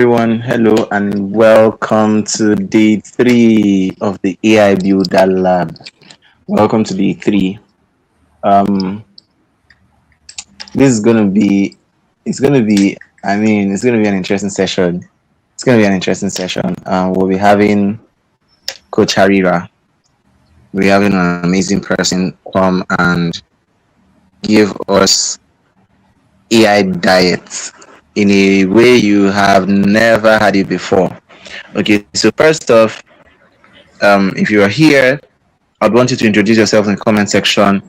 everyone. Hello and welcome to day three of the AI Builder Lab. Welcome to day three. Um, this is gonna be, it's gonna be an interesting session. It's gonna be an interesting session. We'll be having Coach Harira. We're having an amazing person come and give us AI diet in a way you have never had it before. Okay, so first off, if you are here, I'd want you to introduce yourself in the comment section.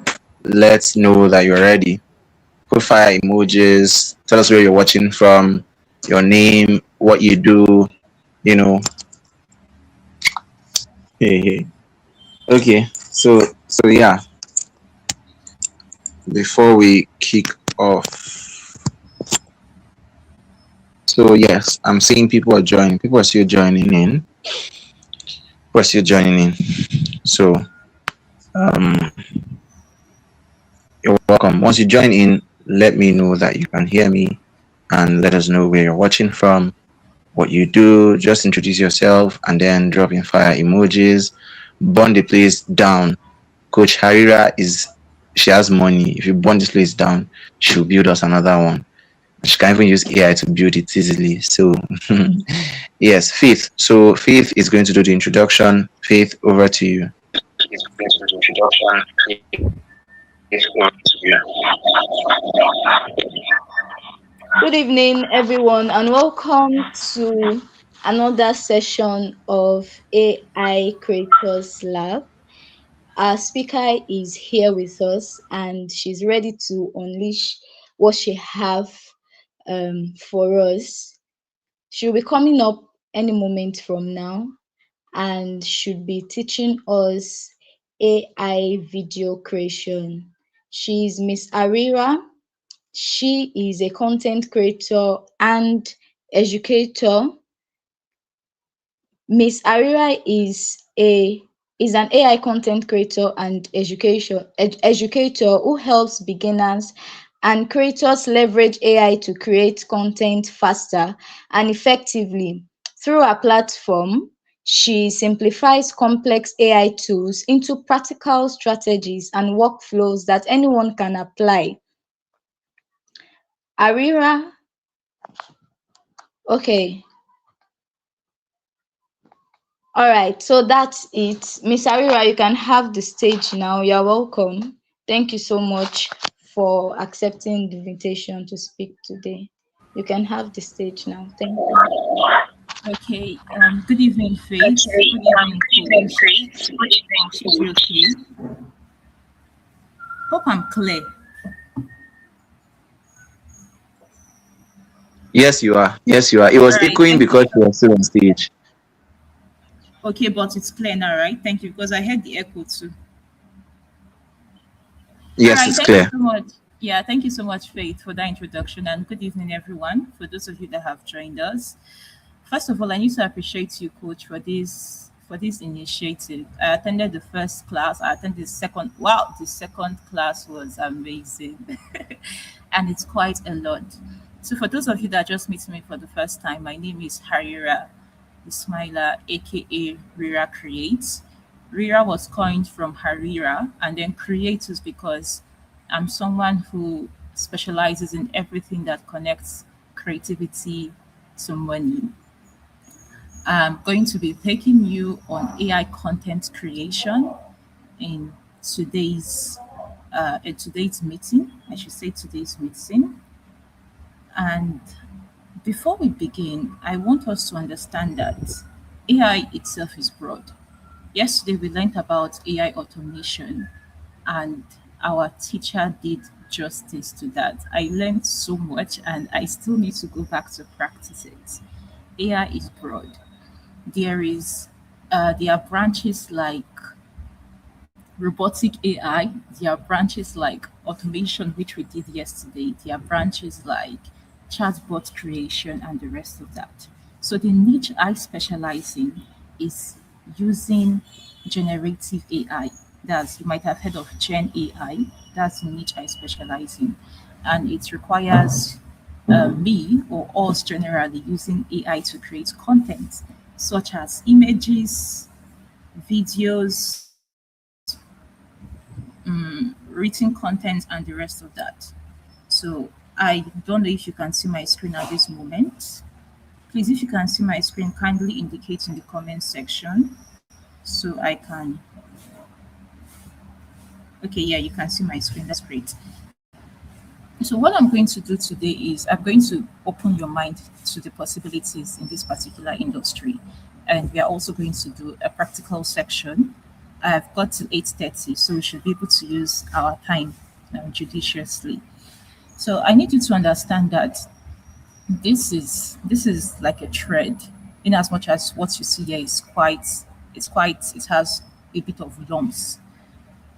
Let's know that you're ready. Put fire emojis. Tell us where you're watching from, your name, what you do. You know. Hey. Okay. So yeah. Before we kick off, so yes, I'm seeing people are joining. People are still joining in. People are still joining in. So um, you're welcome. Once you join in, let me know that you can hear me, and let us know where you're watching from, what you do. Just introduce yourself and then drop in fire emojis. Burn the place down. Coach Harira she has money. If you burn this place down, she'll build us another one. She can even use AI to build it easily. So yes, Faith. So Faith is going to do the introduction. Faith, over to you. Good evening, everyone, and welcome to another session of AI Creators Lab. Our speaker is here with us, and she's ready to unleash what she have for us. She'll be coming up any moment from now, and should be teaching us AI video creation. She's Miss Arira. She is a content creator and educator. Miss Arira is an AI content creator and educator who helps beginners and creators leverage AI to create content faster and effectively. Through her platform, she simplifies complex AI tools into practical strategies and workflows that anyone can apply. Arira, okay. All right, so that's it. Miss Arira, you can have the stage now. You're welcome. Thank you so much for accepting the invitation to speak today. You can have the stage now. Thank you. Okay. Good evening, Faith. Good evening, Coach. Should be okay. Hope I'm clear. Yes, you are. Yes, you are. It was All right. echoing Thank because you. you were still on stage. Okay, but it's clear now, right? Thank you, because I heard the echo too. All Yes, right. it's Thank you clear. so much. Yeah, thank you so much, Faith, for that introduction, and good evening, everyone. For those of you that have joined us, first of all, I need to appreciate you, Coach, for this initiative. I attended the first class. I attended the second. Wow, the second class was amazing, and it's quite a lot. So, for those of you that just meet me for the first time, my name is Harira Ismaila, aka Rira Creates. Rira was coined from Harira, and then creators because I'm someone who specializes in everything that connects creativity to money. I'm going to be taking you on AI content creation in today's meeting. I should say today's meeting. And before we begin, I want us to understand that AI itself is broad. Yesterday we learned about AI automation, and our teacher did justice to that. I learned so much and I still need to go back to practice it. AI is broad. There are branches like robotic AI, there are branches like automation, which we did yesterday, there are branches like chatbot creation and the rest of that. So the niche I specialize in is using generative AI. That's, you might have heard of Gen AI. That's the niche I specialize in. And it requires me or us generally using AI to create content such as images, videos, written content, and the rest of that. So I don't know if you can see my screen at this moment. Please, if you can see my screen, kindly indicate in the comment section so I can. Okay, yeah, you can see my screen. That's great. So what I'm going to do today is I'm going to open your mind to the possibilities in this particular industry, and we are also going to do a practical section. I've got till 8:30, so we should be able to use our time judiciously. So I need you to understand that this is like a thread, in as much as what you see here is quite it has a bit of lumps.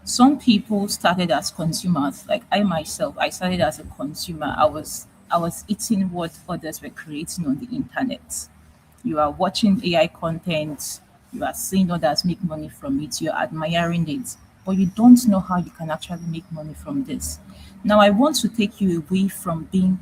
Some people started as consumers, like I myself. I started as a consumer. I was eating what others were creating on the internet. You are watching AI content, you are seeing others make money from it, you're admiring it, but you don't know how you can actually make money from this. Now, I want to take you away from being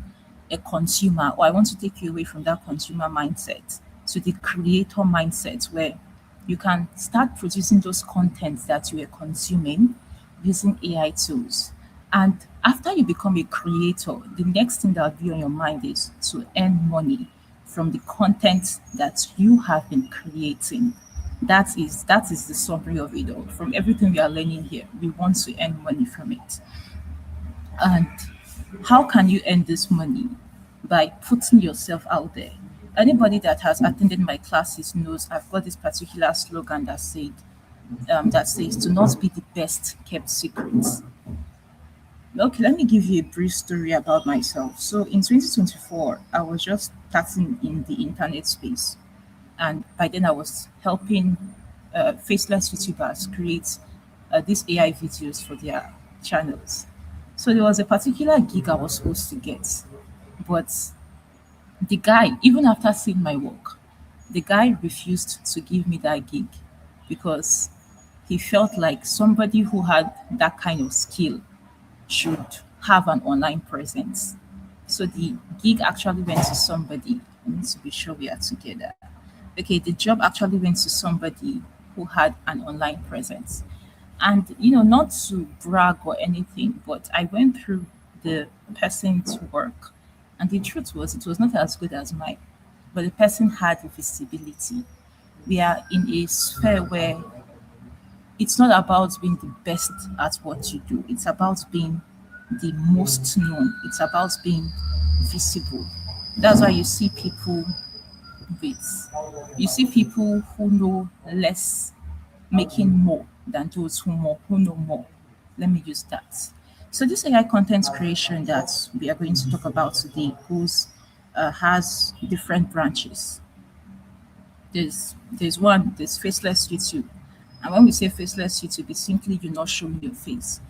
a consumer, or I want to take you away from that consumer mindset to the creator mindset where you can start producing those contents that you are consuming using AI tools. And after you become a creator, the next thing that will be on your mind is to earn money from the content that you have been creating. That is the summary of it all. From everything we are learning here, we want to earn money from it. And how can you earn this money? By putting yourself out there. Anybody that has attended my classes knows I've got this particular slogan that says, "Do not be the best kept secret." Okay, let me give you a brief story about myself. So in 2024, I was just starting in the internet space, and by then I was helping faceless YouTubers create these AI videos for their channels. So there was a particular gig I was supposed to get, but the guy, even after seeing my work, the guy refused to give me that gig because he felt like somebody who had that kind of skill should have an online presence. So the gig actually went to somebody. I need to be sure we are together. Okay, the job actually went to somebody who had an online presence. And not to brag or anything, but I went through the person's work, and the truth was it was not as good as mine. But the person had visibility. We are in a sphere where it's not about being the best at what you do. It's about being the most known. It's about being visible. That's why with you see people who know less making more than those who know more. Let me use that. So this AI content creation that we are going to talk about today goes has different branches. There's faceless YouTube. And when we say faceless YouTube, it's simply you not showing your face.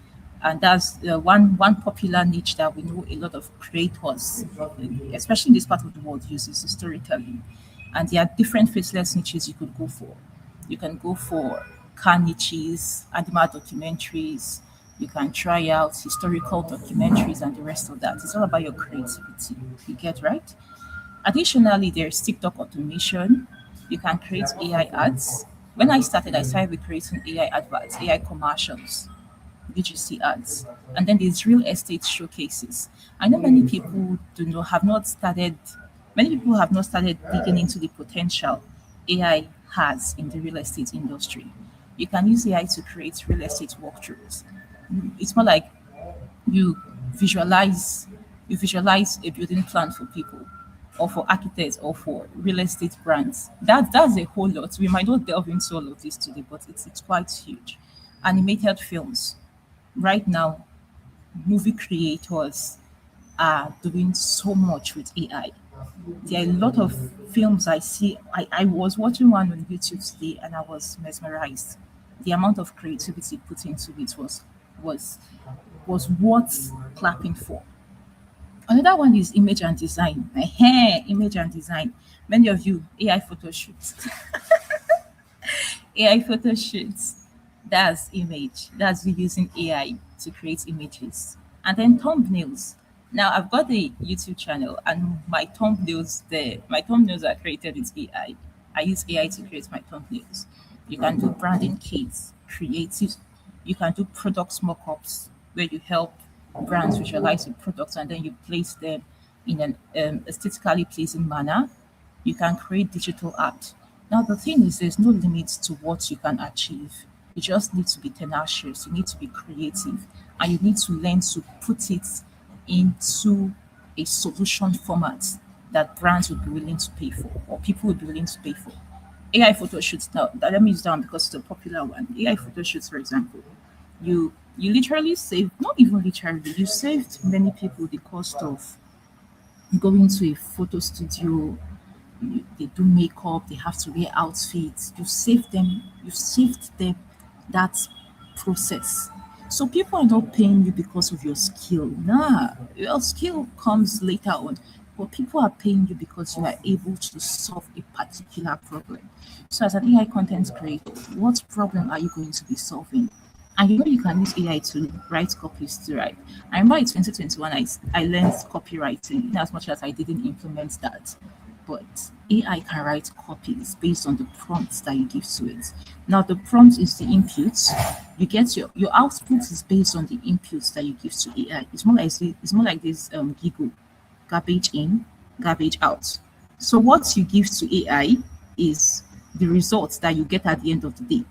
And that's one popular niche that we know a lot of creators, especially in this part of the world, uses is storytelling. And there are different faceless niches you could go for. You can go for car niches, animal documentaries. You can try out historical documentaries and the rest of that. It's all about your creativity. You get right? Additionally, there's TikTok automation. You can create AI ads. When I started with creating AI adverts, AI commercials, UGC ads, and then there's real estate showcases. I know many people have not started digging into the potential AI has in the real estate industry. You can use AI to create real estate walkthroughs. It's more like you visualize you visualize a building plan for people or for architects or for real estate brands. That's a whole lot. We might not delve into all of this today, but it's quite huge. Animated films. Right now, movie creators are doing so much with AI. There are a lot of films I see. I was watching one on YouTube today and I was mesmerized. The amount of creativity put into it was was worth clapping for. Another one is image and design. Image and design. Many of you AI photo shoots. AI photo shoots. That's image. That's you using AI to create images. And then thumbnails. Now I've got the YouTube channel and my thumbnails there. My thumbnails are created with AI. I use AI to create my thumbnails. You can do branding kits, creative. You can do product mock-ups where you help brands visualize your products and then you place them in an aesthetically pleasing manner. You can create digital art. Now, the thing is, there's no limit to what you can achieve. You just need to be tenacious, you need to be creative, and you need to learn to put it into a solution format that brands would be willing to pay for or people would be willing to pay for. AI photo shoots now, let me use that one because it's a popular one. AI photo shoots, for example, you literally saved, not even literally, you saved many people the cost of going to a photo studio. They do makeup, they have to wear outfits. You saved them that process. So people are not paying you because of your skill. Nah, your skill comes later on. But people are paying you because you are able to solve a particular problem. So as an AI content creator, what problem are you going to be solving? And you know you can use AI to write copies too, right? I remember in 2021, I learned copywriting in as much as I didn't implement that. But AI can write copies based on the prompts that you give to it. Now the prompt is the input. You get your output is based on the inputs that you give to AI. It's more like this Giggle, garbage in, garbage out. So what you give to AI is the results that you get at the end of the day.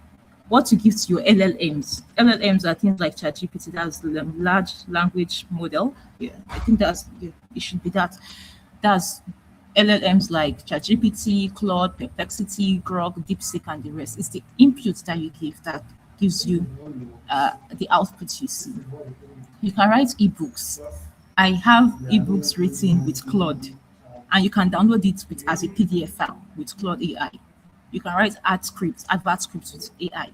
What you give to your LLMs are things like ChatGPT, that's the large language model. Yeah, I think it should be that. That's LLMs like ChatGPT, Claude, Perplexity, Grok, DeepSeek, and the rest. It's the input that you give that gives you the output you see. You can write ebooks. I have ebooks written with Claude, and you can download it with as a PDF file with Claude AI. You can write advert scripts with AI.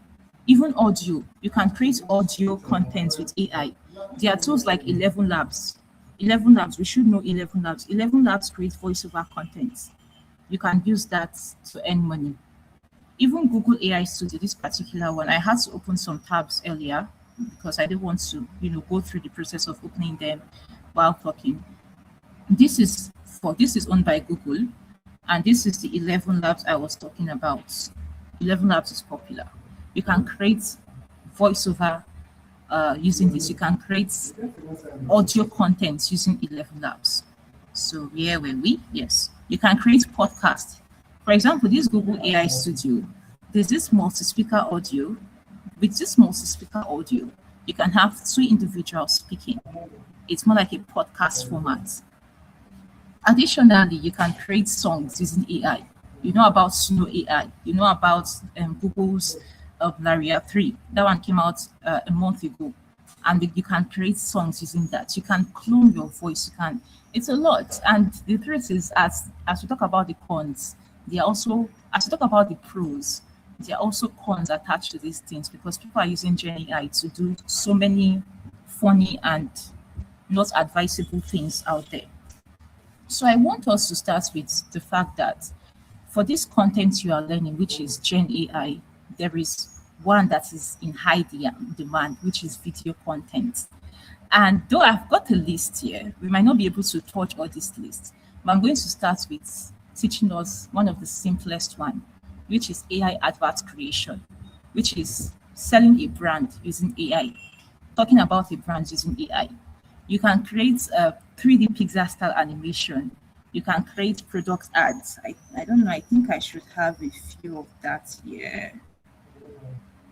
Even audio, you can create audio content with AI. There are tools like 11 Labs. 11 Labs, we should know 11 Labs. 11 Labs creates voiceover content. You can use that to earn money. Even Google AI Studio, this particular one, I had to open some tabs earlier because I didn't want to, go through the process of opening them while talking. This is owned by Google, and this is the 11 Labs I was talking about. 11 Labs is popular. You can create voiceover using this. You can create audio content using 11 Labs. So where were we? Yes. You can create podcasts. For example, this Google AI Studio, there's this multi-speaker audio. With this multi-speaker audio, you can have two individuals speaking. It's more like a podcast format. Additionally, you can create songs using AI. You know about Suno AI. You know about Google's Laria 3. That one came out a month ago. And you can create songs using that. You can clone your voice. It's a lot. And the truth is, as we talk about the cons, they are also, as we talk about the pros, there are also cons attached to these things because people are using Gen AI to do so many funny and not advisable things out there. So I want us to start with the fact that for this content you are learning, which is Gen AI, there is one that is in high demand, which is video content. And though I've got a list here, we might not be able to touch all this list, but I'm going to start with teaching us one of the simplest one, which is AI advert creation, which is selling a brand using AI, talking about a brand using AI. You can create a 3D pixel style animation. You can create product ads. I don't know, I think I should have a few of that here.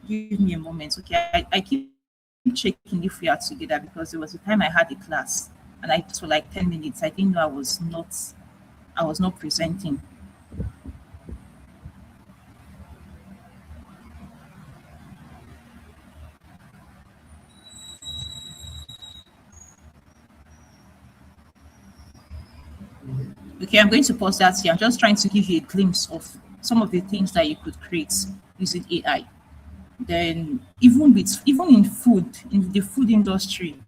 Give me a moment. Okay, I keep checking if we are together because there was a time I had a class and I for like 10 minutes. I didn't know I was not presenting. Okay, I'm going to pause that here. I'm just trying to give you a glimpse of some of the things that you could create using AI. Then even in food, in the food industry,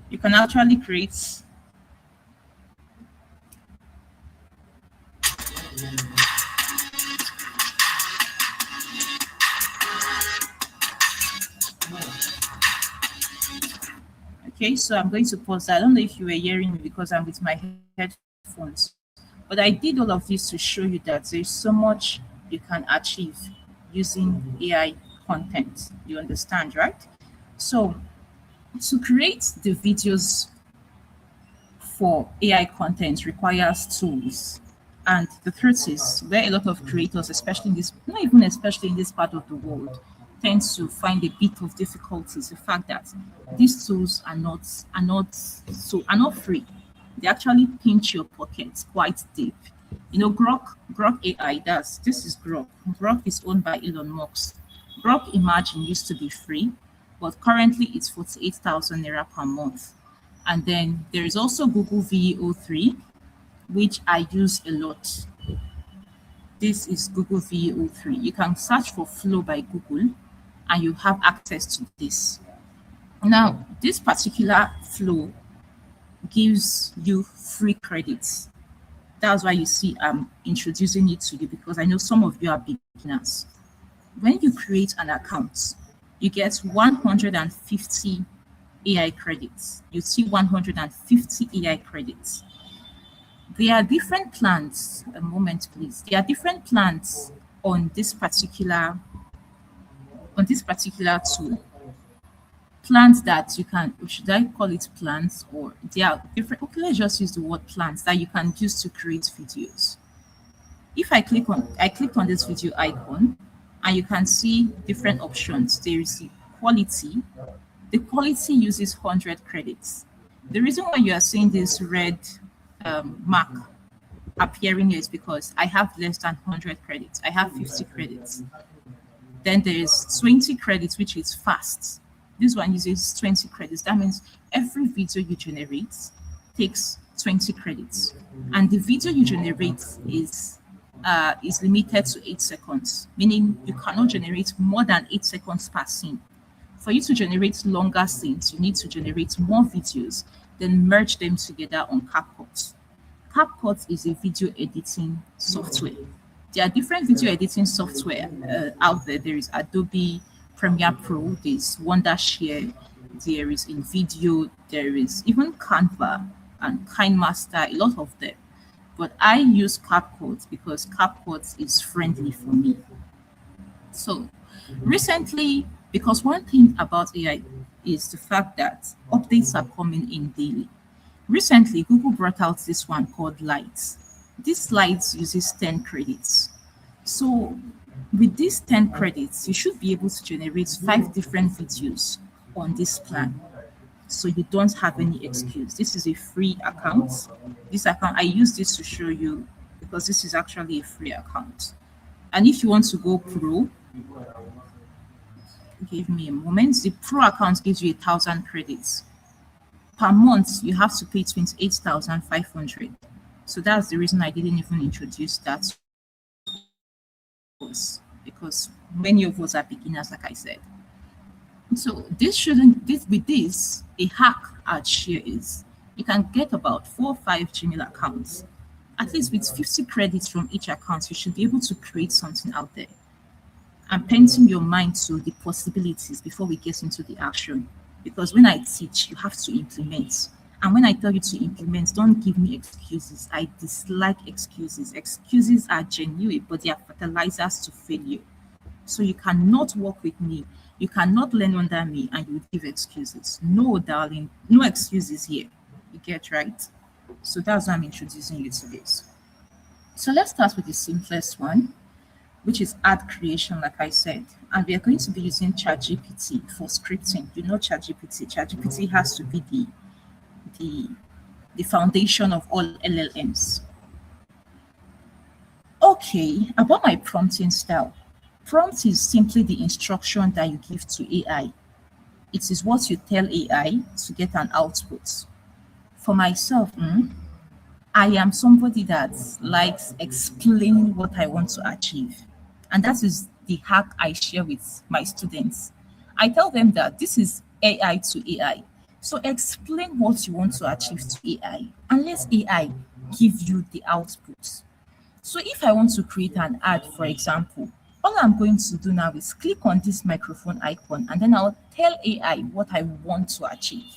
you can actually create. Okay, Okay, so I'm going to pause that. I don't know if you were hearing me because I'm with my headphones, but I did all of this to show you that there's so much you can achieve using AI content. You understand, right? So to create the videos for AI content requires tools. And the truth is, where a lot of creators, especially in this, not even especially in this part of the world, tend to find a bit of difficulties, the fact that these tools are not free. They actually pinch your pockets quite deep. You know, Grok AI does. This is Grok. Grok is owned by Elon Musk. Grok Imagine used to be free, but currently it's 48,000 naira per month. And then there is also Google VEO3, which I use a lot. This is Google VEO3. You can search for Flow by Google and you have access to this. Now, this particular flow gives you free credits. That's why you see I'm introducing it to you because I know some of you are beginners. When you create an account, you get 150 AI credits. You see 150 AI credits. There are different plans. A moment, please. There are different plans on this particular tool. Plans that you can, should I call it plans, or there are different, okay, let's just use the word plans that you can use to create videos. If I clicked on this video icon and you can see different options. There is the quality. The quality uses 100 credits. The reason why you are seeing this red mark appearing here is because I have less than 100 credits. I have 50 credits. Then there is 20 credits, which is fast. This one uses 20 credits. That means every video you generate takes 20 credits. And the video you generate is limited to 8 seconds, meaning you cannot generate more than 8 seconds per scene. For you to generate longer scenes, you need to generate more videos, then merge them together on CapCut. CapCut is a video editing software. There are different video editing software out there. There is Adobe Premiere Pro, there's Wondershare, there is InVideo, there is even Canva and KineMaster, a lot of them. But I use CapCut because CapCut is friendly for me. So recently, because one thing about AI is the fact that updates are coming in daily. Recently, Google brought out this one called Lights. This Lights uses 10 credits. So with these 10 credits, you should be able to generate 5 different videos on this plan. So you don't have any excuse. This is a free account. This account, I use this to show you because this is actually a free account. And if you want to go pro, give me a moment. The pro account gives you 1,000 credits. Per month, you have to pay 28,500. So that's the reason I didn't even introduce that course, because many of us are beginners, like I said. So with this, a hack I'd share is you can get about 4 or 5 Gmail accounts. At least with 50 credits from each account, you should be able to create something out there. And painting your mind to the possibilities before we get into the action. Because when I teach, you have to implement. And when I tell you to implement, don't give me excuses. I dislike excuses. Excuses are genuine, but they are fertilizers to failure. So you cannot work with me. You cannot learn under me and you give excuses. No, darling, no excuses here. You get right? So that's why I'm introducing you to this. So let's start with the simplest one, which is ad creation, like I said. And we are going to be using ChatGPT for scripting. You know ChatGPT. ChatGPT has to be the foundation of all LLMs. Okay, about my prompting style. Prompt is simply the instruction that you give to AI. It is what you tell AI to get an output. For myself, I am somebody that likes explaining what I want to achieve. And that is the hack I share with my students. I tell them that this is AI to AI. So explain what you want to achieve to AI and let AI give you the output. So if I want to create an ad, for example, all I'm going to do now is click on this microphone icon and then I'll tell AI what I want to achieve.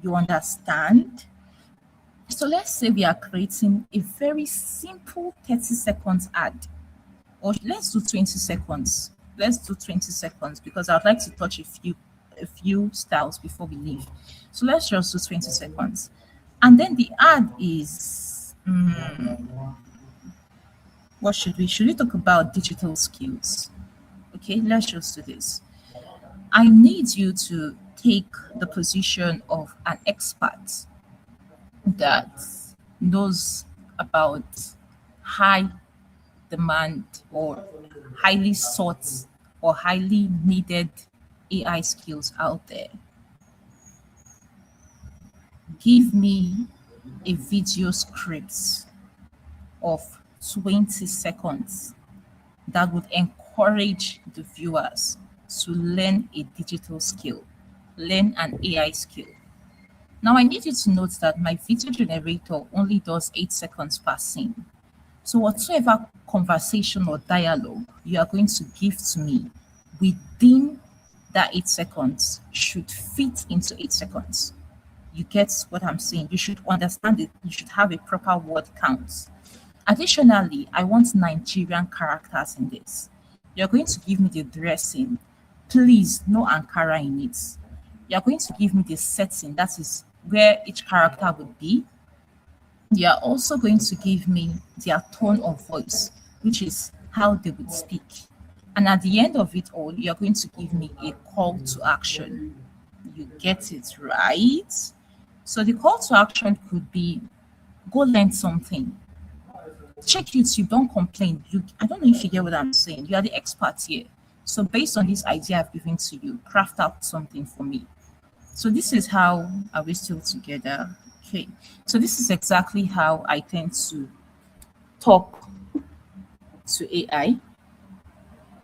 You understand? So let's say we are creating a very simple 30 seconds ad, or let's do 20 seconds. Let's do 20 seconds because I'd like to touch a few styles before we leave. So let's just do 20 seconds. And then the ad is what should we talk about digital skills? Okay, let's just do this. I need you to take the position of an expert that knows about high demand or highly sought or highly needed AI skills out there. Give me a video script of 20 seconds that would encourage the viewers to learn a digital skill, learn an AI skill. Now, I need you to note that my video generator only does 8 seconds per scene. So whatsoever conversation or dialogue you are going to give to me within that 8 seconds should fit into 8 seconds. You get what I'm saying? You should understand it. You should have a proper word count. Additionally, I want Nigerian characters in this. You're going to give me the dressing. Please, no Ankara in it. You're going to give me the setting, that is where each character would be. You're also going to give me their tone of voice, which is how they would speak. And at the end of it all, you're going to give me a call to action. You get it, right? So the call to action could be go learn something. Check YouTube, don't complain. I don't know if you get what I'm saying. You are the expert here. So based on this idea I've given to you, craft out something for me. So this is how, are we still together? Okay. So this is exactly how I tend to talk to AI.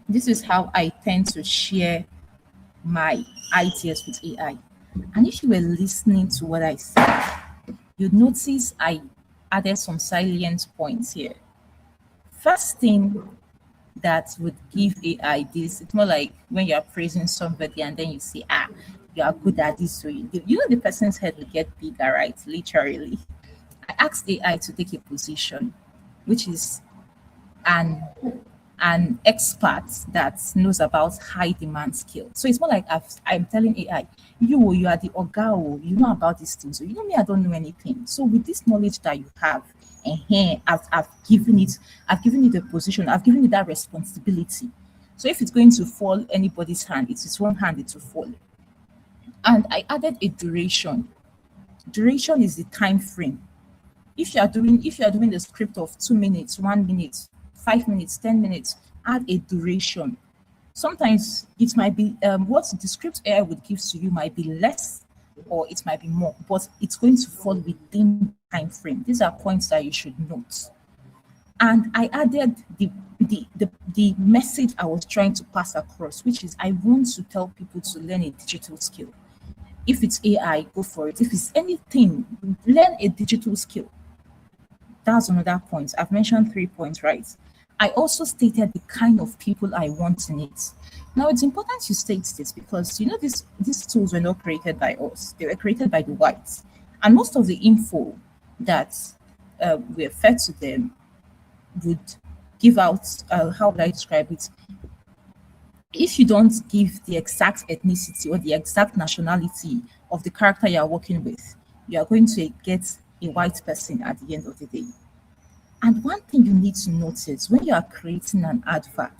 This is how I tend to share my ideas with AI. And if you were listening to what I said, you'd notice I added some salient points here. First thing that would give AI this, it's more like when you're praising somebody and then you say, you are good at this. So you know the person's head will get bigger, right? Literally. I asked AI to take a position, which is an expert that knows about high demand skill. So it's more like I'm telling AI, you are the ogao, you know about these things. So you know me, I don't know anything. So with this knowledge that you have, I've given it the position, I've given it that responsibility. So if it's going to fall anybody's hand, it's its own hand it will fall. And I added a duration. Duration is the time frame. If you are doing the script of 2 minutes, 1 minute, 5 minutes, 10 minutes, add a duration. Sometimes it might be what the script AI would give to you might be less or it might be more, but it's going to fall within the time frame. These are points that you should note. And I added the message I was trying to pass across, which is I want to tell people to learn a digital skill. If it's AI, go for it. If it's anything, learn a digital skill. That's another point. I've mentioned 3 points, right? I also stated the kind of people I want in it. Now, it's important you state this because, you know, these tools were not created by us. They were created by the whites. And most of the info that were fed to them would give out, how would I describe it? If you don't give the exact ethnicity or the exact nationality of the character you are working with, you are going to get a white person at the end of the day. And one thing you need to notice when you are creating an advert,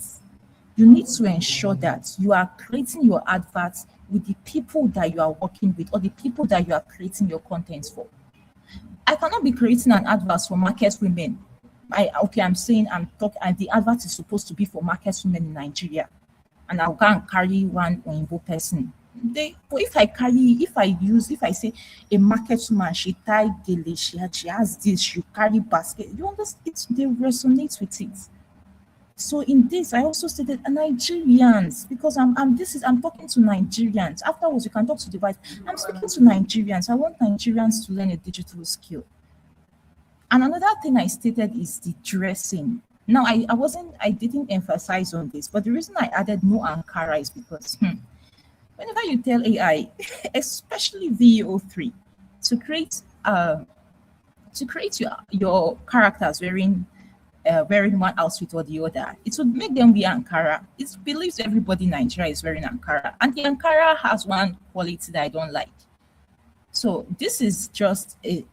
you need to ensure that you are creating your advert with the people that you are working with or the people that you are creating your content for. I cannot be creating an advert for market women. I'm saying and the advert is supposed to be for market women in Nigeria. And I'll go and carry one Oyinbo person. But if I say a market woman, she tie gele, she has this, she carry basket, you understand? They resonate with it. So in this, I also stated Nigerians because I'm talking to Nigerians. Afterwards, you can talk to the white. I'm speaking to Nigerians. I want Nigerians to learn a digital skill. And another thing I stated is the dressing. Now, I didn't emphasize on this, but the reason I added no Ankara is because whenever you tell AI, especially VO3, to create your characters wearing one outfit or the other. It would make them wear Ankara. It believes everybody in Nigeria is wearing Ankara, and the Ankara has one quality that I don't like. So this is just a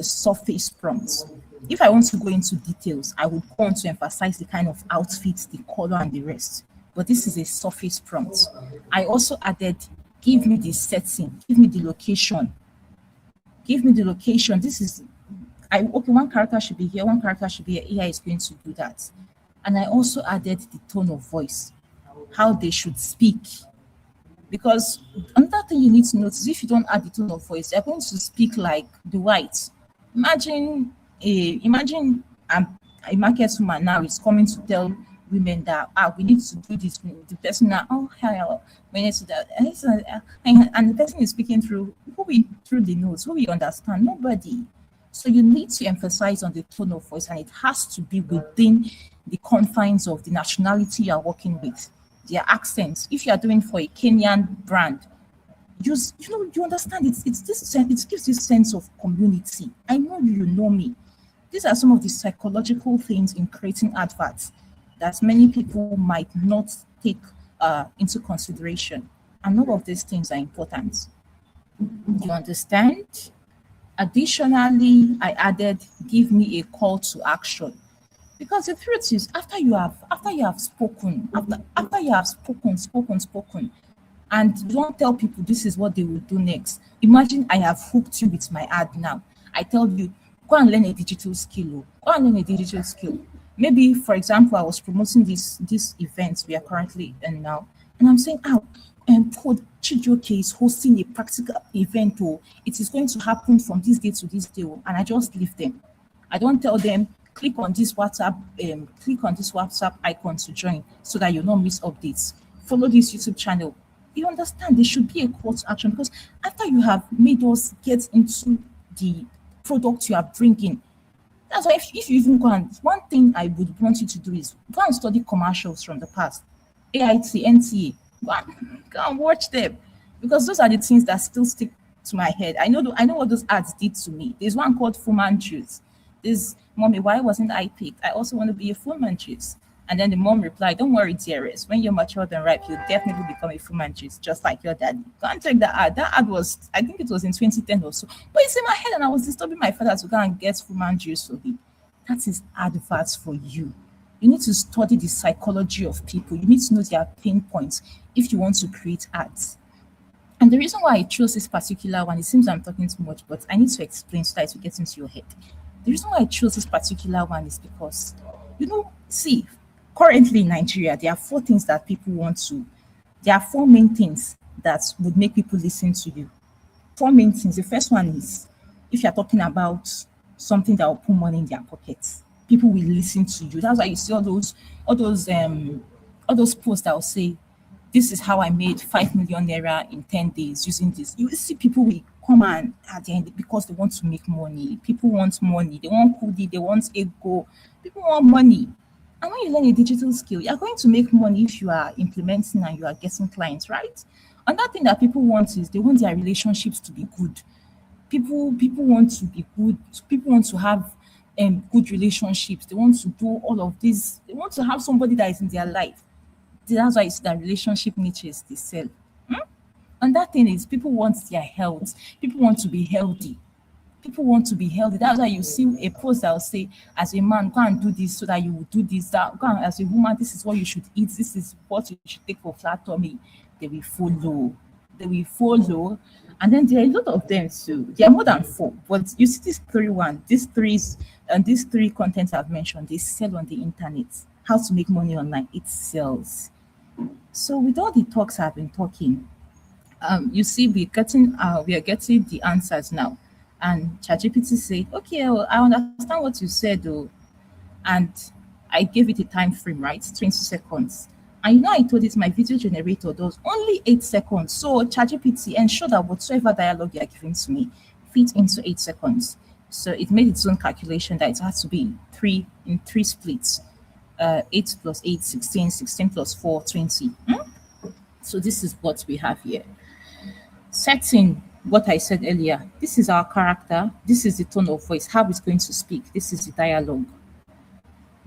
surface prompt. If I want to go into details, I would go on to emphasize the kind of outfit, the color, and the rest. But this is a surface prompt. I also added, give me the setting, give me the location, give me the location. This is okay, one character should be here, one character should be here. AI is going to do that. And I also added the tone of voice, how they should speak. Because another thing you need to notice, if you don't add the tone of voice, they're going to speak like the whites. Imagine a market woman now is coming to tell women that we need to do this. The person now, we need to do that. And the person is speaking through through the nose, who we understand, nobody. So you need to emphasize on the tone of voice, and it has to be within the confines of the nationality you are working with, their accents. If you are doing for a Kenyan brand, you understand it's this sense, it gives this sense of community. I know you know me. These are some of the psychological things in creating adverts that many people might not take into consideration. And all of these things are important. You understand? Additionally, I added, give me a call to action. Because the truth is, after you have spoken, after you have spoken, and you don't tell people this is what they will do next. Imagine I have hooked you with my ad now. I tell you, go and learn a digital skill. Go and learn a digital skill. Maybe, for example, I was promoting this event we are currently in now, and I'm saying, Code Chijioke is hosting a practical event. It is going to happen from this day to this day, and I just leave them. I don't tell them, click on this WhatsApp icon to join so that you'll not miss updates. Follow this YouTube channel. You understand, there should be a call to action, because after you have made us get into the product you are bringing, that's why if you even go and, one thing I would want you to do is go and study commercials from the past, AIT, NTA, go and watch them, because those are the things that still stick to my head. I know what those ads did to me. There's one called Fullman Juice. There's, mommy, why wasn't I picked? I also want to be a Fullman Juice. And then the mom replied, don't worry, dearest. When you're mature and ripe, you'll definitely become a Fullman Juice, just like your dad. Go and check that ad. That ad was, I think it was in 2010 or so. But it's in my head, and I was disturbing my father to go and get Fullman Juice for me. That is adverts for you. You need to study the psychology of people. You need to know their pain points if you want to create ads. And the reason why I chose this particular one, it seems I'm talking too much, but I need to explain so that it will get into your head. The reason why I chose this particular one is because, see, currently in Nigeria, there are four main things that would make people listen to you. Four main things. The first one is, if you're talking about something that will put money in their pockets, people will listen to you. That's why you see all those posts that will say, this is how I made 5 million naira in 10 days using this. You see people will come and at the end because they want to make money. People want money. They want kudi. They want ego. People want money. And when you learn a digital skill, you're going to make money if you are implementing and you are getting clients, right? Another thing that people want is they want their relationships to be good. People want to be good. People want to have good relationships. They want to do all of this. They want to have somebody that is in their life. That's why it's that relationship niches they sell. And that thing is, people want their health. People want to be healthy. People want to be healthy. That's why you see a post that will say, as a man, go and do this so that you will do this. That go and, as a woman, this is what you should eat. This is what you should take for flat tummy. They will follow. And then there are a lot of them too. There are more than 4. But you see these three contents I've mentioned, they sell on the internet. How to make money online, it sells. So with all the talks I've been talking, you see we are getting the answers now. And ChatGPT said, okay, well, I understand what you said though. And I gave it a time frame, right? 20 seconds. And I told it my video generator does only 8 seconds. So ChatGPT ensure that whatsoever dialogue you are giving to me fits into 8 seconds. So it made its own calculation that it has to be in three splits. 8 plus 8, 16, 16 plus 4, 20. So this is what we have here. Setting, what I said earlier. This is our character. This is the tone of voice, how it's going to speak. This is the dialogue.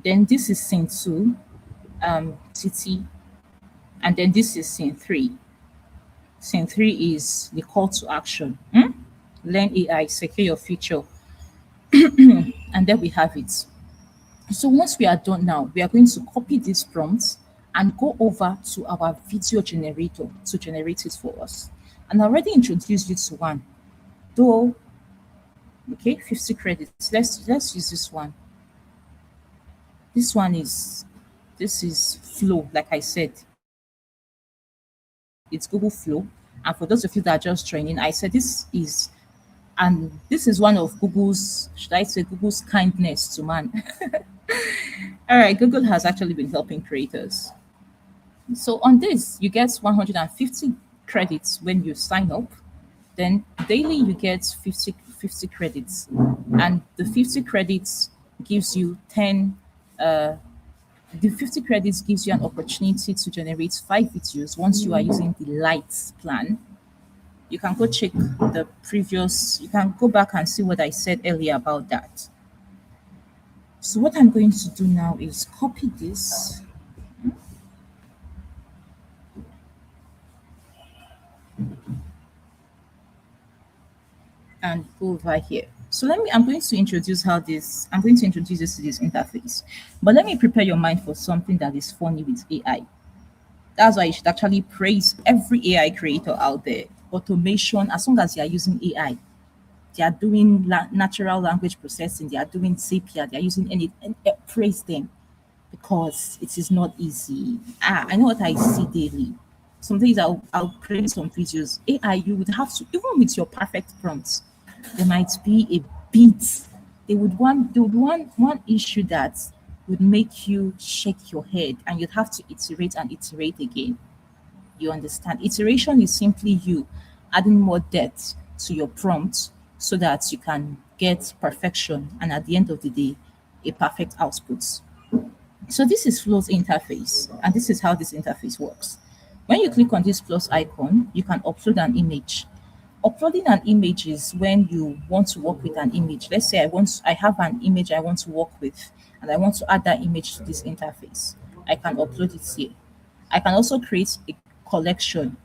Then this is scene two, Titi. And then this is scene three. Scene three is the call to action. Learn AI, secure your future. And then we have it. So once we are done now, we are going to copy these prompts and go over to our video generator to generate it for us. And I already introduced you to one. Though, okay, 50 credits. Let's use this one. This one is this is Flow, like I said. It's Google Flow. And for those of you that are just joining, I said this is one of Google's, should I say, Google's kindness to man. All right, Google has actually been helping creators. So on this, you get 150 credits when you sign up. Then daily you get 50 credits. And the 50 credits gives you 10 the 50 credits gives you an opportunity to generate 5 videos once you are using the light plan. You can go check the previous, you can go back and see what I said earlier about that. So what I'm going to do now is copy this and go over here. So I'm going to introduce I'm going to introduce this to this interface. But let me prepare your mind for something that is funny with AI. That's why you should actually praise every AI creator out there. Automation, as long as you are using AI, they are doing natural language processing, they are doing Zapier, they are using praise them because it is not easy. I know what I see daily. Some days I'll create some videos. AI, you would have to, even with your perfect prompts, there might be a bit. They would want one issue that would make you shake your head and you'd have to iterate and iterate again. You understand? Iteration is simply you adding more depth to your prompt so that you can get perfection and at the end of the day, a perfect output. So this is Flow's interface, and this is how this interface works. When you click on this plus icon, you can upload an image. Uploading an image is when you want to work with an image. Let's say I have an image I want to work with, and I want to add that image to this interface. I can upload it here. I can also create a collection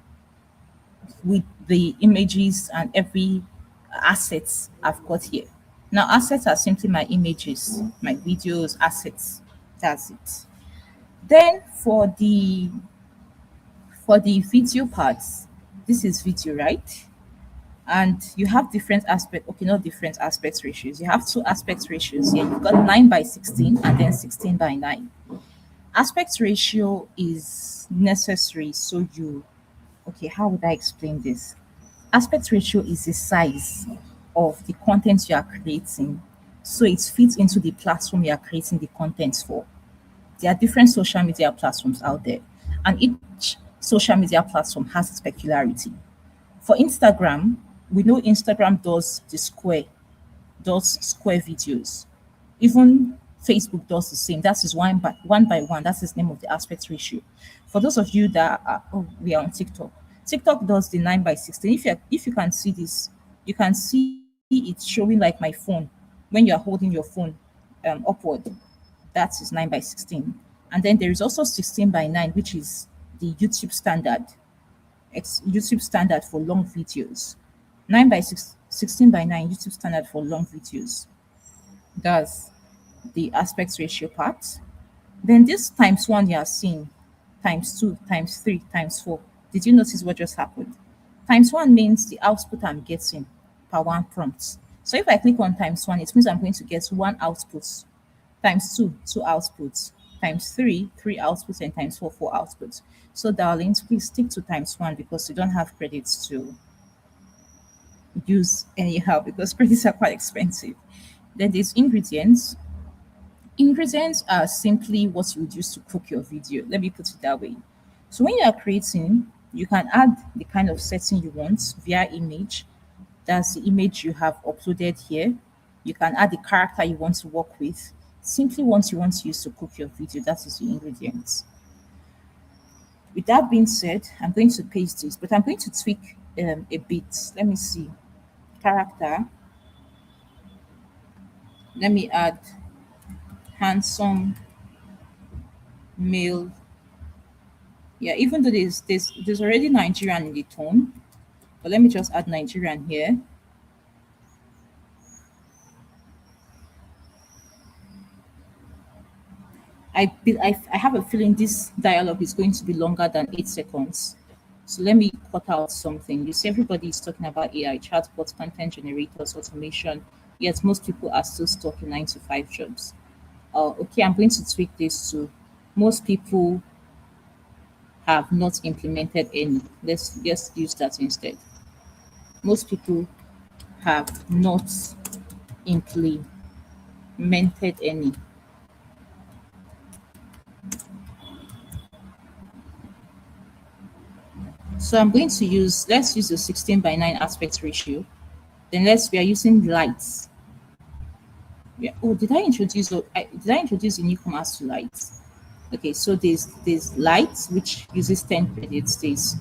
with the images and every assets I've got here. Now, assets are simply my images, my videos, assets. That's it. Then for the video parts, this is video, right? And you have different aspect, okay, not different aspect ratios. You have two aspect ratios here. You've got 9 by 16 and then 16 by 9. Aspect ratio is necessary so you, okay, how would I explain this? Aspect ratio is the size of the content you are creating, so it fits into the platform you are creating the content for. There are different social media platforms out there, and each social media platform has its peculiarity. For Instagram, we know Instagram does square videos. Even Facebook does the same. That is one by one. That's the name of the aspect ratio. For those of you that are, oh, we are on TikTok. TikTok does the 9 by 16. If you can see this, you can see it showing like my phone when you are holding your phone upward. That is 9 by 16. And then there is also 16 by 9, which is the YouTube standard. YouTube standard for long videos. 9 by 6, 16 by 9 YouTube standard for long videos. That's the aspect ratio part. Then this times 1 you are seeing, times 2, times 3, times 4. Did you notice what just happened? Times 1 means the output I'm getting per one prompt. So if I click on times 1, it means I'm going to get one output. Times 2, 2 outputs. Times 3, 3 outputs. And times 4, 4 outputs. So darlings, please stick to times 1 because you don't have credits to use anyhow because credits are quite expensive. Then there's ingredients. Ingredients are simply what you would use to cook your video. Let me put it that way. So when you are creating, you can add the kind of setting you want via image. That's the image you have uploaded here. You can add the character you want to work with. Simply what you want to use to cook your video. That is the ingredients. With that being said, I'm going to paste this, but I'm going to tweak a bit. Let me see. Character. Let me add handsome male. Yeah, even though there's already Nigerian in the tone, but let me just add Nigerian here. I have a feeling this dialogue is going to be longer than 8 seconds. So let me cut out something. You see, everybody is talking about AI, chatbots, content generators, automation. Yet most people are still stuck in 9 to 5 jobs. Okay, I'm going to tweak this to most people have not implemented any. Let's use that instead. Most people have not implemented any. So I'm going to let's use the 16 by 9 aspect ratio. Then we are using lights. Yeah. Oh, did I introduce the newcomers to lights? Okay, so there's lights which uses 10 credits, there's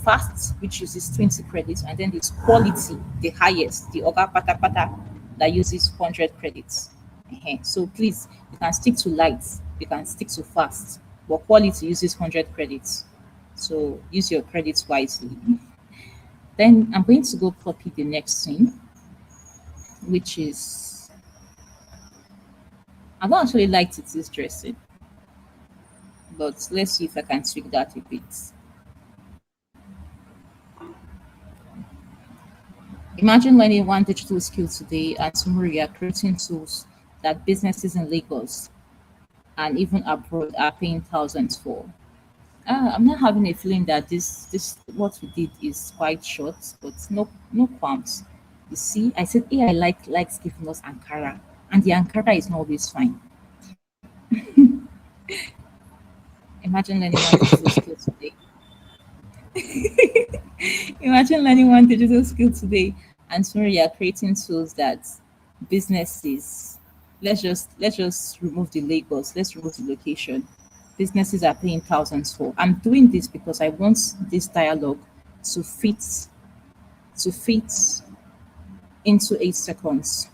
fast which uses 20 credits, and then there's quality, the highest, the oga pata pata that uses 100 credits. So please, you can stick to lights, you can stick to fast, but quality uses 100 credits. So use your credits wisely. Then I'm going to go copy the next scene, which is I don't actually like Titi's dressing, but let's see if I can tweak that a bit. Imagine learning one digital skill today, and tomorrow you are creating tools that businesses in Lagos and even abroad are paying thousands for. I'm not having a feeling that this what we did is quite short, but no qualms. You see, I said AI likes giving us Ankara, and the Ankara is not always fine. Imagine learning one digital skill today. Imagine learning one digital skill today, and tomorrow you are creating tools that businesses. Let's just remove the Lagos. Let's remove the location. Businesses are paying thousands for. I'm doing this because I want this dialogue to fit into 8 seconds.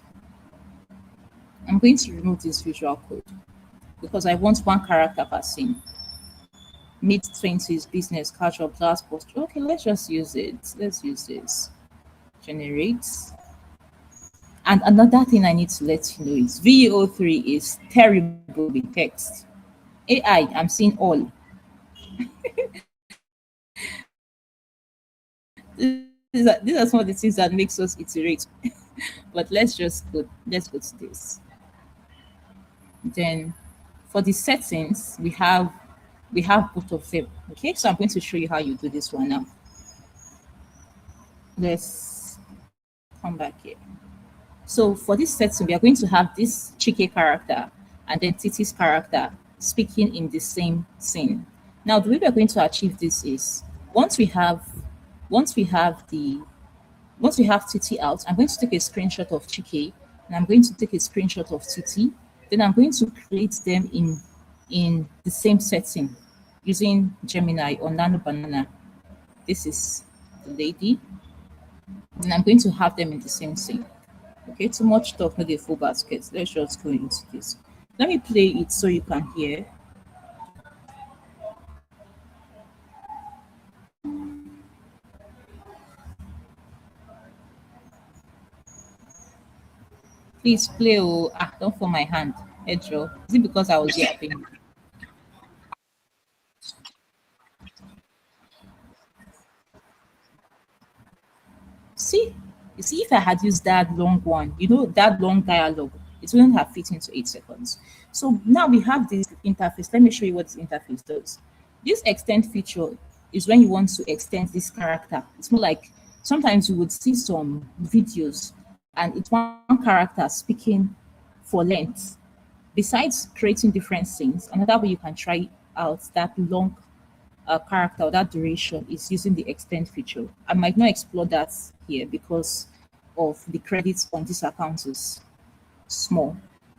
I'm going to remove this visual code because I want one character per scene. Mid-20s, business, casual, blast post. Okay, let's just use it. Let's use this. Generate. And another thing I need to let you know is VEO3 is terrible with text. AI, I'm seeing all. These are some of the things that makes us iterate. But let's go to this. Then for the settings, we have both of them. Okay, so I'm going to show you how you do this one now. Let's come back here. So for this setting, we are going to have this Chike character and then Titi's character speaking in the same scene. Now, the way we are going to achieve this is once we have once we have the once we have Titi out, I'm going to take a screenshot of Chike and I'm going to take a screenshot of Titi. Then I'm going to create them in the same setting using Gemini or Nano Banana. This is the lady, and I'm going to have them in the same scene. Okay, too much talk, not a full basket. Let's just go into this. Let me play it so you can hear. Please play. Oh, don't fall my hand. Edro. Is it because I was yapping? See, you see, if I had used that long one, that long dialogue, it wouldn't have fit into 8 seconds. So now we have this interface. Let me show you what this interface does. This extend feature is when you want to extend this character. It's more like sometimes you would see some videos and it's one character speaking for length. Besides creating different scenes, another way you can try out that long character or that duration is using the extend feature. I might not explore that here because of the credits on this account is small.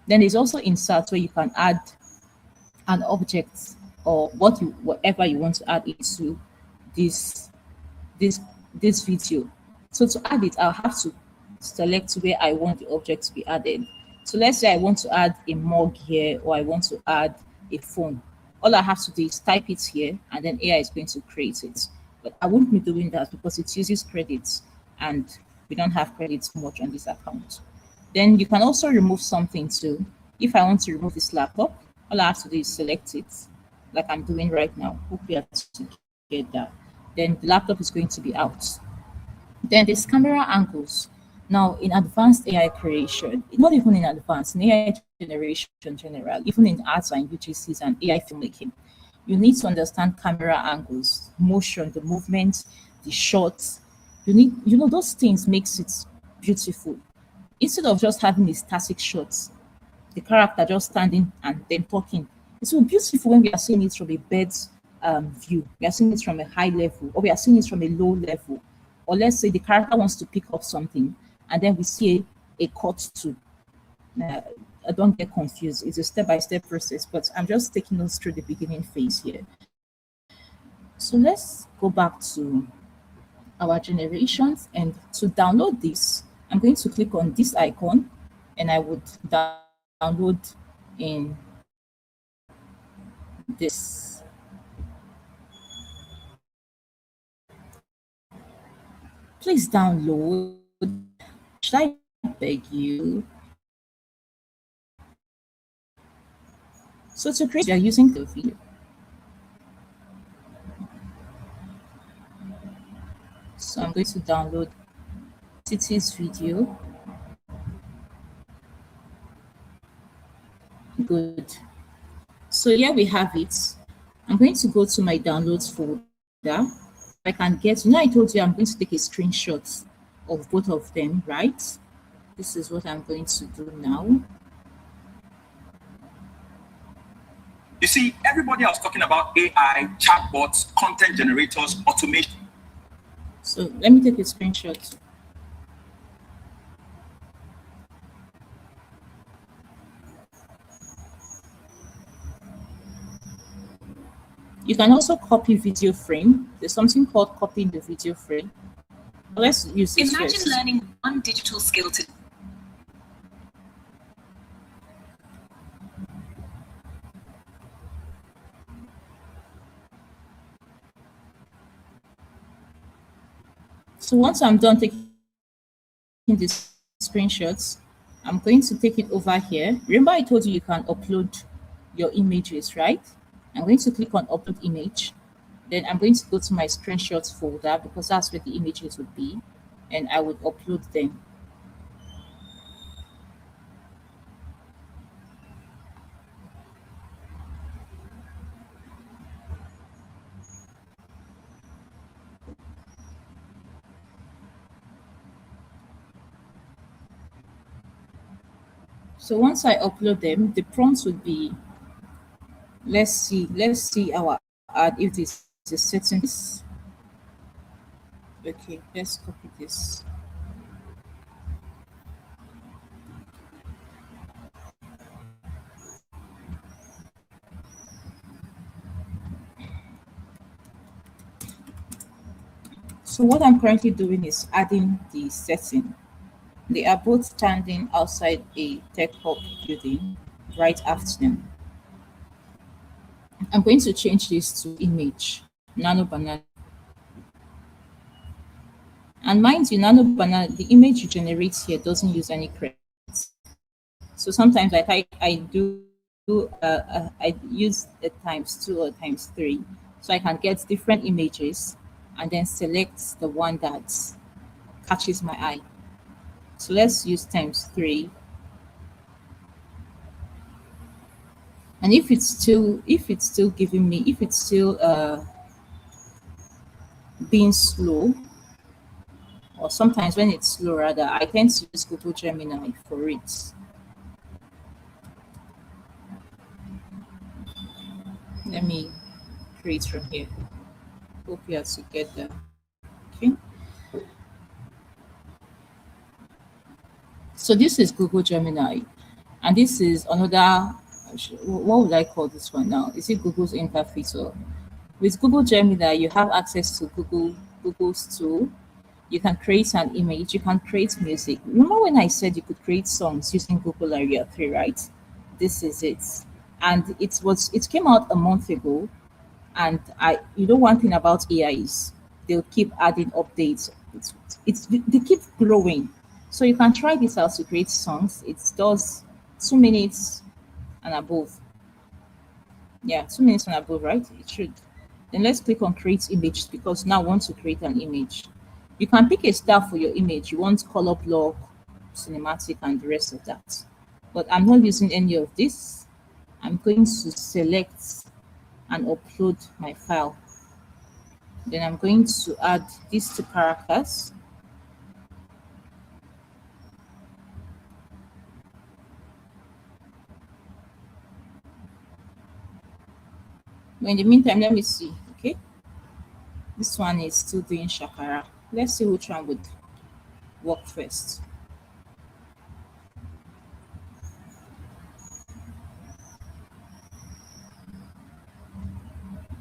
Then there's also insert where you can add an object or whatever you want to add into this this this video. So to add it, I'll have to select where I want the object to be added. So let's say I want to add a mug here, or I want to add a phone. All I have to do is type it here, and then AI is going to create it. But I won't be doing that because it uses credits, and we don't have credits much on this account. Then you can also remove something too. If I want to remove this laptop, all I have to do is select it, like I'm doing right now. Hope you are together. Then the laptop is going to be out. Then there's camera angles. Now, in advanced AI creation, not even in advanced, in AI generation in general, even in arts and UGCs and AI filmmaking, you need to understand camera angles, motion, the movement, the shots. You need, those things makes it beautiful. Instead of just having a static shot, the character just standing and then talking. It's so beautiful when we are seeing it from a bird's view. We are seeing it from a high level, or we are seeing it from a low level. Or let's say the character wants to pick up something, and then we see a cut to. I don't get confused. It's a step-by-step process, but I'm just taking us through the beginning phase here. So let's go back to our generations, and to download this, I'm going to click on this icon, and I would download in this. Please download. Should I beg you? So to create, we are using the video. So I'm going to download Titi's video. Good. So here we have it. I'm going to go to my downloads folder. I can get, I told you I'm going to take a screenshot of both of them, right? This is what I'm going to do now. You see, everybody else talking about AI, chatbots, content generators, automation. So let me take a screenshot. You can also copy video frame. There's something called copying the video frame. Let's use this Imagine first. learning one digital skill to. So once I'm done taking these screenshots, I'm going to take it over here. Remember I told you you can upload your images, right? I'm going to click on upload image. Then I'm going to go to my screenshots folder because that's where the images would be. And I would upload them. So once I upload them, the prompts would be, let's see our ad if this is a certain. Okay, let's copy this. So what I'm currently doing is adding the setting. They are both standing outside a tech hub building right after them. I'm going to change this to image, nano banana. And mind you, nano banana, the image you generate here doesn't use any credits. So sometimes I use it ×2 or ×3, so I can get different images and then select the one that catches my eye. So let's use ×3. And if it's still giving me, if it's still being slow, or sometimes when it's slow rather, I tend to use Google Gemini for it. Let me create from here. Hope you are together. Okay. So this is Google Gemini, and this is another, what would I call this one now? Is it Google's interface? Or with Google Gemini, you have access to Google Google's tool. You can create an image, you can create music. Remember when I said you could create songs using Google Area 3, right? This is it. And it came out a month ago. And one thing about AI is they'll keep adding updates. They keep growing. So you can try this out to create songs. It does 2 minutes and above. Yeah, 2 minutes and above, right? It should. Then let's click on create image because now I want to create an image. You can pick a style for your image. You want color block, cinematic, and the rest of that. But I'm not using any of this. I'm going to select and upload my file. Then I'm going to add these 2 characters. But in the meantime, let me see. Okay, this one is still doing shakara. Let's see which one would work first.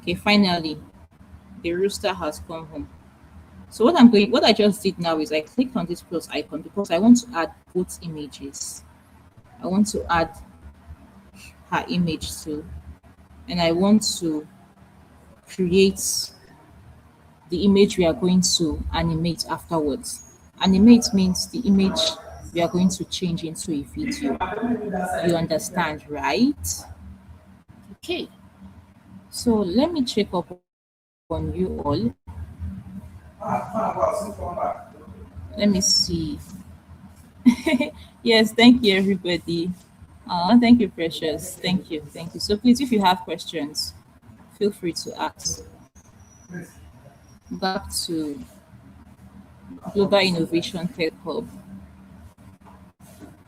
Okay, finally, the rooster has come home. So what I just did now is I clicked on this plus icon because I want to add both images. I want to add her image too, and I want to create the image we are going to animate afterwards. Animate means the image we are going to change into a video. You understand, right? Okay. So let me check up on you all. Let me see. Yes, thank you, everybody. Thank you, Precious. Thank you. Thank you. So please, if you have questions, feel free to ask. Back to Global Innovation Tech Hub.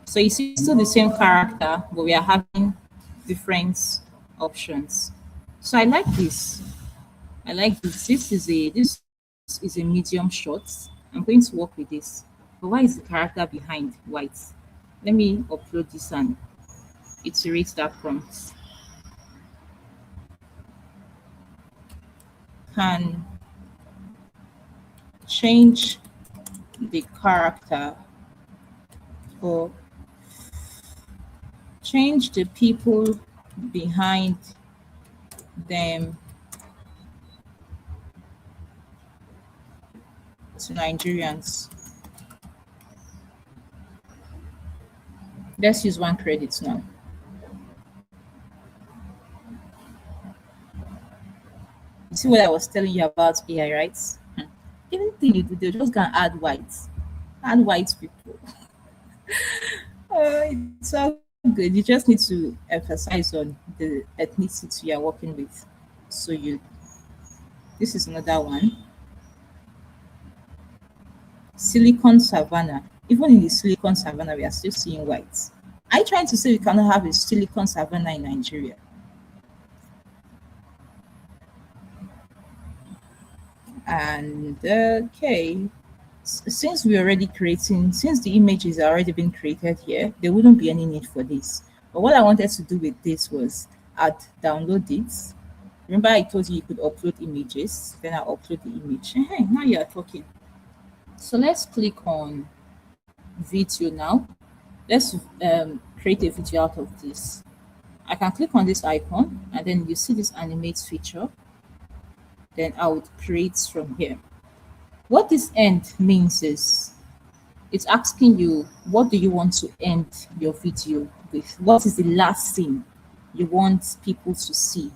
So you see, still the same character, but we are having different options. So I like this. I like this. This is a medium shot. I'm going to work with this. But why is the character behind white? Let me upload this and iterate that prompt. Can change the character or change the people behind them to Nigerians. Let's use 1 credit now. You see what I was telling you about AI, right? Anything you do, they're just gonna add white people. It's all good. You just need to emphasize on the ethnicity you are working with. So this is another one. Silicon Savannah. Even in the Silicon Savannah, we are still seeing whites. Are you trying to say we cannot have a Silicon Savannah in Nigeria? And okay, since the image is already been created here, there wouldn't be any need for this. But what I wanted to do with this was download it. Remember I told you could upload images, then I'll upload the image. Now you are talking. So let's click on video now. Let's create a video out of this. I can click on this icon and then you see this animate feature. Then I would create from here. What this end means is it's asking you, what do you want to end your video with? What is the last thing you want people to see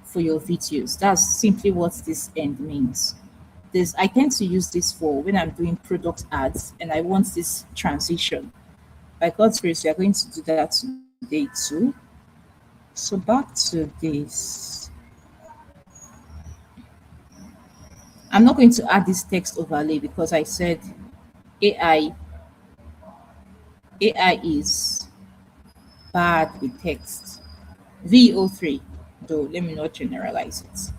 for your videos? That's simply what this end means. I tend to use this for when I'm doing product ads and I want this transition. By God's grace, we are going to do that today too. So back to this. I'm not going to add this text overlay because I said AI is bad with text. VO3, though, let me not generalize it.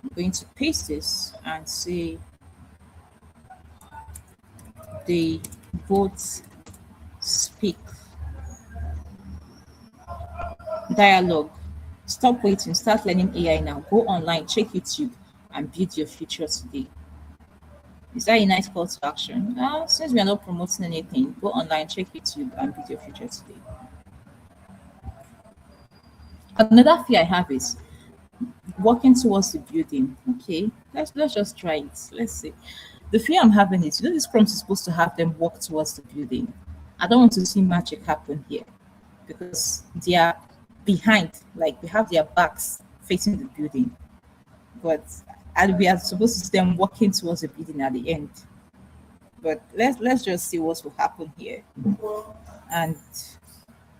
I'm going to paste this and say they both speak. Dialogue. Stop waiting, start learning AI now. Go online, check YouTube. and build your future today. Is that a nice call to action? Since we are not promoting anything, go online, check YouTube, and build your future today. Another fear I have is walking towards the building. Okay, let's just try it. Let's see. The fear I'm having is, this prompt is supposed to have them walk towards the building. I don't want to see magic happen here because they are behind, like they have their backs facing the building. But and we are supposed to see them walking towards the building at the end. But let's just see what will happen here. And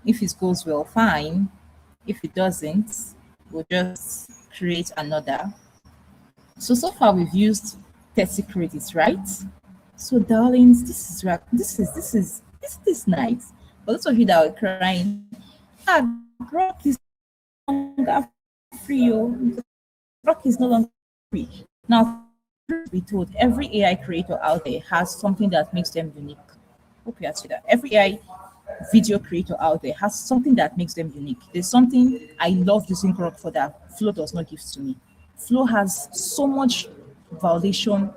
if it goes well, fine. If it doesn't, we'll just create another. So far we've used 30 credits, right? So darlings, this is nice. For those of you that are crying, Grok is no longer free. Grok is no longer free. Now, be told, every AI creator out there has something that makes them unique. Hope you are that. Every AI video creator out there has something that makes them unique. There's something I love using Grok for that Flow does not give to me. Flow has so much validation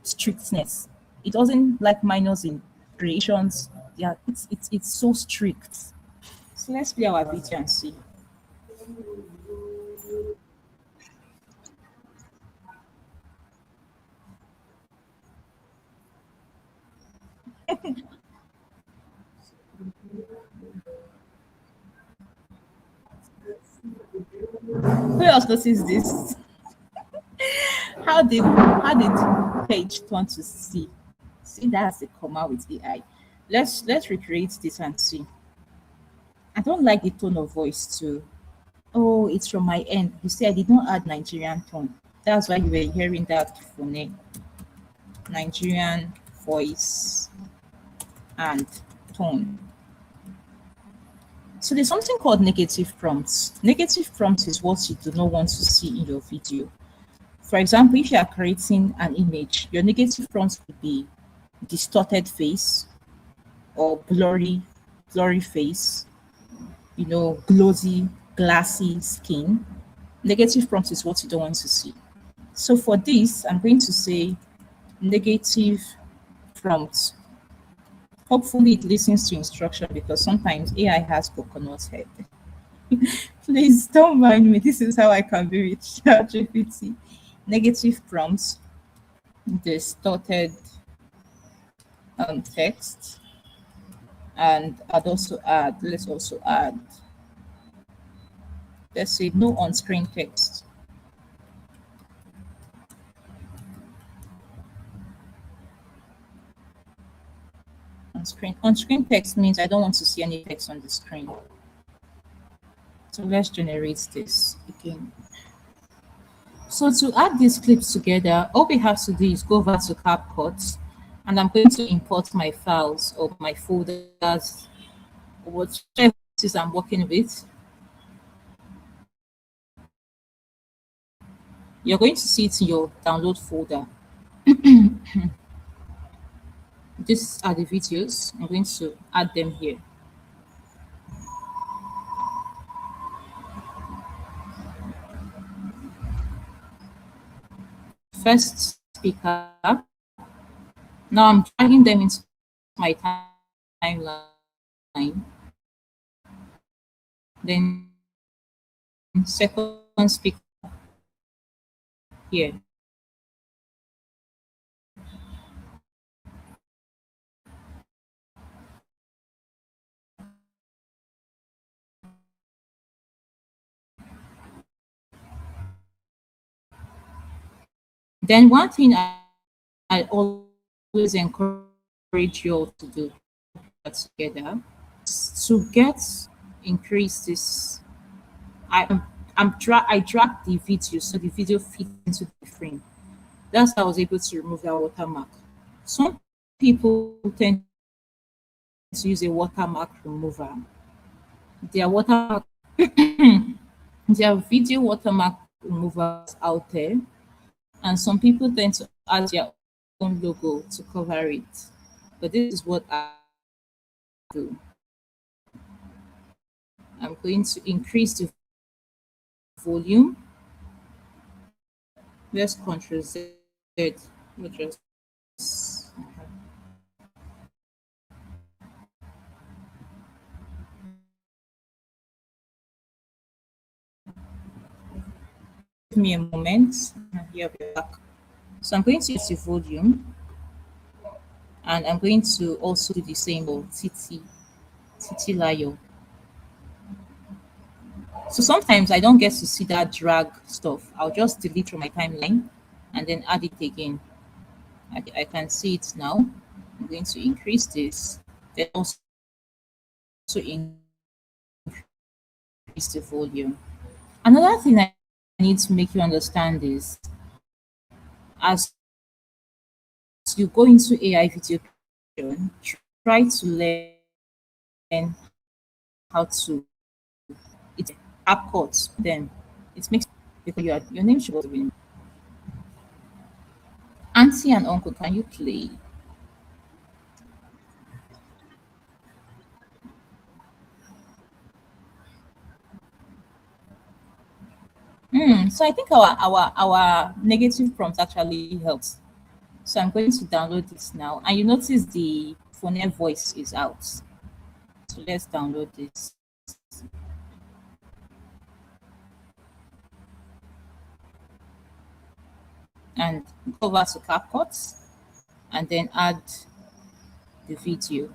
strictness. It doesn't like minors in creations. Yeah, it's so strict. So let's play our video and see. Who else noticed this? How did page turn to C? See, that's the comma with AI. Let's recreate this and see. I don't like the tone of voice too. Oh, it's from my end. You see, I did not add Nigerian tone. That's why you were hearing that phone. Nigerian voice and tone. So there's something called negative prompts. Negative prompts is what you do not want to see in your video. For example, if you are creating an image, your negative prompts would be distorted face or blurry face, glossy, glassy skin. Negative prompt is what you don't want to see. So for this, I'm going to say negative prompt. Hopefully it listens to instruction because sometimes AI has coconut head. Please don't mind me. This is how I can be with ChatGPT. Negative prompts, distorted text, and let's also add, let's say no on-screen text. On-screen text means I don't want to see any text on the screen. So let's generate this again. So to add these clips together, all we have to do is go over to CapCut, and I'm going to import my files or my folders, or whatever it is I'm working with. You're going to see it in your download folder. These are the videos. I'm going to add them here. First speaker. Now I'm dragging them into my timeline. Then second speaker here. Then one thing I always encourage you all to do together to increase this. I drag the video so the video fits into the frame. That's how I was able to remove that watermark. Some people tend to use a watermark remover. Their watermark, their video watermark removers out there, and some people tend to add their own logo to cover it. But this is what I do. I'm going to increase the volume Let's Ctrl Z. We'll just give me a moment. Here we're back. So I'm going to use the volume, and I'm going to also do the same for TT Layo. So sometimes I don't get to see that drag stuff. I'll just delete from my timeline and then add it again. I can see it now. I'm going to increase this, then also increase the volume. Another thing I need to make you understand is as you go into AI video creation, try to learn how to it's app codes. Then it makes because your name should be Auntie and uncle. Can you play? So I think our negative prompt actually helps. So I'm going to download this now, and you notice the phone voice is out. So let's download this. And go over to CapCut and then add the video.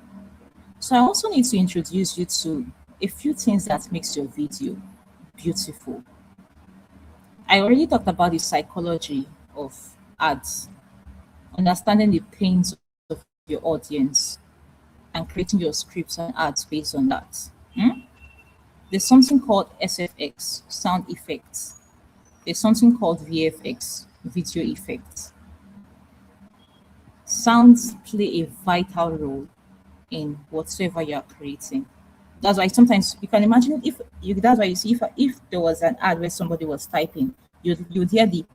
So I also need to introduce you to a few things that makes your video beautiful. I already talked about the psychology of ads, understanding the pains of your audience, and creating your scripts and ads based on that. There's something called SFX, sound effects. There's something called VFX, video effects. Sounds play a vital role in whatsoever you are creating. That's why sometimes you can imagine if you that's why you see if there was an ad where somebody was typing, you'd hear the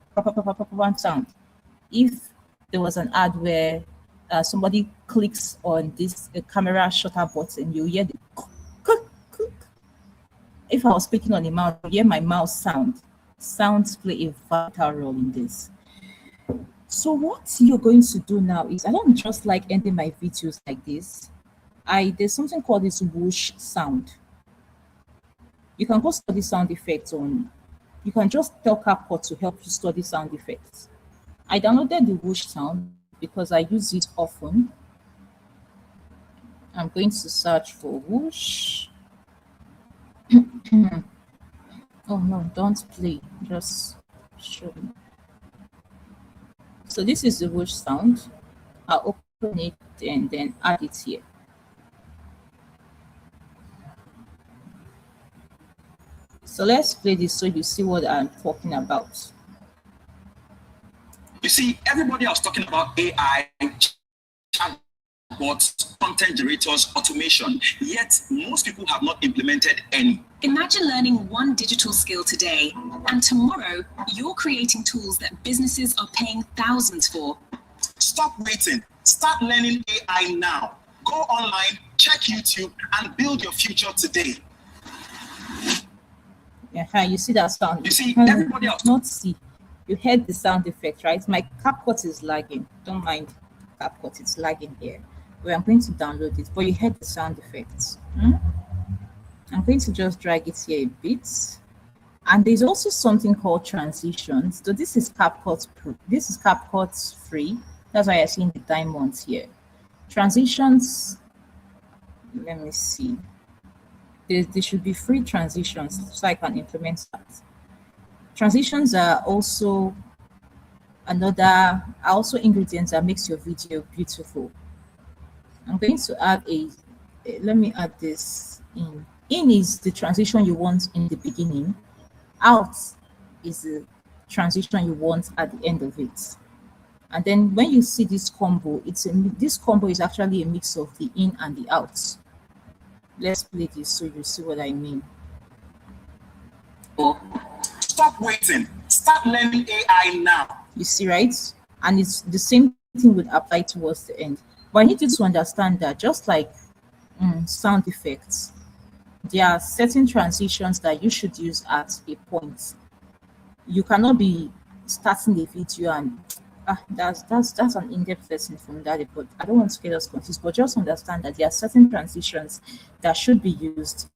sound. If there was an ad where somebody clicks on this camera shutter button, you hear the if I was speaking on a mouse, you hear my mouse sound. Sounds play a vital role in this. So what you're going to do now is I don't just like ending my videos like this. There's something called this whoosh sound. You can go study sound effects on. You can just tell CapCut to help you study sound effects. I downloaded the whoosh sound because I use it often. I'm going to search for whoosh. Oh no, don't play. Just show me. So this is the whoosh sound. I'll open it and then add it here. So let's play this so you see what I'm talking about. You see, everybody else talking about AI, chatbots, content generators, automation, yet most people have not implemented any. Imagine learning one digital skill today, and tomorrow you're creating tools that businesses are paying thousands for. Stop waiting. Start learning AI now. Go online, check YouTube, and build your future today. Yeah, you see that sound. You see, everybody else. Not see. You heard the sound effect, right? My CapCut is lagging. Don't mind CapCut, it's lagging here. Well, I'm going to download it, but you heard the sound effects. I'm going to just drag it here a bit. And there's also something called transitions. So this is CapCut Pro. This is CapCut free. That's why I'm seeing the diamonds here. Transitions, let me see. There should be free transitions so I can implement that. Transitions are also ingredients that makes your video beautiful. I'm going to add let me add this in. In is the transition you want in the beginning. Out is the transition you want at the end of it. And then when you see this combo, this combo is actually a mix of the in and the out. Let's play this so you see what I mean. Stop waiting. Start learning AI now. You see, right? And it's the same thing would apply towards the end. But I need you to understand that just like sound effects, there are certain transitions that you should use at a point. You cannot be starting a video and that's an in-depth lesson from that, but I don't want to get us confused, but just understand that there are certain transitions that should be used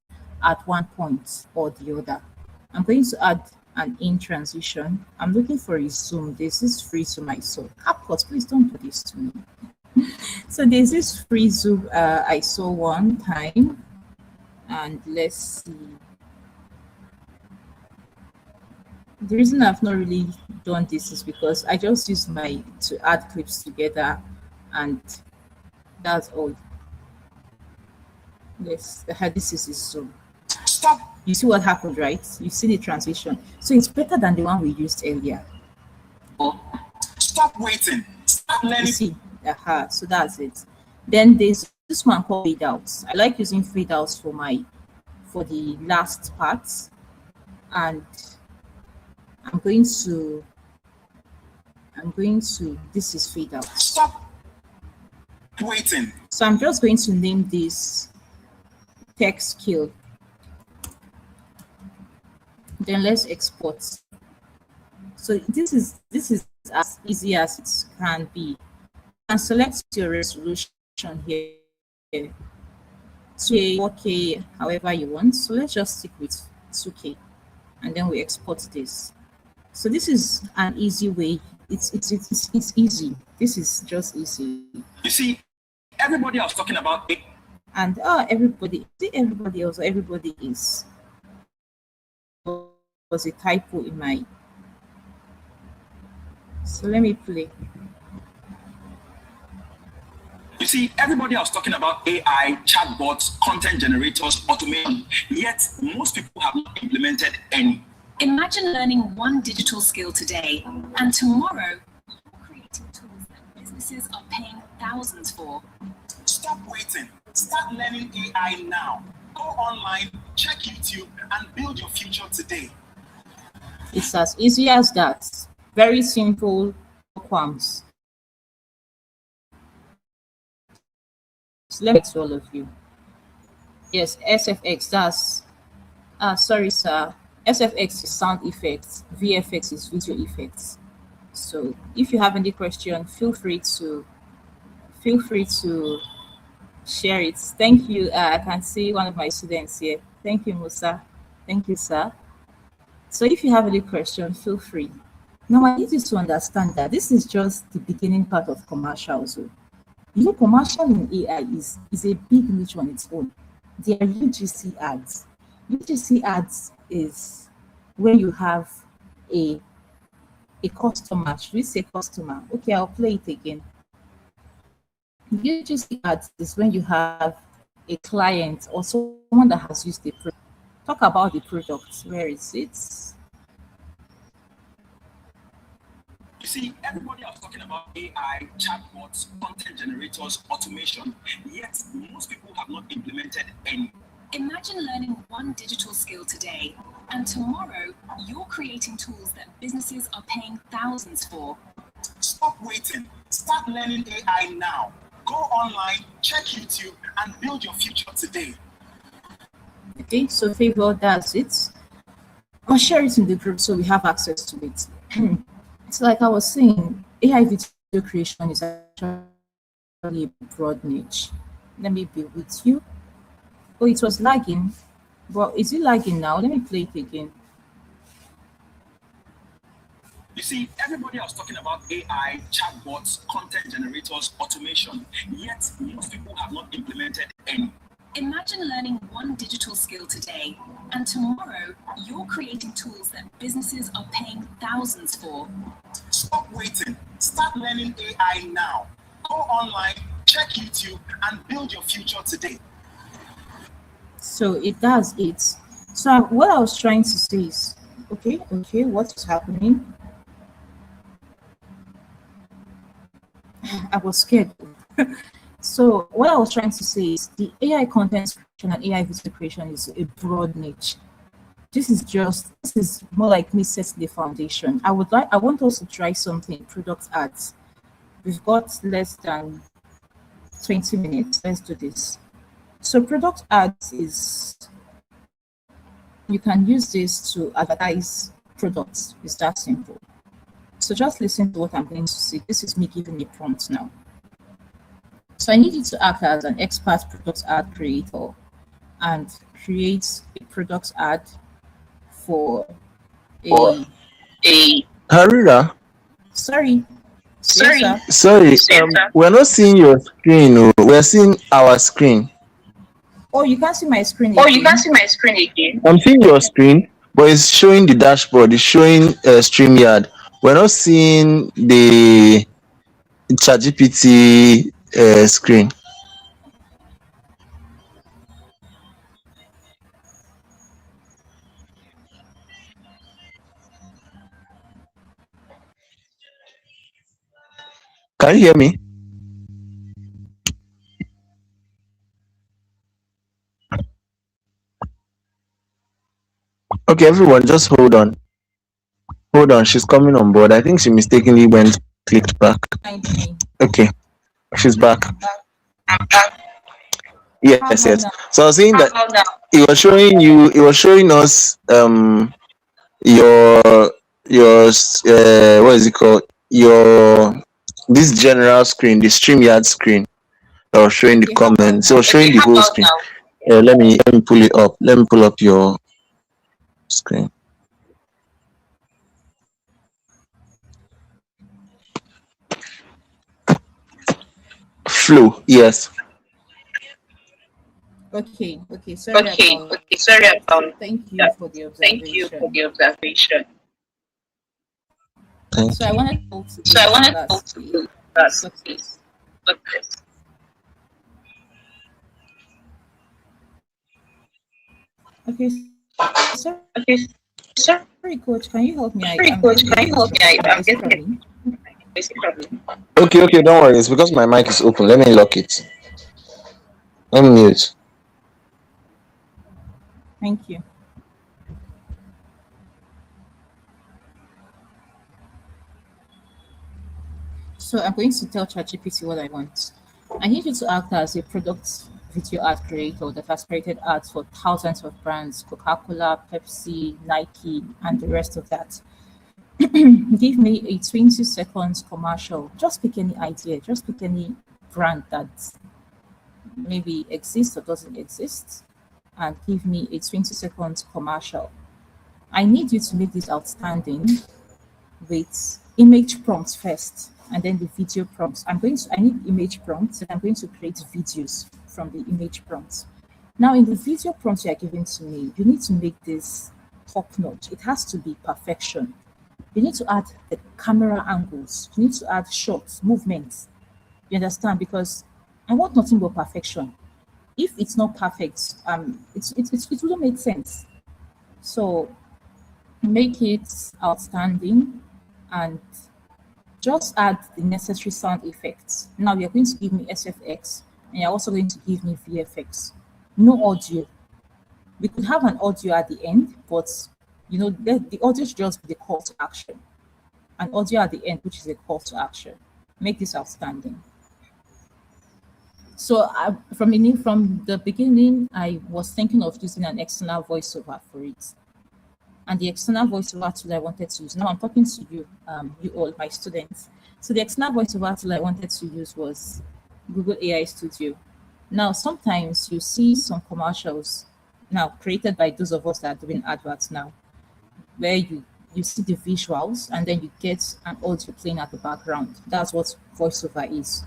at one point or the other. I'm going to add an in transition. I'm looking for a zoom. This is free zoom I saw. CapCut, please don't do this to me. So there's this free zoom I saw one time, and let's see. The reason I've not really done this is because I just use my to add clips together, and that's all. This is a zoom. Stop. You see what happened, right? You see the transition. So it's better than the one we used earlier. Stop waiting. Start You learning. see, so that's it. Then there's this one called fade outs. I like using fade outs for the last part, and I'm going to this is fade out. Stop waiting. So I'm just going to name this text skill. Then let's export. So this is as easy as it can be. And select your resolution here. 2K, 4K, however you want. So let's just stick with 2K, and then we export this. So this is an easy way. It's easy. This is just easy. You see, everybody else talking about it. And everybody else, everybody is. Was a typo in my. So let me play. You see, everybody else talking about AI, chatbots, content generators, automation, yet most people have not implemented any. Imagine learning one digital skill today, and tomorrow you're creating tools that businesses are paying thousands for. Stop waiting. Start learning AI now. Go online, check YouTube, and build your future today. It's as easy as that. Very simple, no qualms. So let me to all of you. Yes, SFX, that's sorry sir. SFX is sound effects, VFX is video effects. So if you have any question, feel free to share it. Thank you. I can see one of my students here. Thank you, Musa. Thank you, sir. So if you have any question, feel free. Now I need you to understand that this is just the beginning part of commercials. So, you know, commercial in AI is a big niche on its own. There are UGC ads. UGC ads is when you have a customer. Should we say customer? Okay, I'll play it again. UGC ads is when you have a client or someone that has used the product. Talk about the product. Where is it? You see, everybody else talking about AI, chatbots, content generators, automation, yet most people have not implemented any. Imagine learning one digital skill today, and tomorrow you're creating tools that businesses are paying thousands for. Stop waiting. Start learning AI now. Go online, check YouTube, and build your future today. Okay, so Favor, that's it. I'll share it in the group so we have access to it. It's like I was saying, AI video creation is actually a broad niche. Let me be with you. Oh, it was lagging. Well, is it lagging now? Let me play it again. You see, everybody else talking about AI, chatbots, content generators, automation, yet most people have not implemented any. Imagine learning one digital skill today, and tomorrow you're creating tools that businesses are paying thousands for. Stop waiting. Start learning AI now. Go online, check YouTube, and build your future today. So it does it. So what I was trying to say is, okay, what's happening? I was scared. So what I was trying to say is the AI content creation and AI video creation is a broad niche. This is more like me setting the foundation. I want us to try something, product ads. We've got less than 20 minutes. Let's do this. So product ads is, you can use this to advertise products. It's that simple. So just listen to what I'm going to say. This is me giving a prompt now. So I need you to act as an expert product ad creator and create a product ad for a Harira, sorry. Sorry. Yes, sir. sorry, we're not seeing your screen. Oh. We're seeing our screen. Oh, you can't see my screen Oh, you again. can't see my screen again. I'm seeing your screen, but it's showing the dashboard. It's showing StreamYard. We're not seeing the ChatGPT screen. Can you hear me? Okay, everyone, just hold on. Hold on, she's coming on board. I think she mistakenly went clicked back. Find me. Okay, she's back. How Yes, about yes. now? So I was saying that How now? it was showing you, it was showing us your what is it called? Your this general screen, the StreamYard screen. I was showing the Okay, how about comments. So now? showing the How whole about screen. now? Let me pull it up. Let me pull up your screen. Flow. Yes. Okay, sorry Okay, about sorry that. about Thank you that. for the Thank you for observation. the observation. Thank So I you. wanted to talk to So I this wanted to class talk to a you about success. this. Okay, sorry, Okay, sorry, coach, can you help me? I'm coach, getting a can you voice help me? problem. I'm Voice getting a problem. basic problem. Okay, don't worry. It's because my mic is open. Let me lock it. Let me mute. Thank you. So I'm going to tell ChatGPT what I want. I need you to act as a product video ad creator that has created ads for thousands of brands, Coca-Cola, Pepsi, Nike, and the rest of that. Give me a 20 seconds commercial. Just pick any idea, just pick any brand that maybe exists or doesn't exist, and give me a 20 seconds commercial. I need you to make this outstanding with image prompts first and then the video prompts. I need image prompts and I'm going to create videos from the image prompts. Now in the video prompts you are giving to me, you need to make this top notch. It has to be perfection. You need to add the camera angles. You need to add shots, movements. You understand? Because I want nothing but perfection. If it's not perfect, it wouldn't make sense. So make it outstanding and just add the necessary sound effects. Now you're going to give me SFX and you're also going to give me VFX. No audio. We could have an audio at the end, but the audio should just be the call to action. An audio at the end, which is a call to action. Make this outstanding. So from the beginning, I was thinking of using an external voiceover for it. And the external voiceover tool I wanted to use. Now I'm talking to you, you all, my students. So the external voiceover tool I wanted to use was Google AI Studio. Now, sometimes you see some commercials now created by those of us that are doing adverts now, where you see the visuals and then you get an audio playing at the background. That's what voiceover is.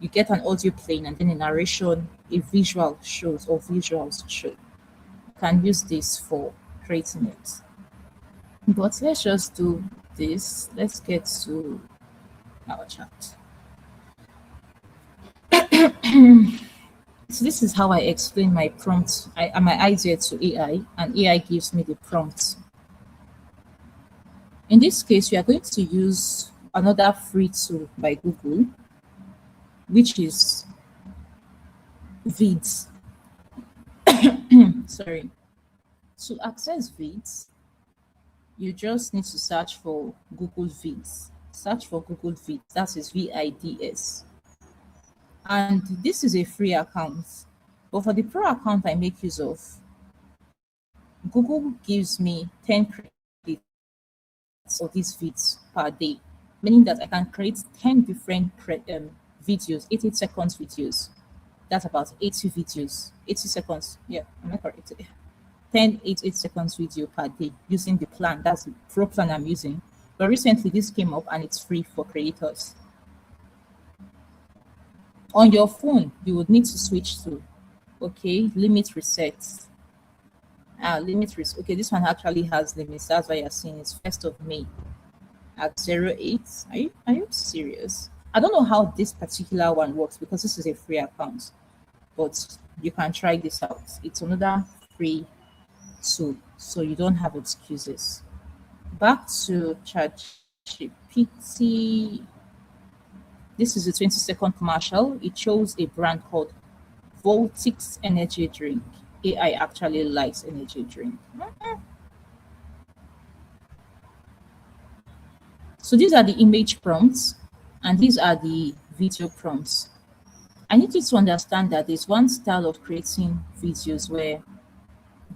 You get an audio playing and then in narration, a visual shows or visuals show. You can use this for creating it. But let's just do this. Let's get to our chat. So this is how I explain my prompt, my idea to AI, and AI gives me the prompt. In this case, we are going to use another free tool by Google, which is Vids. Sorry. To access Vids, you just need to search for Google Vids. Search for Google Vids. That is VIDS. And this is a free account. But for the pro account I make use of, Google gives me 10 credits of these vids per day. meaning that I can create 10 different videos, 80 seconds videos. That's about 80 videos, 80 seconds. Yeah, am I correct? 10 8 seconds video per day using the plan. That's the pro plan I'm using. But recently this came up and it's free for creators. On your phone, you would need to switch to limit resets. Okay, this one actually has limits. That's why you're seeing it's 1st of May at 08. Are you serious? I don't know how this particular one works because this is a free account, but you can try this out. It's another free tool, so you don't have excuses. Back to ChatGPT. This is a 20-second commercial. It shows a brand called Voltix energy drink. AI actually likes energy drink. So these are the image prompts and these are the video prompts. I need you to understand that there's one style of creating videos where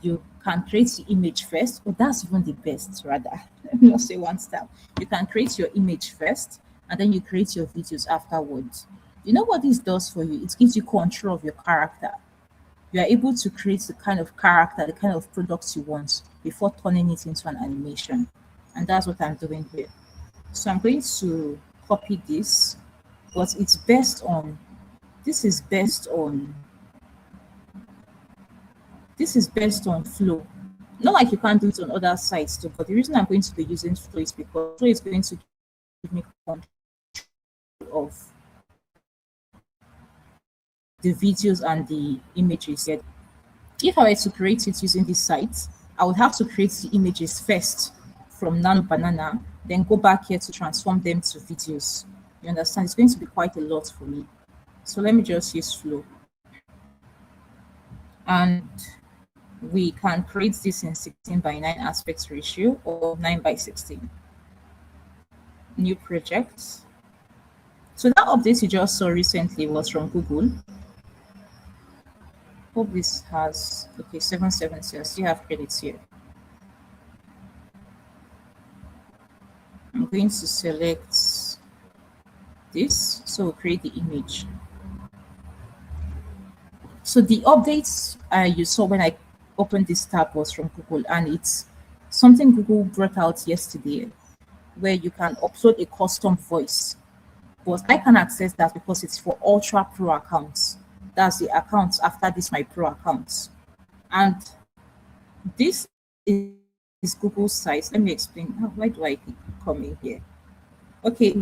you can create the image first, or that's even the best rather. Let me not say one style. You can create your image first and then you create your videos afterwards. You know what this does for you? It gives you control of your character. You are able to create the kind of character, the kind of products you want before turning it into an animation. And that's what I'm doing here. So I'm going to copy this, but it's based on, this is based on Flow. Not like you can't do it on other sites too, but the reason I'm going to be using Flow is because Flow is going to give me control of the videos and the images. If I were to create it using this site, I would have to create the images first from Nano Banana, then go back here to transform them to videos. You understand? It's going to be quite a lot for me. So let me just use Flow. And we can create this in 16:9 aspect ratio or 9:16. New project. So that update you just saw recently was from Google. Hope this has 770. I still have credits here. I'm going to select this, so we'll create the image. So the updates you saw when I opened this tab was from Google, and it's something Google brought out yesterday where you can upload a custom voice. But I can access that because it's for Ultra Pro accounts. That's the accounts after this, my Pro accounts. And this is Google's site. Let me explain. Why do I keep coming here? Okay,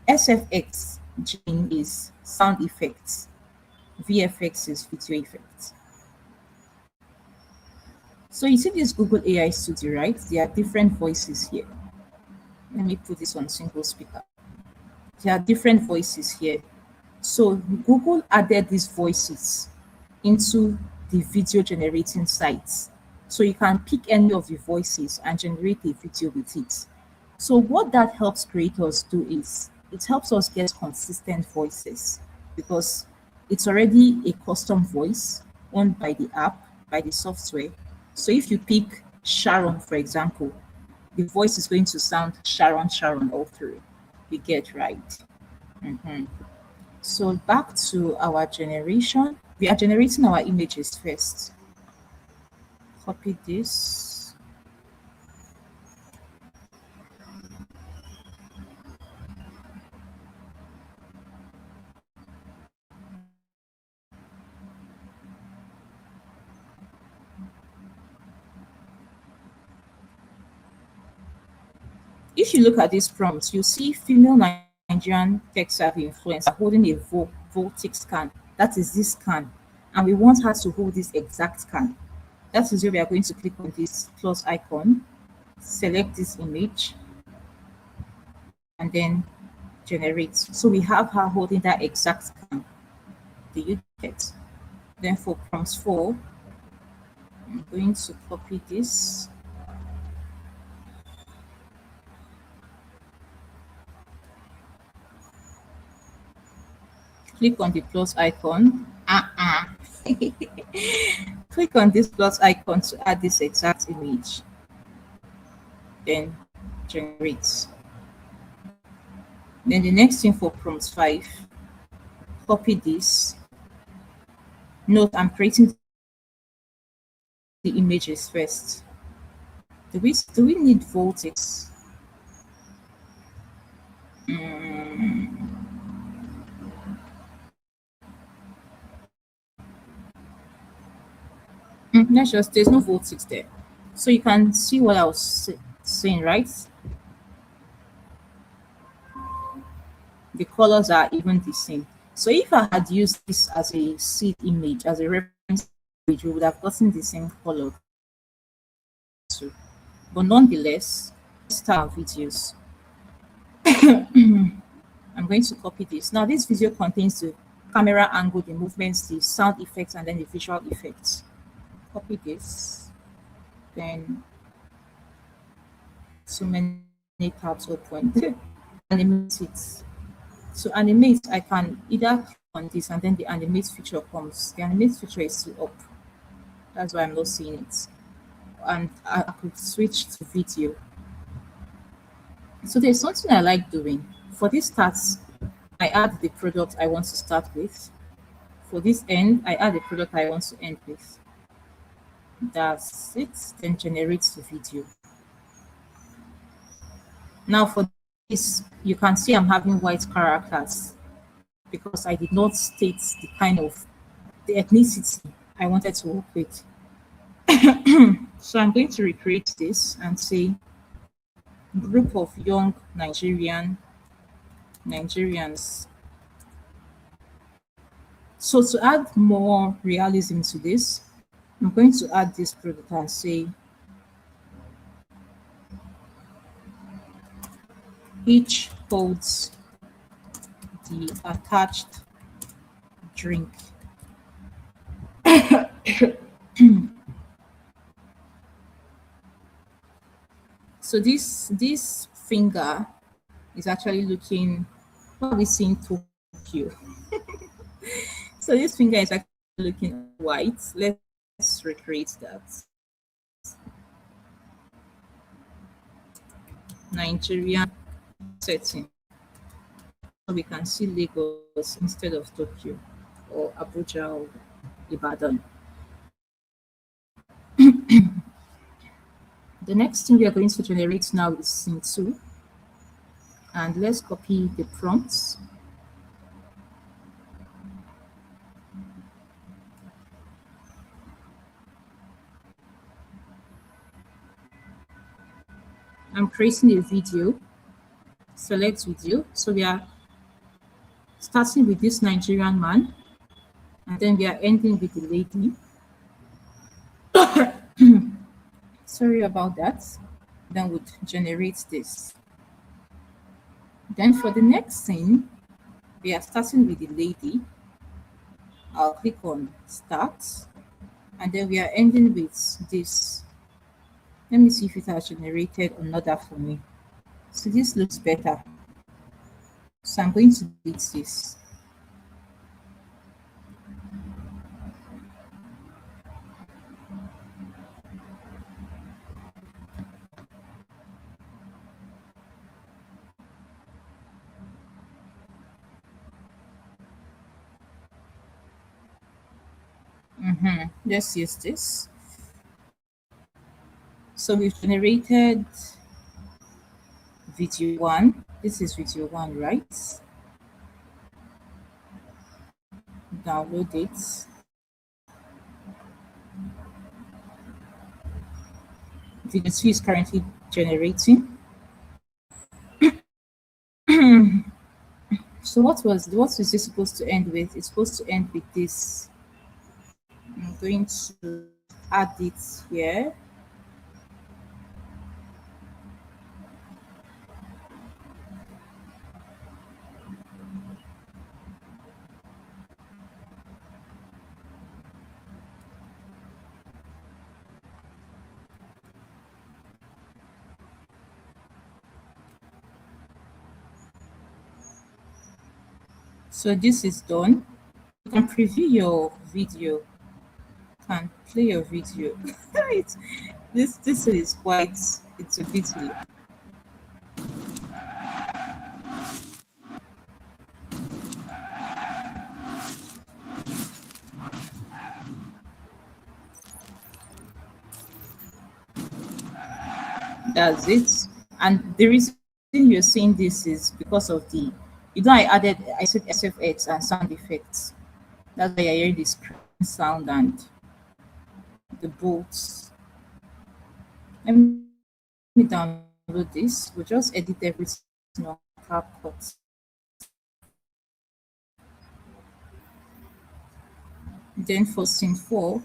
SFX gene is sound effects. VFX is video effects. So you see this Google AI Studio, right? There are different voices here. Let me put this on single speaker. There are different voices here. So Google added these voices into the video generating sites. So you can pick any of the voices and generate a video with it. So what that helps creators do is it helps us get consistent voices because it's already a custom voice owned by the app, by the software. So if you pick Sharon, for example, the voice is going to sound Sharon all through. We get right. So back to our generation. We are generating our images first. Copy this. If you look at this prompt, you see female Nigerian tech-savvy influencer holding a Voltix can. That is this can. And we want her to hold this exact can. That is where we are going to click on this plus icon, select this image, and then generate. So we have her holding that exact can. Do you get? Then for prompts 4, I'm going to copy this. Click on the plus icon. Click on this plus icon to add this exact image. Then generate. Then the next thing for prompt 5, copy this. Note I'm creating the images first. Do we need voltics? Let's just, there's no voltics there. So you can see what I was saying, right? The colors are even the same. So if I had used this as a seed image, as a reference image, we would have gotten the same color too. But nonetheless, let's start our videos. I'm going to copy this. Now this video contains the camera angle, the movements, the sound effects, and then the visual effects. Copy this. Then so many tabs open. Animate it. To animate, I can either click on this and then the animate feature comes. The animate feature is still up. That's why I'm not seeing it. And I could switch to video. So there's something I like doing. For this starts, I add the product I want to start with. For this end, I add the product I want to end with. That's it. Then generates the video. Now for this, you can see I'm having white characters because I did not state the kind of the ethnicity I wanted to work with. So I'm going to recreate this and say group of young Nigerians. So to add more realism to this, I'm going to add this product and say each holds the attached drink. So this finger is actually looking, what we see in Tokyo. So this finger is actually looking white. Let's recreate that. Nigerian setting. So we can see Lagos instead of Tokyo or Abuja or Ibadan. The next thing we are going to generate now is scene 2. And let's copy the prompts. I'm creating a video. Select video. So we are starting with this Nigerian man, and then we are ending with the lady. Sorry about that. Then would generate this. Then for the next scene, we are starting with the lady. I'll click on start, and then we are ending with this. Let me see if it has generated another for me. So this looks better. So I'm going to delete this. Let's use this. So we've generated video 1. This is video 1, right? Download it. Video 2 is currently generating. So what is this supposed to end with? It's supposed to end with this. I'm going to add it here. So this is done. You can preview your video. You can play your video. This is quite, it's a bit That's it. And the reason you're seeing this is because of I added, I said SFX and sound effects. That's why you're hearing the screen sound and the bolts. Let me download this. We'll just edit everything on CapCut. Then for scene 4,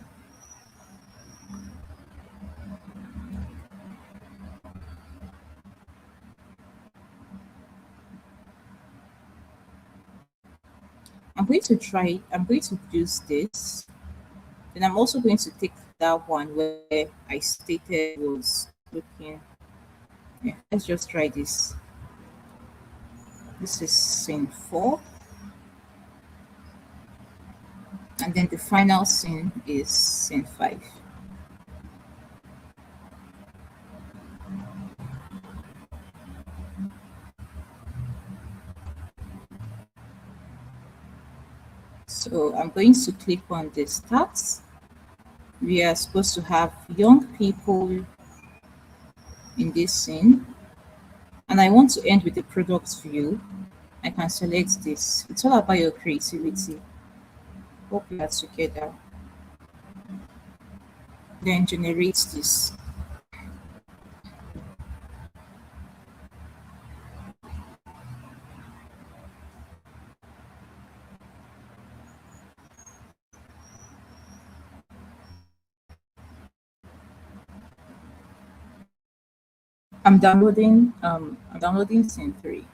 I'm going to use this. Then I'm also going to take that one where I stated was looking. Yeah, let's just try this. This is scene 4. And then the final scene is scene 5. So I'm going to click on the stats. We are supposed to have young people in this scene. And I want to end with the product view. I can select this. It's all about your creativity. Hope we are together. Then generate this. I'm downloading scene 3.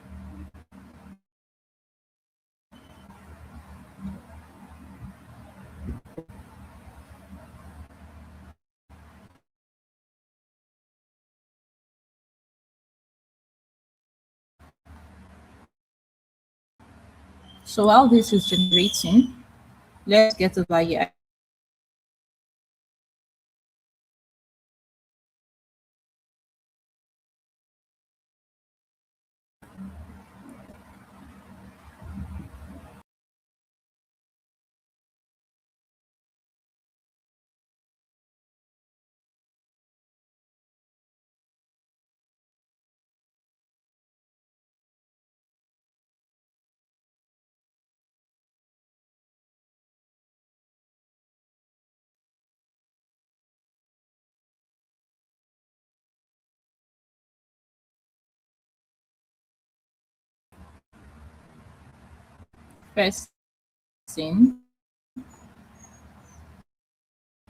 So while this is generating, let's get over here. I want to add first scene,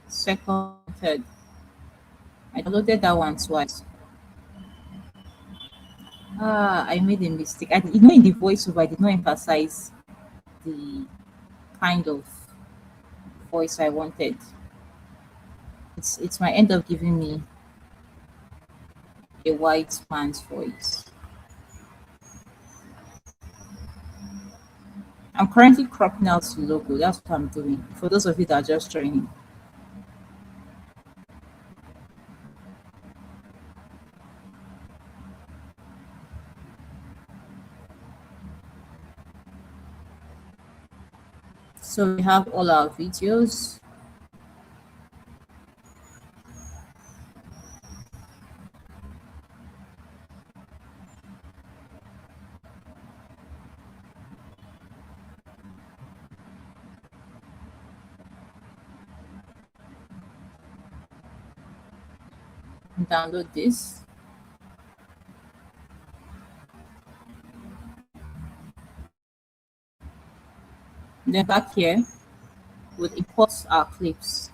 second, third. I downloaded that one twice. I made a mistake. In the voiceover, I did not emphasize the kind of voice I wanted. It's might end up giving me a white man's voice. I'm currently cropping out the logo. That's what I'm doing. For those of you that are just joining. So we have all our videos. Download this. Then back here, we'll import our clips.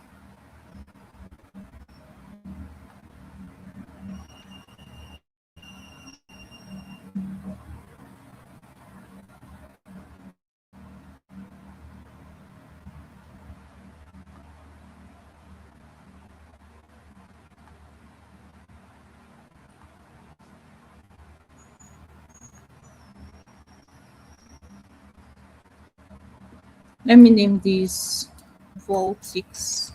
Let me name this Voltics.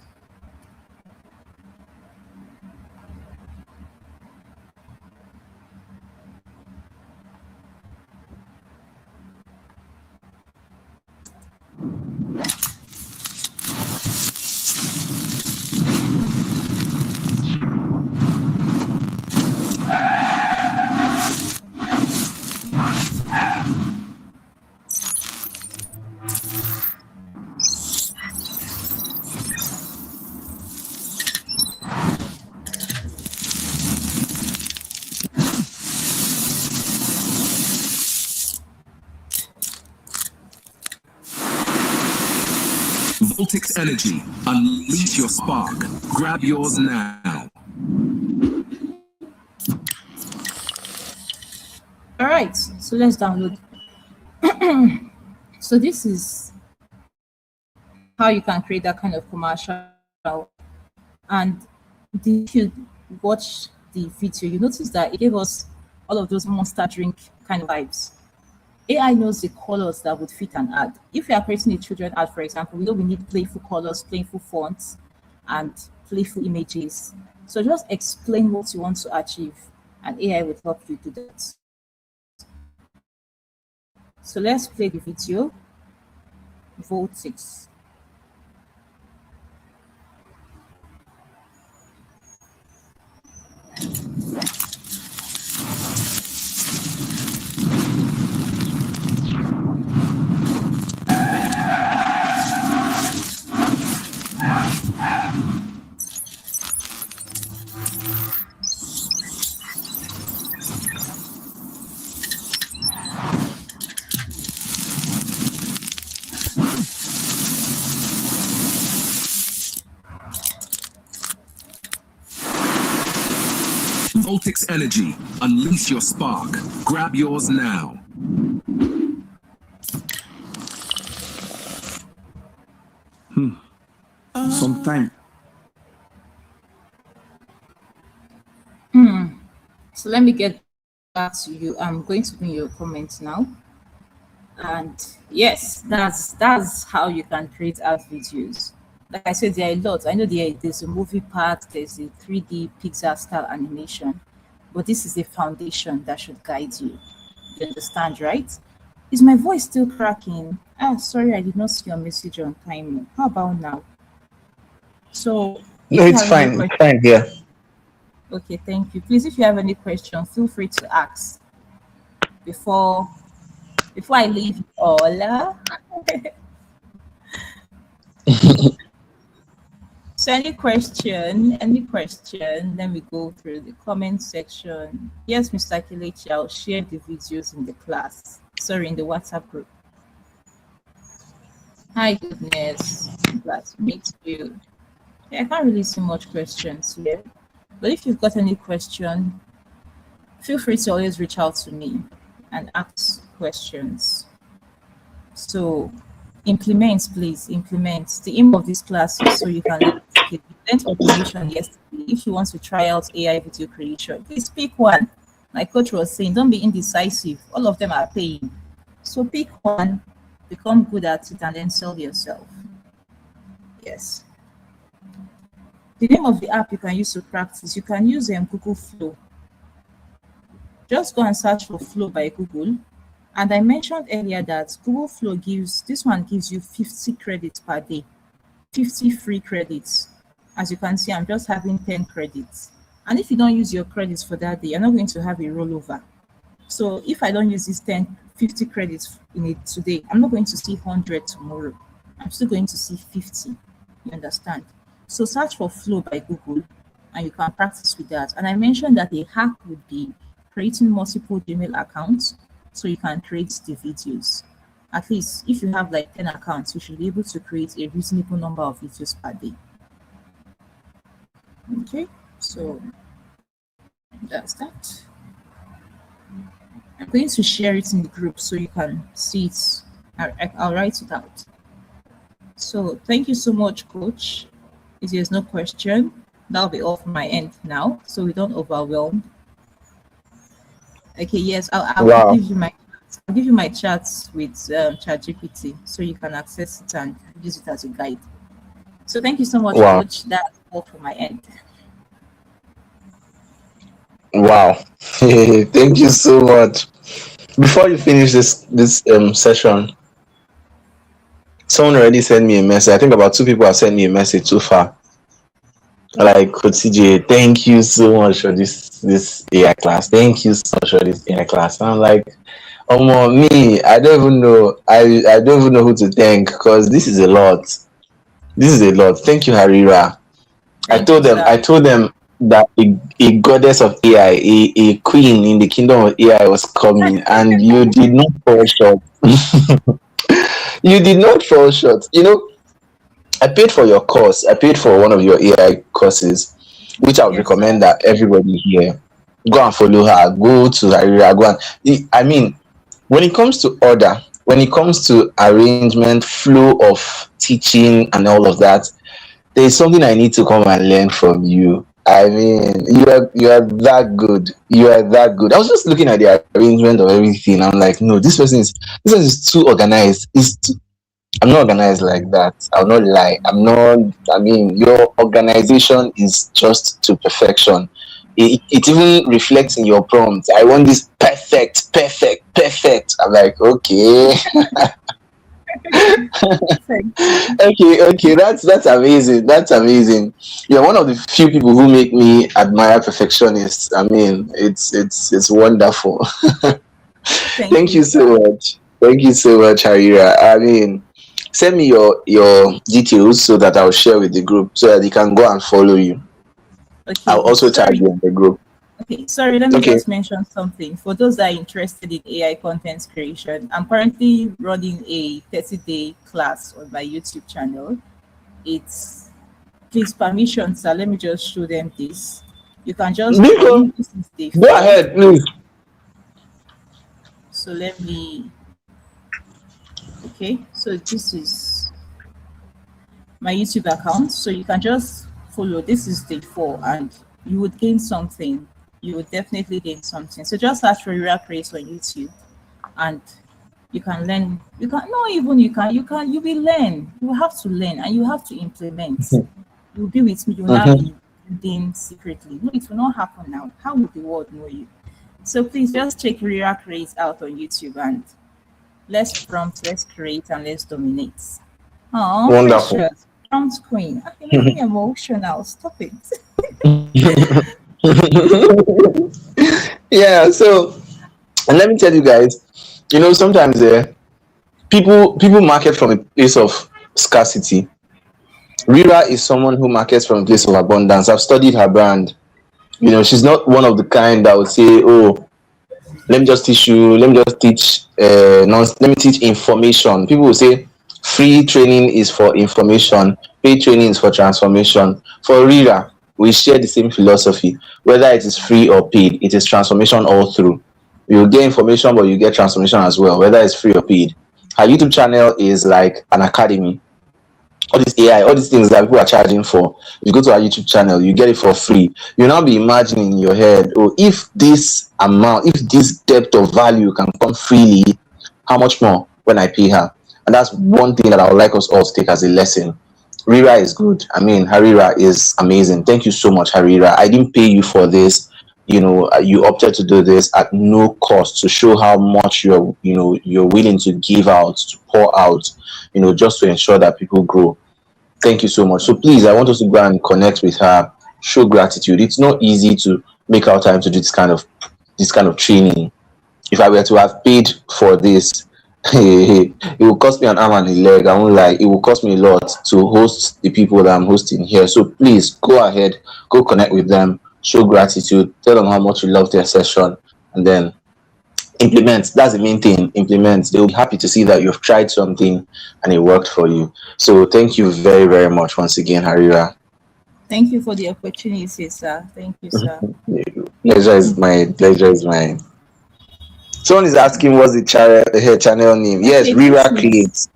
Voltix Energy. Unleash your spark. Grab yours now. All right, so let's download. So this is how you can create that kind of commercial. And if you watch the video, you notice that it gave us all of those monster drink kind of vibes. AI knows the colors that would fit an ad. If you are creating a children ad, for example, we know we need playful colors, playful fonts, and playful images. So just explain what you want to achieve, and AI will help you do that. So let's play the video. Vote 6. Voltix Energy. Unleash your spark. Grab yours now. Sometime. So let me get back to you. I'm going to bring your comments now. And yes, that's how you can create ad videos. Like I said, there are a lot. I know there's a movie part, there's a 3D Pixar style animation, but this is the foundation that should guide you. You understand, right? Is my voice still cracking? Sorry, I did not see your message on time. How about now? So No, it's fine. It's fine here. Okay, thank you. Please, if you have any question, feel free to ask before I leave. Hola. So any question, let me go through the comment section. Yes, Mr. Kelechi, I'll share the videos in the class. Sorry, in the WhatsApp group. Hi, goodness. Glad to meet you. Yeah, I can't really see much questions here. But if you've got any question, feel free to always reach out to me and ask questions. So implement, please, implement. The aim of this class is so you can learn automation yesterday. If you want to try out AI video creation, please pick one. Like Coach was saying, don't be indecisive. All of them are paying. So pick one, become good at it, and then sell yourself. Yes. The name of the app you can use to practice, you can use Google Flow. Just go and search for Flow by Google. And I mentioned earlier that Google Flow gives you 50 credits per day, 50 free credits. As you can see, I'm just having 10 credits. And if you don't use your credits for that day, you're not going to have a rollover. So if I don't use these 50 credits in it today, I'm not going to see 100 tomorrow. I'm still going to see 50. You understand? So search for Flow by Google and you can practice with that. And I mentioned that a hack would be creating multiple Gmail accounts so you can create the videos. At least if you have like 10 accounts, you should be able to create a reasonable number of videos per day. Okay, so that's that. I'm going to share it in the group so you can see it. I'll write it out. So thank you so much, Coach. If there's no question, that'll be all from my end now, so we don't overwhelm. Okay, yes, I'll give you my chats with ChatGPT so you can access it and use it as a guide. So thank you so much, Coach. That's all from my end. Wow. Thank you so much. Before you finish this session, someone already sent me a message. I think about 2 people have sent me a message so far. Like, Coach CJ, thank you so much for this AI class. Thank you so much for this AI class. And I'm like, me, I don't even know. I don't even know who to thank because this is a lot. This is a lot. Thank you, Harira. I told them that a goddess of AI, a queen in the kingdom of AI was coming, and you did not fall short. You did not fall short. You know, I paid for your course. I paid for one of your AI courses, which I would Yes, recommend sir. that everybody here go and follow her. Go to Harira. Go and I mean, when it comes to order, when it comes to arrangement, flow of teaching, and all of that, there's something I need to come and learn from you. I mean, you are that good. You are that good. I was just looking at the arrangement of everything. I'm like, no, this person is too organized. I'm not organized like that. I'll not lie. I'm not. I mean, your organization is just to perfection. It even reflects in your prompt. I want this perfect, perfect, perfect. I'm like, okay, Thank you. okay. That's amazing. That's amazing. You're one of the few people who make me admire perfectionists. I mean, it's wonderful. Thank Thank you, you sir. so much. Thank you so much, Harira. I mean, send me your details so that I'll share with the group so that they can go and follow you. I'll Okay, also tag sorry. you in the group. Okay, sorry, let me Okay. just mention something. For those that are interested in AI content creation, I'm currently running a 30-day class on my YouTube channel. It's, please permission, sir. Let me just show them this. You can just Biko, join. This is day go 4. ahead, please. So let me, okay. So this is my YouTube account. So you can just follow. This is day 4, and you would gain something. You would definitely gain something. So just search for Real Create on YouTube, and you can learn. You can not even you will learn. You have to learn, and you have to implement. You'll be with me. You'll not Mhm. be building secretly. No, it will not happen now. How will the world know you? So please just check Real Create out on YouTube, and let's prompt, let's create, and let's dominate. Oh, Wonderful. precious. Prompt queen. Ah, you're making me emotional. Stop it. Yeah. So, and let me tell you guys, sometimes people market from a place of scarcity. Rira is someone who markets from a place of abundance. I've studied her brand. She's not one of the kind that would say, "Oh, let me just teach you. Let me just teach. Let me teach information." People will say, "Free training is for information. Paid training is for transformation." For Rira, we share the same philosophy. Whether it is free or paid, it is transformation all through. You get information, but you get transformation as well, whether it's free or paid. Her YouTube channel is like an academy. All this AI, all these things that people are charging for. You go to our YouTube channel, you get it for free. You now be imagining in your head, oh, if this amount, if this depth of value can come freely, how much more when I pay her? And that's one thing that I would like us all to take as a lesson. Rira is good. I mean, Harira is amazing. Thank you so much, Harira. I didn't pay you for this. You opted to do this at no cost to show how much you're willing to give out, to pour out, just to ensure that people grow. Thank you so much. So please, I want us to go and connect with her, show gratitude. It's not easy to make our time to do this kind of training. If I were to have paid for this, it will cost me an arm and a leg. I won't lie. It will cost me a lot to host the people that I'm hosting here. So please go ahead, go connect with them, show gratitude, tell them how much you love their session, and then implement. That's the main thing. Implement. They'll be happy to see that you've tried something and it worked for you. So thank you very, very much once again, Harira. Thank you for the opportunity, sir. Thank you, sir. Pleasure is mine. Pleasure is mine. Someone is So, asking what's the channel name. Yes, okay, Rira Creates.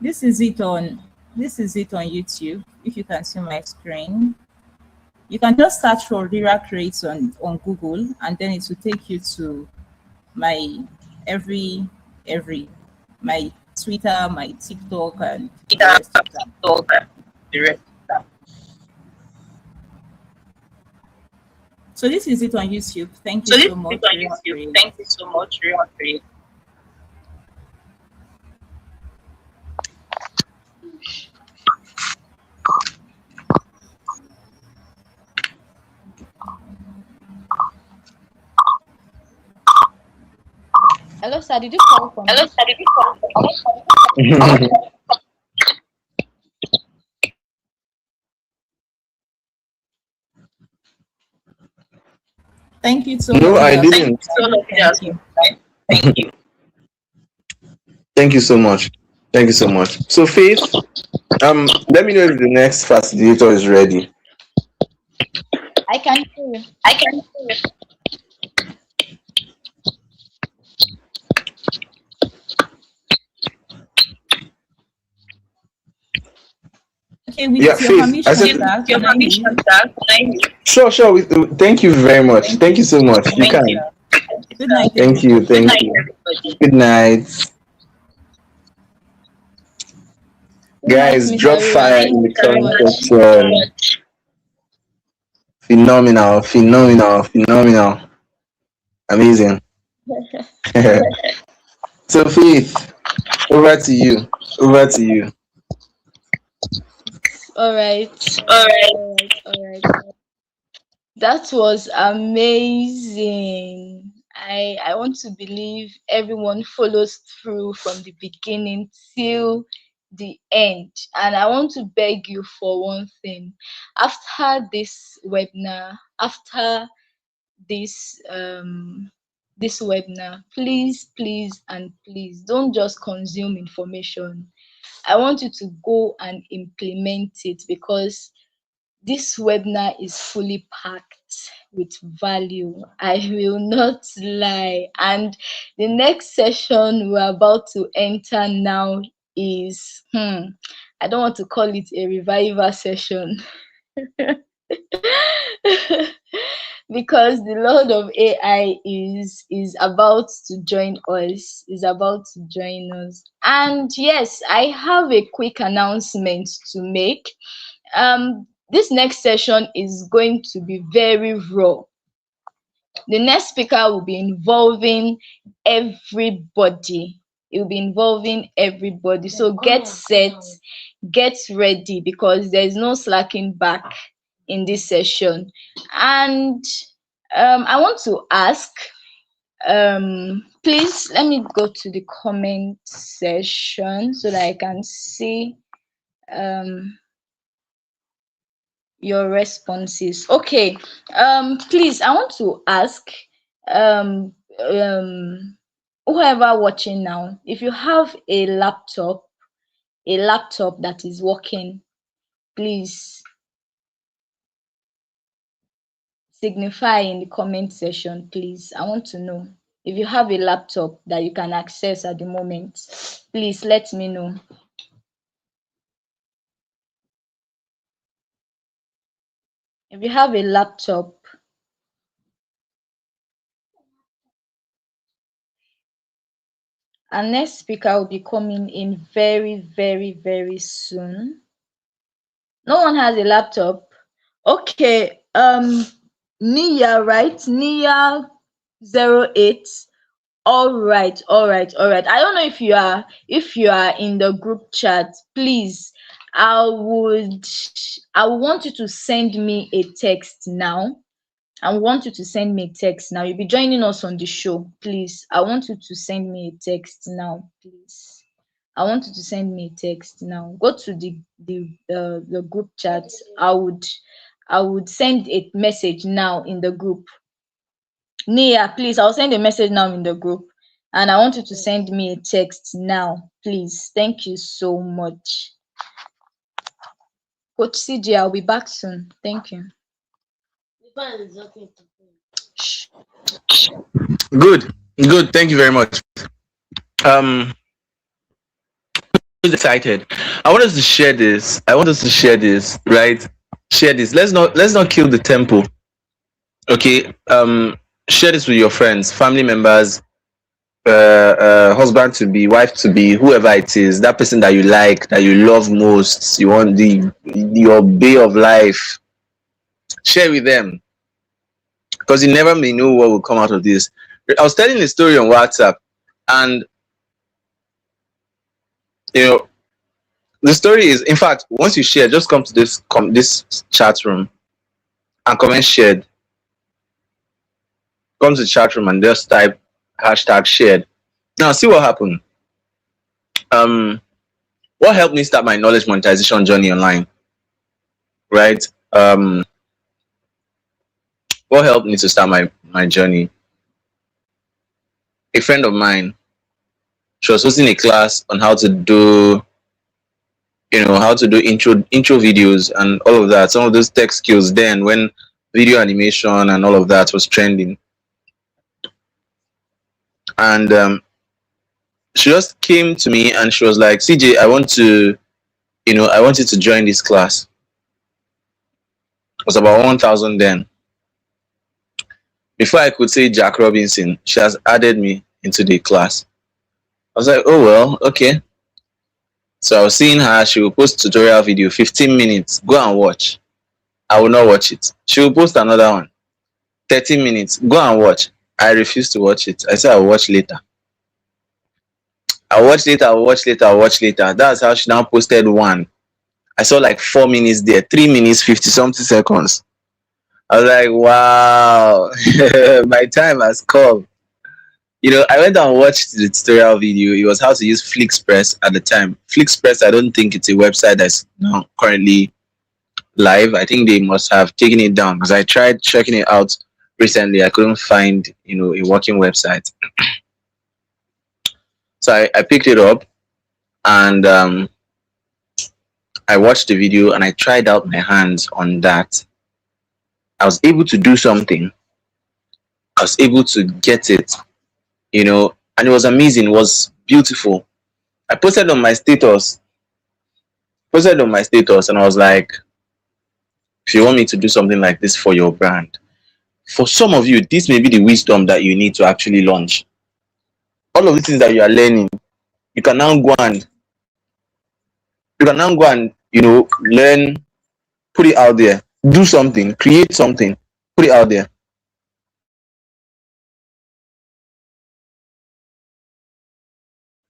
this is it on YouTube. If you can see my screen, you can just search for Rira Creates on Google, and then it will take you to my every every my Twitter, my TikTok, and the rest of that. So this is it on YouTube. Thank you so much, Rira Creates. Hello, sir. Did you call for me? Thank you to all No, of you I that have didn't. subscribed. Thank you. Thank you so much. Thank you so much. So Faith, let me know if the next facilitator is ready. I can hear you. I can. Okay, Yeah, with your Faith. I permission, said, sir, Your can I permission, mute? sir. Thank you. sure, sure. Thank you very much. Thank Thank you you. so much. You Thank Thank you, can. you. sir. Good night, Thank you. everybody. Good Thank night, you. everybody. Good night, Good night, guys. Mr. Drop Rira. fire Thank in you the so Very comment much. much. So section. much. Phenomenal, phenomenal, phenomenal. Amazing. So Faith, over to you. Over to you. All right, All all right, right. all right, all right. That was amazing. I want to believe everyone follows through from the beginning till the end. And I want to beg you for one thing. After this webinar, after this this webinar, please, please, and please don't just consume information. I want you to go and implement it, because this webinar is fully packed with value. I will not lie. And the next session we're about to enter now is, I don't want to call it a revival session. Because the Lord of AI is about to join us, is about to join us. And yes, I have a quick announcement to make. This next session is going to be very raw. The next speaker will be involving everybody. It will be involving everybody. So get set, get ready, because there's no slacking back in this session. And I want to ask, please let me go to the comment section so that I can see um your responses. Okay. Please, I want to ask um um whoever watching now, if you have a laptop that is working, please signify in the comment section. Please, I want to know. If you have a laptop that you can access at the moment, please let me know. If you have a laptop, our next speaker will be coming in very, very, very soon. No one has a laptop. Okay. Nia, right? Nia 08. All right, all right, all right. I don't know if you are in the group chat. Please, I would want you to send me a text now. I want you to send me a text now. You'll be joining us on the show. Please, I want you to send me a text now, please. I want you to send me a text now. Go to the group chat. I would send a message now in the group. Nia, please, I'll send a message now in the group. And I want you to send me a text now, please. Thank you so much. Coach CJ, I'll be back soon. Thank you. Shh. Good. Good. Thank you very much. Um, excited. I want us to share this. I want us to share this, right? Share this. Let's not kill the tempo. Okay. Share this with your friends, family members, husband to be, wife to be, whoever it is, that person that you like, that you love most, you want your bay of life. Share with them, because you never may know what will come out of this. I was telling a story on WhatsApp, and you know the story is, in fact, once you share, just come to this chat room and comment shared. Come to the chat room and just type hashtag shared. Now see what happened. Um, what helped me start my knowledge monetization journey online, right? What helped me to start my journey? A friend of mine She was hosting a class on how to do, how to do intro videos and all of that. Some of those tech skills then when video animation and all of that was trending. And she just came to me and she was like, CJ, I want you to join this class. It was about 1,000 then. Before I could say Jack Robinson, she has added me into the class. I was like, oh well, okay. So I was seeing her, she will post tutorial video, 15 minutes, go and watch. I will not watch it. She will post another one, 30 minutes, go and watch. I refuse to watch it. I said I'll watch later. I'll watch later, I'll watch later, I'll watch later. That's how she now posted one. I saw like 4 minutes there, 3 minutes, 50 something seconds. I was like, wow, my time has come. I went and watched the tutorial video. It was how to use FlixPress at the time. FlixPress, I don't think it's a website that's now currently live. I think they must have taken it down because I tried checking it out recently. I couldn't find, a working website. So I picked it up and I watched the video and I tried out my hands on that. I was able to do something. I was able to get it, and it was amazing. It was beautiful. I posted on my status, and I was like, if you want me to do something like this for your brand, for some of you, this may be the wisdom that you need to actually launch. All of the things that you are learning, you can now go and learn, put it out there, do something, create something, put it out there.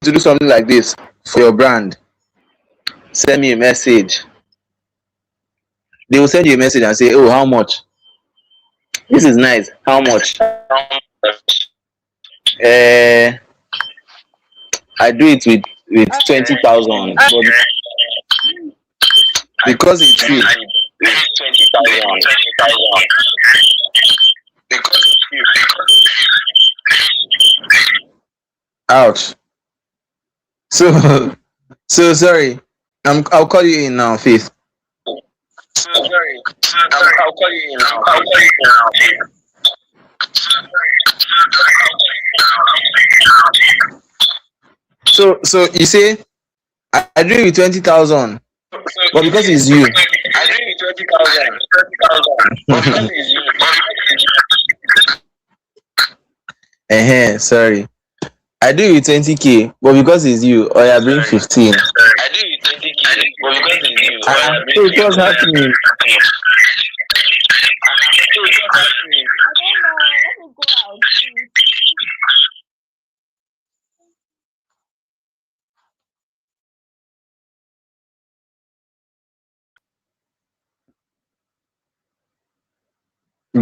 To do something like this for your brand, send me a message. They will send you a message and say, oh, how much? This is nice. How much? I do it with 20,000, but because it's you. Ouch. So sorry. I'll call you in now, Faith. So sorry. I'll call you in now. So you say I do it with 20,000, but because it's you. I do it with 20,000. But because it's you. Sorry. I do it with 20K, but because it's you, or I bring 15. I do it with 20K, but because it's you, or I bring 15. It was happening.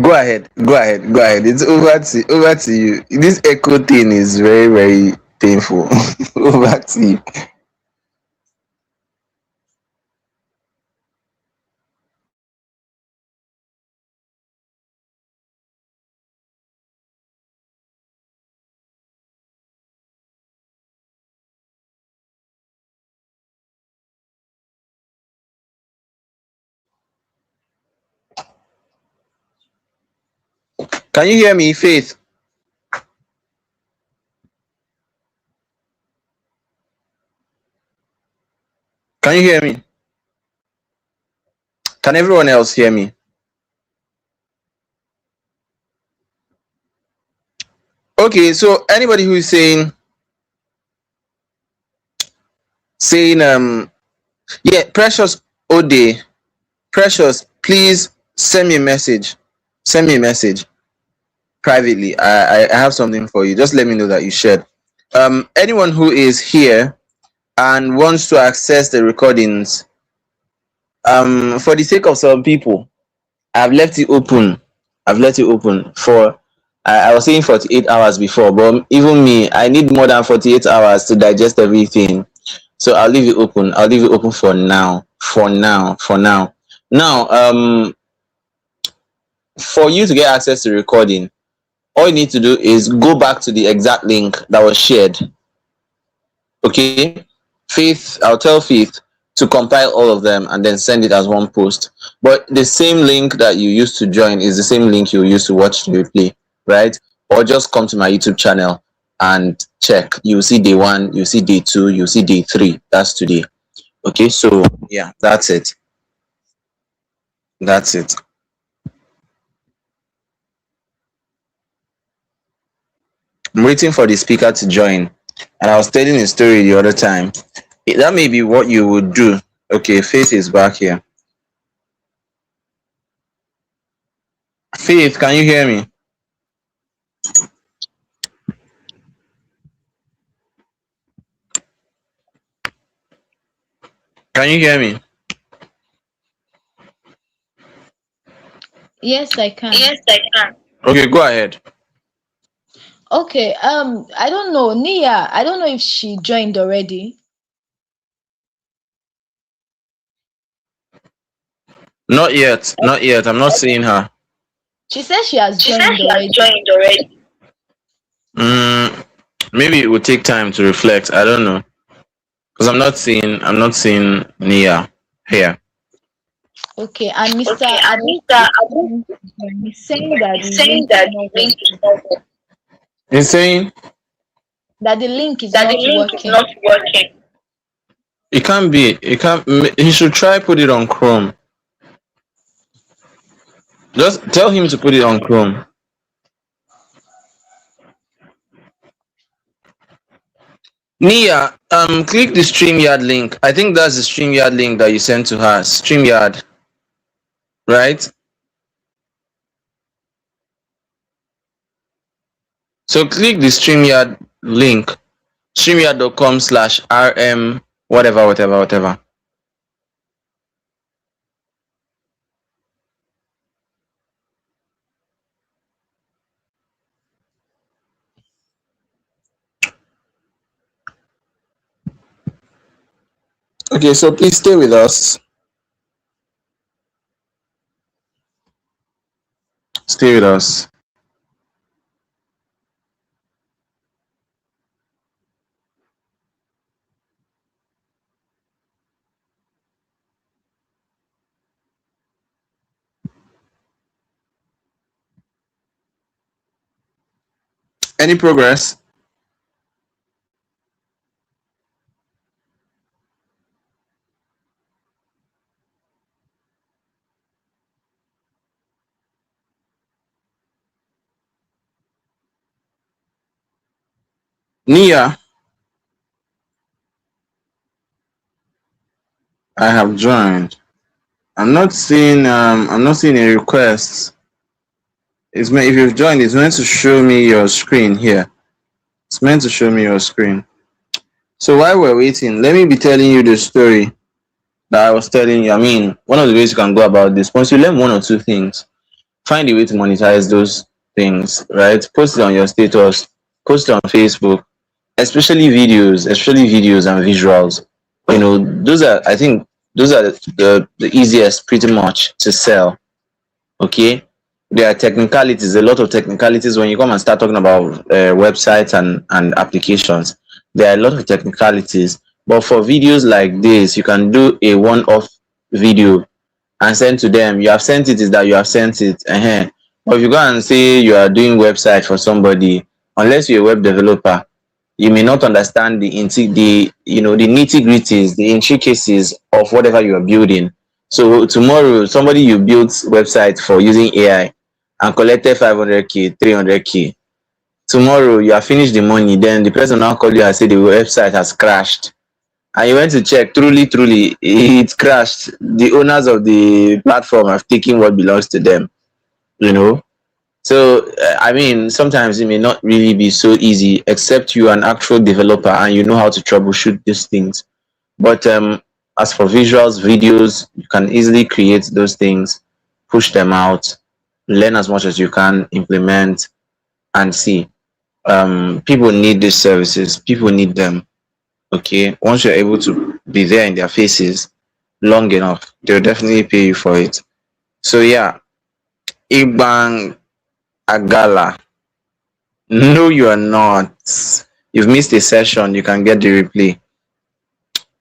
Go ahead. It's over to you. This echo thing is very, very painful. Over to you. Can you hear me, Faith? Can you hear me? Can everyone else hear me? Okay, so anybody who is saying yeah, Precious Ode, Precious, please send me a message. Send me a message privately. I have something for you. Just let me know that you shared. Anyone who is here and wants to access the recordings, for the sake of some people, I've left it open for I was saying 48 hours before, but even me, I need more than 48 hours to digest everything. So I'll leave it open. For now. Now, for you to get access to recording, all you need to do is go back to the exact link that was shared. Okay, Faith, I'll tell Faith to compile all of them and then send it as one post. But the same link that you used to join is the same link you use to watch the replay, right? Or just come to my YouTube channel and check. You'll see day one, you'll see day two, you'll see day three. That's today. Okay, so yeah, that's it. That's it. I'm waiting for the speaker to join. And I was telling a story the other time. That may be what you would do. Okay, Faith is back here. Faith, can you hear me? Can you hear me? Yes, I can. Yes, I can. Okay, go ahead. Okay. I don't know. Nia, I don't know if she joined already. Not yet. Not yet. I'm not seeing her. She said she has She joined said she has already. joined already. Maybe it would take time to reflect. I don't know. Because I'm not seeing Nia here. Okay, and Mr. Okay, and Abu Mr. Abu is saying that is the saying link is that not the link is working. not working. He's saying That the link is That the not link is working. not working. it can't be. It can't. He should try put it on Chrome. Just tell him to put it on Chrome. Nia, click the StreamYard link. I think that's the StreamYard link that you sent to her. StreamYard, right? So click the StreamYard link, streamyard.com/rm whatever. Okay, so please stay with us. Stay with us. Any progress? Nia, I have joined. I'm not seeing a request. If you've joined, it's meant to show me your screen here. It's meant to show me your screen. So while we're waiting, let me be telling you the story that I was telling you. I mean, one of the ways you can go about this, once you learn one or two things, find a way to monetize those things, right? Post it on your status, post it on Facebook, especially videos and visuals. Those are, I think, those are the easiest pretty much to sell. Okay, there are technicalities, a lot of technicalities when you come and start talking about websites and applications. There are a lot of technicalities, but for videos like this, you can do a one-off video and send to them. You have sent it, is that you have sent it. But if you go and say you are doing website for somebody, unless you're a web developer, you may not understand the nitty gritties, the intricacies of whatever you are building. So tomorrow, somebody you built website for using AI and collected 500k, 300k. Tomorrow you have finished the money, then the person now call you and say the website has crashed. And you went to check, truly, it crashed. The owners of the platform have taken what belongs to them, you know. So, I mean, sometimes it may not really be so easy, except you're an actual developer and you know how to troubleshoot these things. But as for visuals, videos, you can easily create those things, push them out, learn as much as you can, implement, and see. People need these services. People need them. Okay, once you're able to be there in their faces long enough, they'll definitely pay you for it. So yeah, Ibang Agala. No, you are not. you've missed a session, you can get the replay.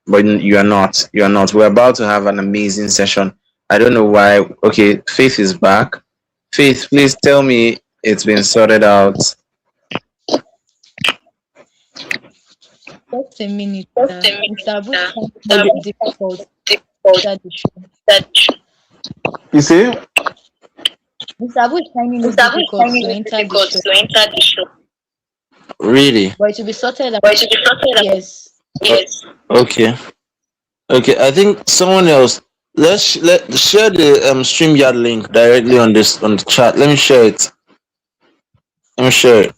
But you are not. You are not. We're about to have an amazing session. I don't know why. Okay, Faith is back. Faith, please tell me it's been sorted out. Just a minute, sir. Mr. Abu is finding it Okay. difficult to enter the show. You see? Mr. Abu is finding it difficult to enter the show, Really? but it will be sorted out. Yes. Okay. Okay. I think someone else. Let share the StreamYard link directly on the chat. Let me share it. Let me share it.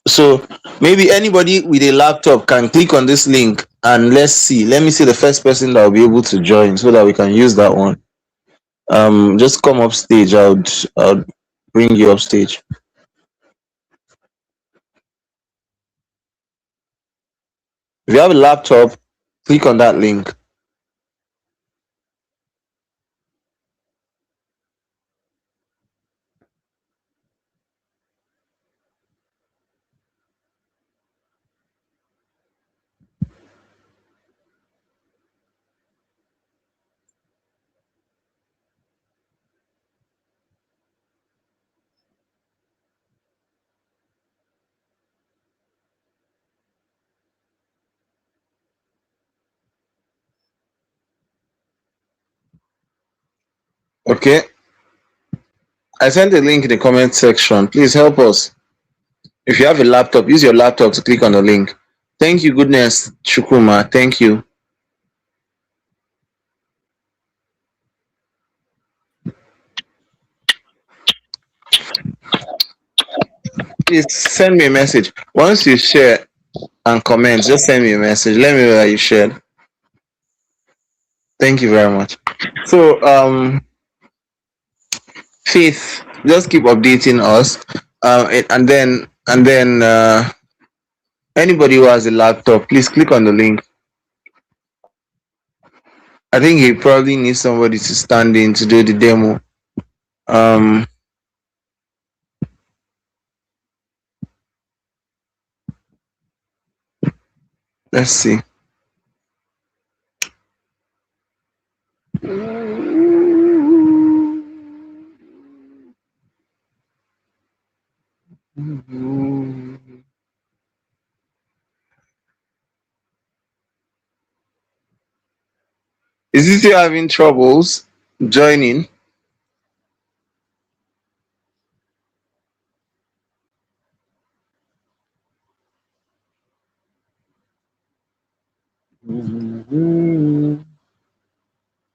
So maybe anybody with a laptop can click on this link and let's see. Let me see the first person that will be able to join so that we can use that one. Just come up stage. I'll bring you up stage. If you have a laptop, click on that link. Okay. I sent a link in the comment section. Please help us. If you have a laptop, use your laptop to click on the link. Thank you, goodness, Chukuma. Thank you. Please send me a message. Once you share and comment, just send me a message. Let me know that you shared. Thank you very much. So, Faith, just keep updating us. And then anybody who has a laptop, please click on the link. I think he probably needs somebody to stand in to do the demo. Um, let's see. Is he still having troubles joining?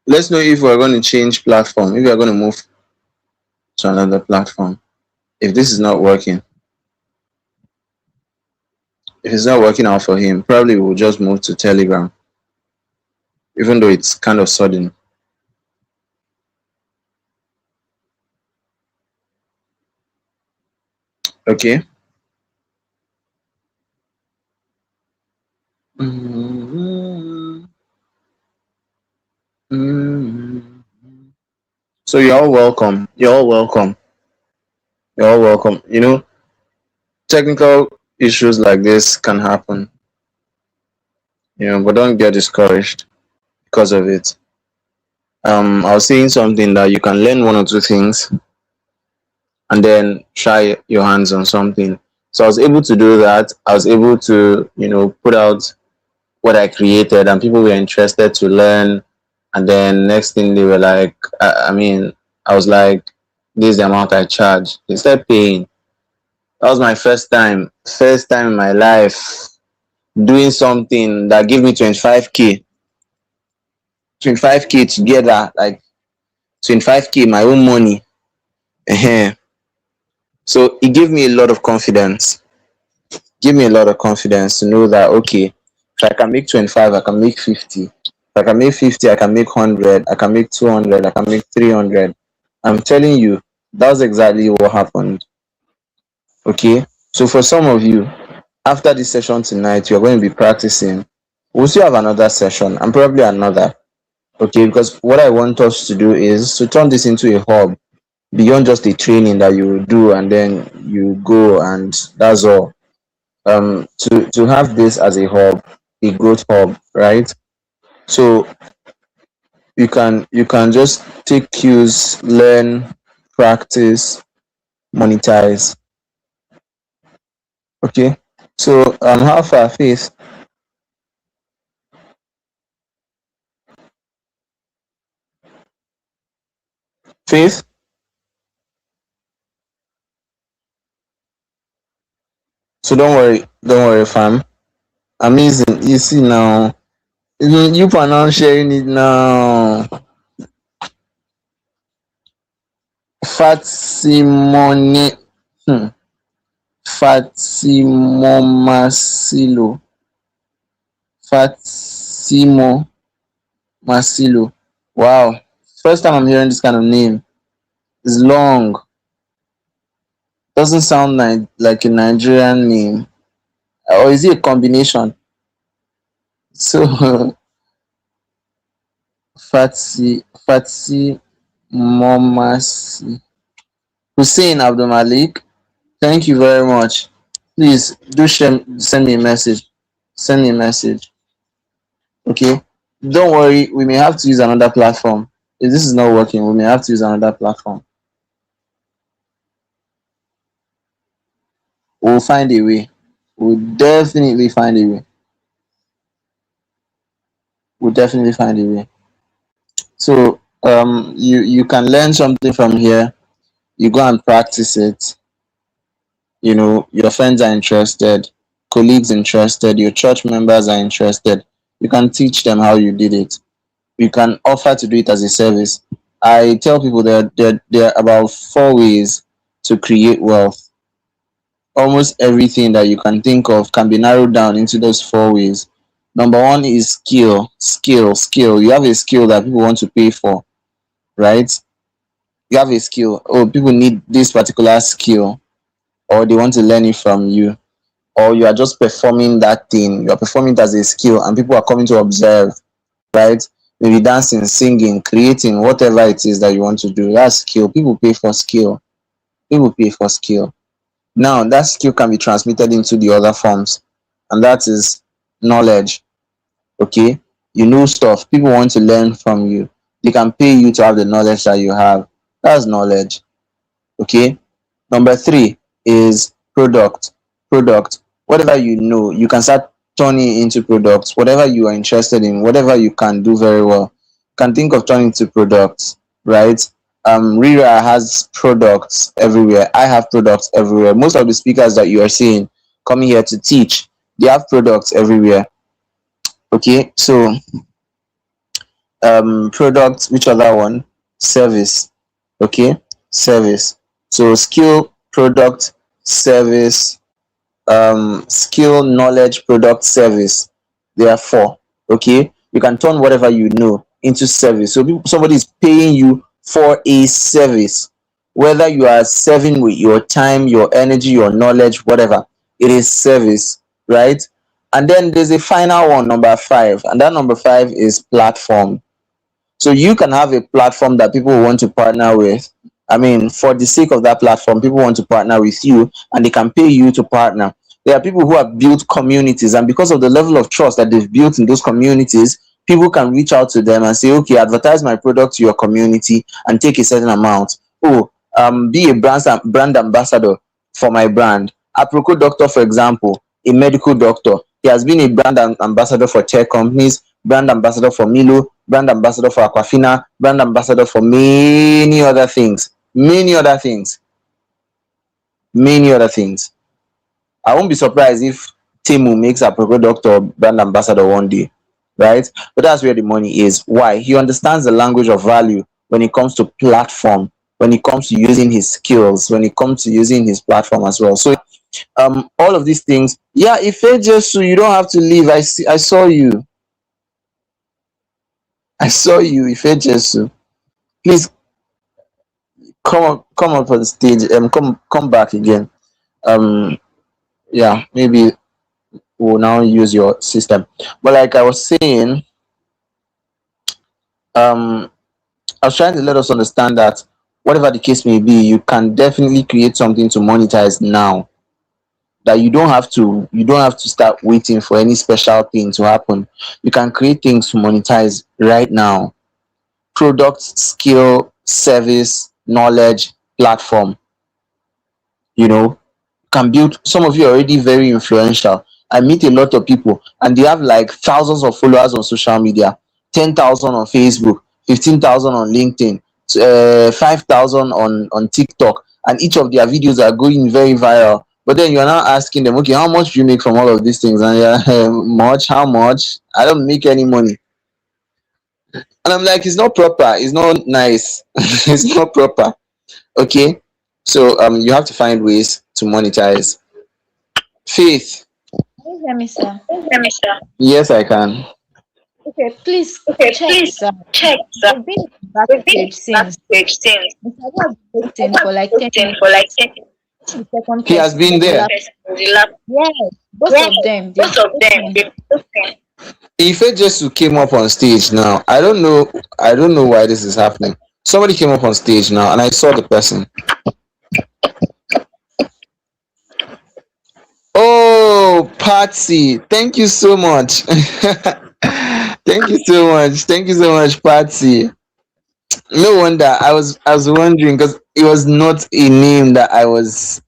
Let's know if we're going to change platform, if we're going to move to another platform. If this is not working, if it's not working out for him, probably we'll just move to Telegram, even though it's kind of sudden. Okay. So you're all welcome. You're all welcome. You're all welcome. You know, technical issues like this can happen. You know, but don't get discouraged because of it. I was saying something that you can learn one or two things and then try your hands on something. So I was able to do that. I was able to, you know, put out what I created and people were interested to learn. And then next thing they were like, I mean, I was like, this is the amount I charge. They started paying. That was my first time in my life doing something that gave me 25K. 25K together, like 25K, my own money. So it gave me a lot of confidence. Give me a lot of confidence to know that, okay, if I can make 25, I can make 50. If I can make 50, I can make 100. I can make 200. I can make 300. I'm telling you, that's exactly what happened. Okay. So for some of you, after this session tonight, you're going to be practicing. We'll still have another session and probably another. Okay. Because what I want us to do is to turn this into a hub beyond just a training that you do and then you go and that's all. To have this as a hub, a growth hub, right? So you can just take cues, learn, practice, monetize. Okay. So how far, Faith? Faith. So don't worry, fam. Amazing. You see now, you pronounce sharing it now. Fatsimoni, hmm, Fatimomasilo, Fatimo Masilo. Wow, first time I'm hearing this kind of name. It's long. Doesn't sound like a Nigerian name, or is it a combination? So Fatsi Momasi Hussein Abdul Malik. Thank you very much. Please do send me a message. Send me a message. Okay. Don't worry, we may have to use another platform. If this is not working, we may have to use another platform. We'll find a way. We'll definitely find a way. We'll definitely find a way. So you can learn something from here. You go and practice it. Your friends are interested, colleagues interested, your church members are interested. You can teach them how you did it. You can offer to do it as a service. I tell people there are about 4 ways to create wealth. Almost everything that you can think of can be narrowed down into those 4 ways. Number one is skill. You have a skill that people want to pay for, right? You have a skill. Oh, people need this particular skill, or they want to learn it from you, or you are just performing that thing. You are performing it as a skill, and people are coming to observe, right? Maybe dancing, singing, creating, whatever it is that you want to do. That's skill. People pay for skill. People pay for skill. Now, that skill can be transmitted into the other forms, and that is knowledge. Okay, you know stuff. People want to learn from you. They can pay you to have the knowledge that you have. That's knowledge. Okay. Number three is product. Product. Whatever you know, you can start turning into products. Whatever you are interested in, whatever you can do very well, you can think of turning into products, right? Rira has products everywhere. I have products everywhere. Most of the speakers that you are seeing coming here to teach, they have products everywhere. Okay, so product, which other one? Service. Okay, service. So skill, product, service, skill, knowledge, product, service. There are four. Okay, you can turn whatever you know into service. So somebody is paying you for a service, whether you are serving with your time, your energy, your knowledge, whatever. It is service, right? And then there's a final one, number five, and that number five is platform. So you can have a platform that people want to partner with. I mean, for the sake of that platform, people want to partner with you and they can pay you to partner. There are people who have built communities, and because of the level of trust that they've built in those communities, people can reach out to them and say, okay, advertise my product to your community and take a certain amount. Oh, be a brand ambassador for my brand. Aproko Doctor, for example, a medical doctor. He has been a brand ambassador for tech companies, brand ambassador for Milo, brand ambassador for Aquafina, brand ambassador for many other things. Many other things. Many other things. I won't be surprised if Timu makes a pro doctor brand ambassador one day, right? But that's where the money is. Why? He understands the language of value when it comes to platform, when it comes to using his skills, when it comes to using his platform as well. So all of these things. Yeah, if just so you don't have to leave. I saw you. I saw you, if Jesu. Please come up on the stage. Come back again. Um, yeah, maybe we'll now use your system. But like I was saying, um, I was trying to let us understand that whatever the case may be, you can definitely create something to monetize now. that you don't have to start waiting for any special thing to happen. You can create things to monetize right now. Product, skill, service, knowledge, platform. You know, can build. Some of you are already very influential. I meet a lot of people and they have like thousands of followers on social media, 10,000 on Facebook, 15,000 on LinkedIn, 5,000 on TikTok, and each of their videos are going very viral. But then you're now asking them, okay, how much do you make from all of these things? And yeah, much, how much? I don't make any money. And I'm like, it's not proper, it's not nice, it's not proper. Okay, so you have to find ways to monetize. Faith. Can you hear me, sir? Yes, I can. Okay, please check, sir. We've been backstage since Mr. Abu has been waiting for like 10 minutes. The second He has person, been the there. last, yes, both of them, they've been waiting. Ife just came up on stage now. I don't know why this is happening. Somebody came up on stage now and I saw the person. Oh, Patsy. Thank you so much. Thank you so much. Thank you so much, Patsy. No wonder I was wondering because it was not a name that I wasn't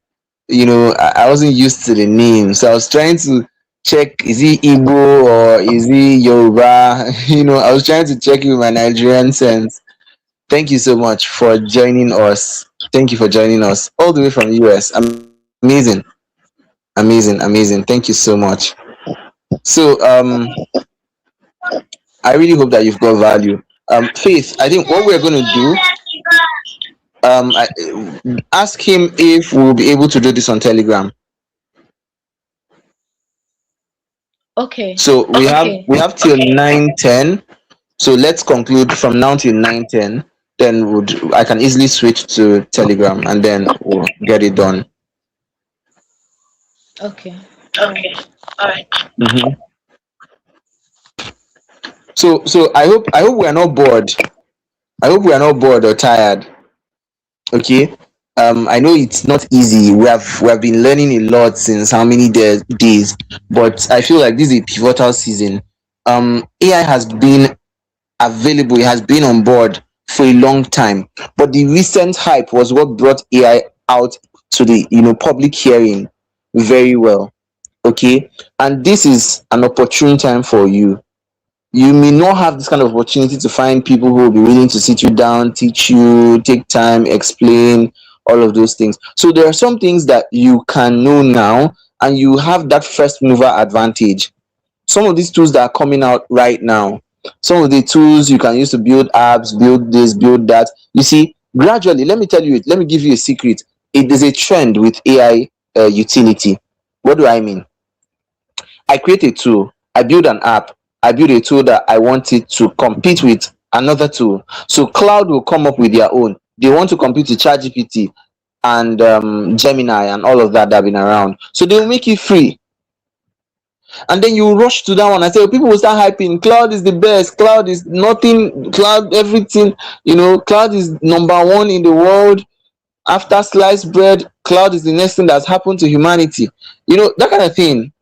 used to the name. So I was trying to check, is he Igbo or is he Yoruba? I was trying to check it with my Nigerian sense. Thank you so much for joining us. Thank you for joining us all the way from US. Amazing. Amazing, amazing. Thank you so much. So I really hope that you've got value. Faith, I think what we're gonna do, ask him if we'll be able to do this on Telegram. Okay, So we have till 9:10. So let's conclude from now till 9:10. Then I can easily switch to Telegram and then we'll get it done. okay, all right. Mhm. So I hope we are not bored. I hope we are not bored or tired. Okay. I know it's not easy. We have been learning a lot since how many days, but I feel like this is a pivotal season. AI has been available, it has been on board for a long time, but the recent hype was what brought AI out to the public hearing very well. Okay, and this is an opportune time for you. You may not have this kind of opportunity to find people who will be willing to sit you down, teach you, take time, explain all of those things. So there are some things that you can know now, and you have that first mover advantage. Some of these tools that are coming out right now, some of the tools you can use to build apps, build this, build that. You see, gradually, let me give you a secret. It is a trend with AI utility. What do I mean? I create a tool, I build an app, I build a tool that I want it to compete with another tool. So cloud will come up with their own. They want to compete with ChatGPT and Gemini and all of that have been around. So they will make it free. And then you rush to that one and say, people will start hyping, cloud is the best, cloud is nothing, cloud everything, cloud is number one in the world. After sliced bread, cloud is the next thing that's happened to humanity. That kind of thing.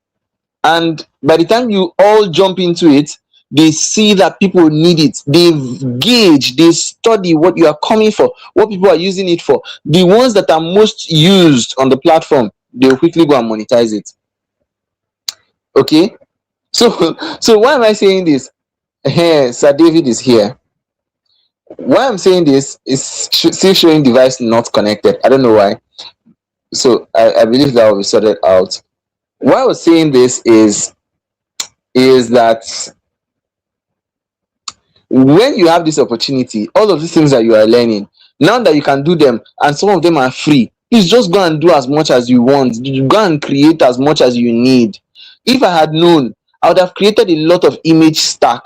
And by the time you all jump into it, they see that people need it, they gauge, they study what you are coming for, what people are using it for. The ones that are most used on the platform, they'll quickly go and monetize it. Okay, so why am I saying this? Sir David is here. Why I'm saying this is still showing device not connected. I don't know why. So I believe that will be sorted out. Why I was saying this is that when you have this opportunity, all of these things that you are learning, now that you can do them and some of them are free, please just go and do as much as you want. You go and create as much as you need. If I had known, I would have created a lot of image stack,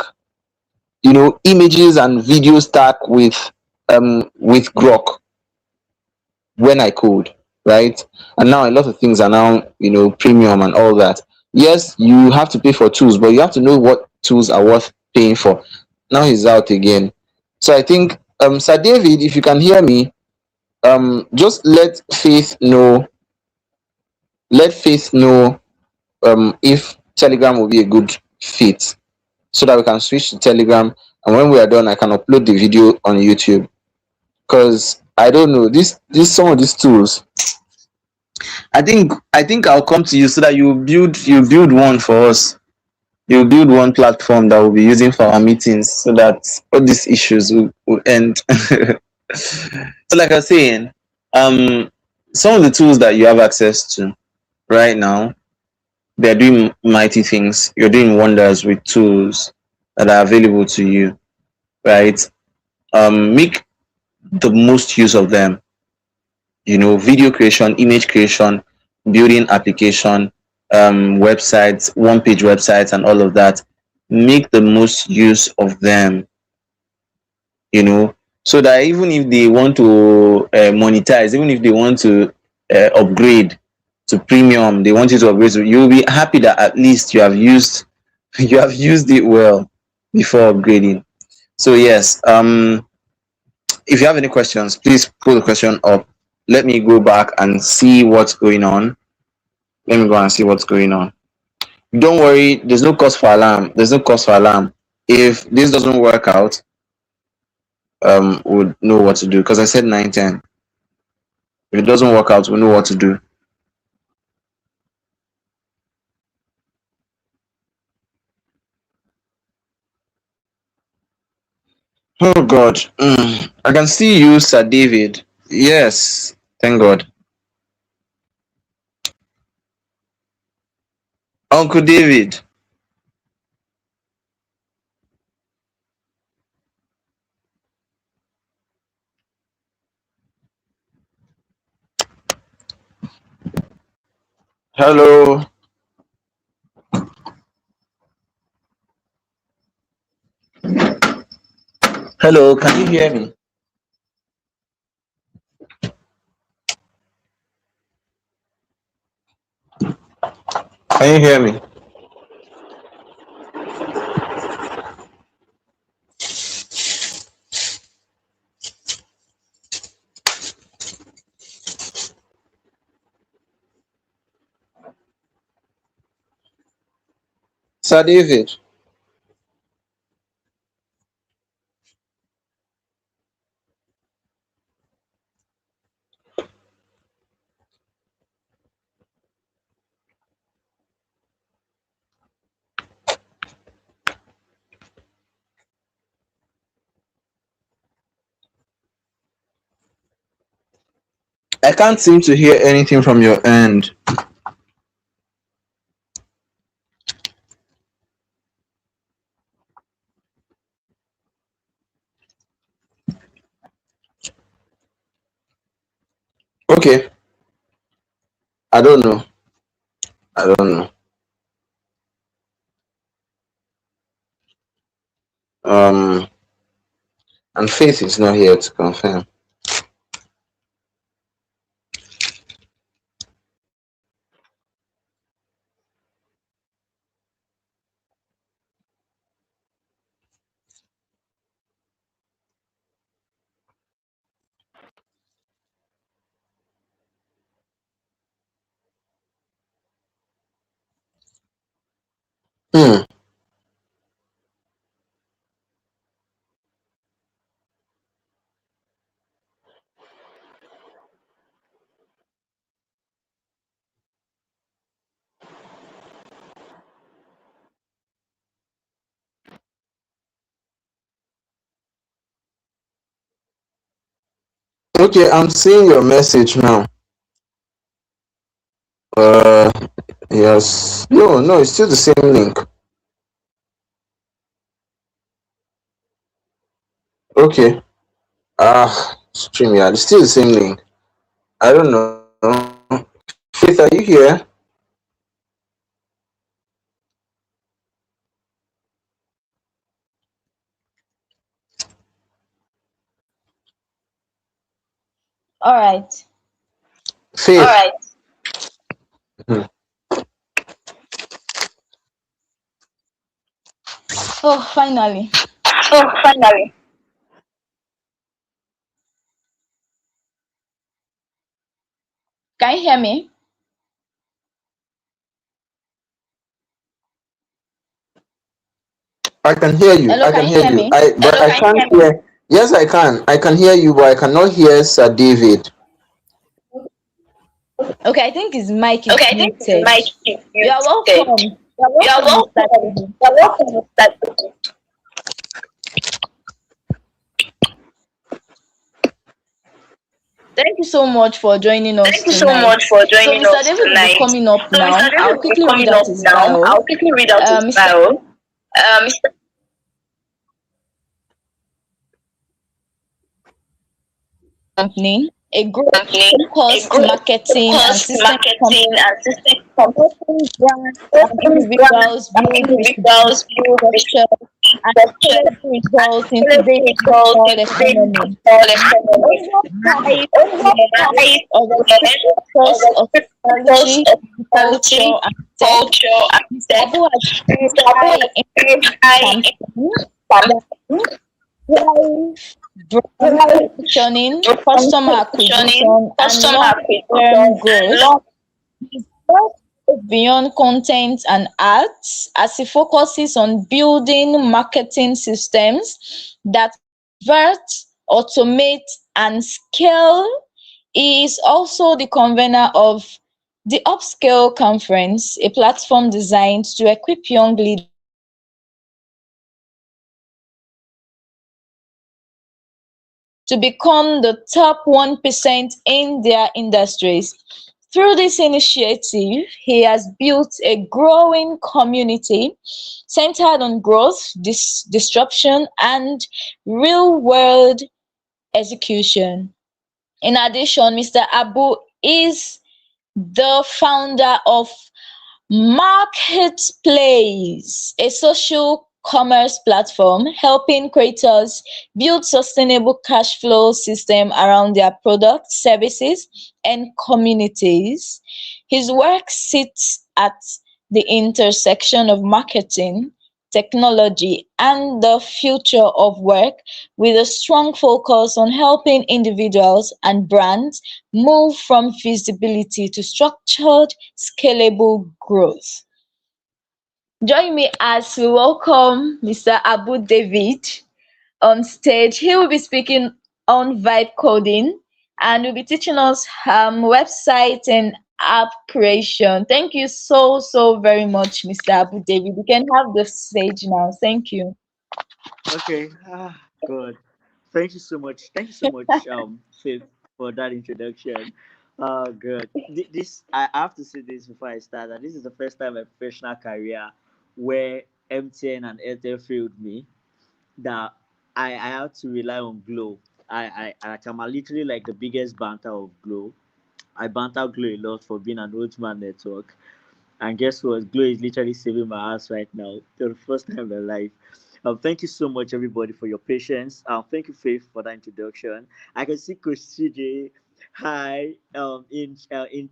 images and video stack with Grok when I could, right? And now a lot of things are now, premium and all that. Yes, you have to pay for tools, but you have to know what tools are worth paying for. Now he's out again. So I think, Sir David, if you can hear me, just let Faith know let Faith know if Telegram will be a good fit, so that we can switch to Telegram. And when we are done, I can upload the video on YouTube. Because I don't know, this some of these tools. I think I'll come to you so that you build one for us. You build one platform that we'll be using for our meetings, so that all these issues will end. So like I was saying, um some of the tools that you have access to right now, they're doing mighty things. You're doing wonders with tools that are available to you, right? Make the most use of them. Video creation, image creation, building application, websites, one page websites, and all of that. Make the most use of them, so that even if they want to monetize, even if they want to upgrade to premium, they want you to upgrade, you'll be happy that at least you have used you have used it well before upgrading. So yes, if you have any questions, please pull the question up. Let me go back and see what's going on. Let me go and see what's going on. Don't worry, there's no cause for alarm. There's no cause for alarm. If this doesn't work out, we'll know what to do, because I said 9:10. If it doesn't work out, we know what to do. Oh God. I can see you, Sir David. Yes, thank God. Uncle David. Hello. Hello, can you hear me? Can you hear me? Sir David. I can't seem to hear anything from your end. Okay, I don't know. I don't know. Um, and Faith is not here to confirm. Hmm. Okay, I'm seeing your message now. Uh, yes. No, no, it's still the same link. Okay. StreamYard, it's still the same link. I don't know. Faith, are you here? All right. Faith. Alright. Hmm. Oh, finally. Oh, finally. Can you hear me? I can hear you. Hello, I can can you hear hear you. me? I can't hear. Yes, I can. I can hear you, but I cannot hear Sir David. Okay, I think his mic is Okay, I think the muted. mic is You are muted. welcome. You are You are welcome, Mr. welcome. David. You are welcome, Mr. David. Thank you so much for joining us Thank you so tonight. much for So, joining Mr. us David will be tonight. coming up So, Mr. now. David I'll will be quickly read coming out up his now. bio. I'll quickly read out his Mr. bio. Mr. Company, a growth Company, a focused growth marketing and focused system company, marketing and system company, helping brands and helping brands individuals and build individuals build infrastructure and structure scalable results and in today's scalable results digital in today's economy. digital economy. Over five Over years five of years experience of of experience technology, of culture, quality, and tech, culture, and Mr. tech, Abu has created Mr. Abu high has impact created high campaigns that impact drive brand campaigns, positioning, customer functioning, acquisition, and customer long-term acquisition, and growth. long His work goes beyond content and ads as he focuses on building marketing systems that convert, automate, and scale. He is also the convener of the Upscale Conference, a platform designed to equip young leaders to become the top 1% in their industries. Through this initiative, he has built a growing community centered on growth, disruption, and real world execution. In addition, Mr. Abu is the founder of Marketplace, a social commerce platform helping creators build sustainable cash flow system around their products, services, and communities. His work sits at the intersection of marketing, technology, and the future of work, with a strong focus on helping individuals and brands move from feasibility to structured, scalable growth. Join me as we welcome Mr. Abu David on stage. He will be speaking on vibe coding and will be teaching us website and app creation. Thank you so very much, Mr. Abu David. You can have the stage now. Thank you. Okay. Good. Thank you so much. Thank you so much, Faith, for that introduction. Good. This I have to say this before I start. That this is the first time in my professional career where MTN and Airtel failed me. That I had to rely on Glow. I'm literally like the biggest banter of Glow. I banter Glow a lot for being an old man network. And guess what? Glow is literally saving my ass right now for the first time in my life. Thank you so much, everybody, for your patience. Thank you, Faith, for that introduction. I can see Coach CJ. Hi. In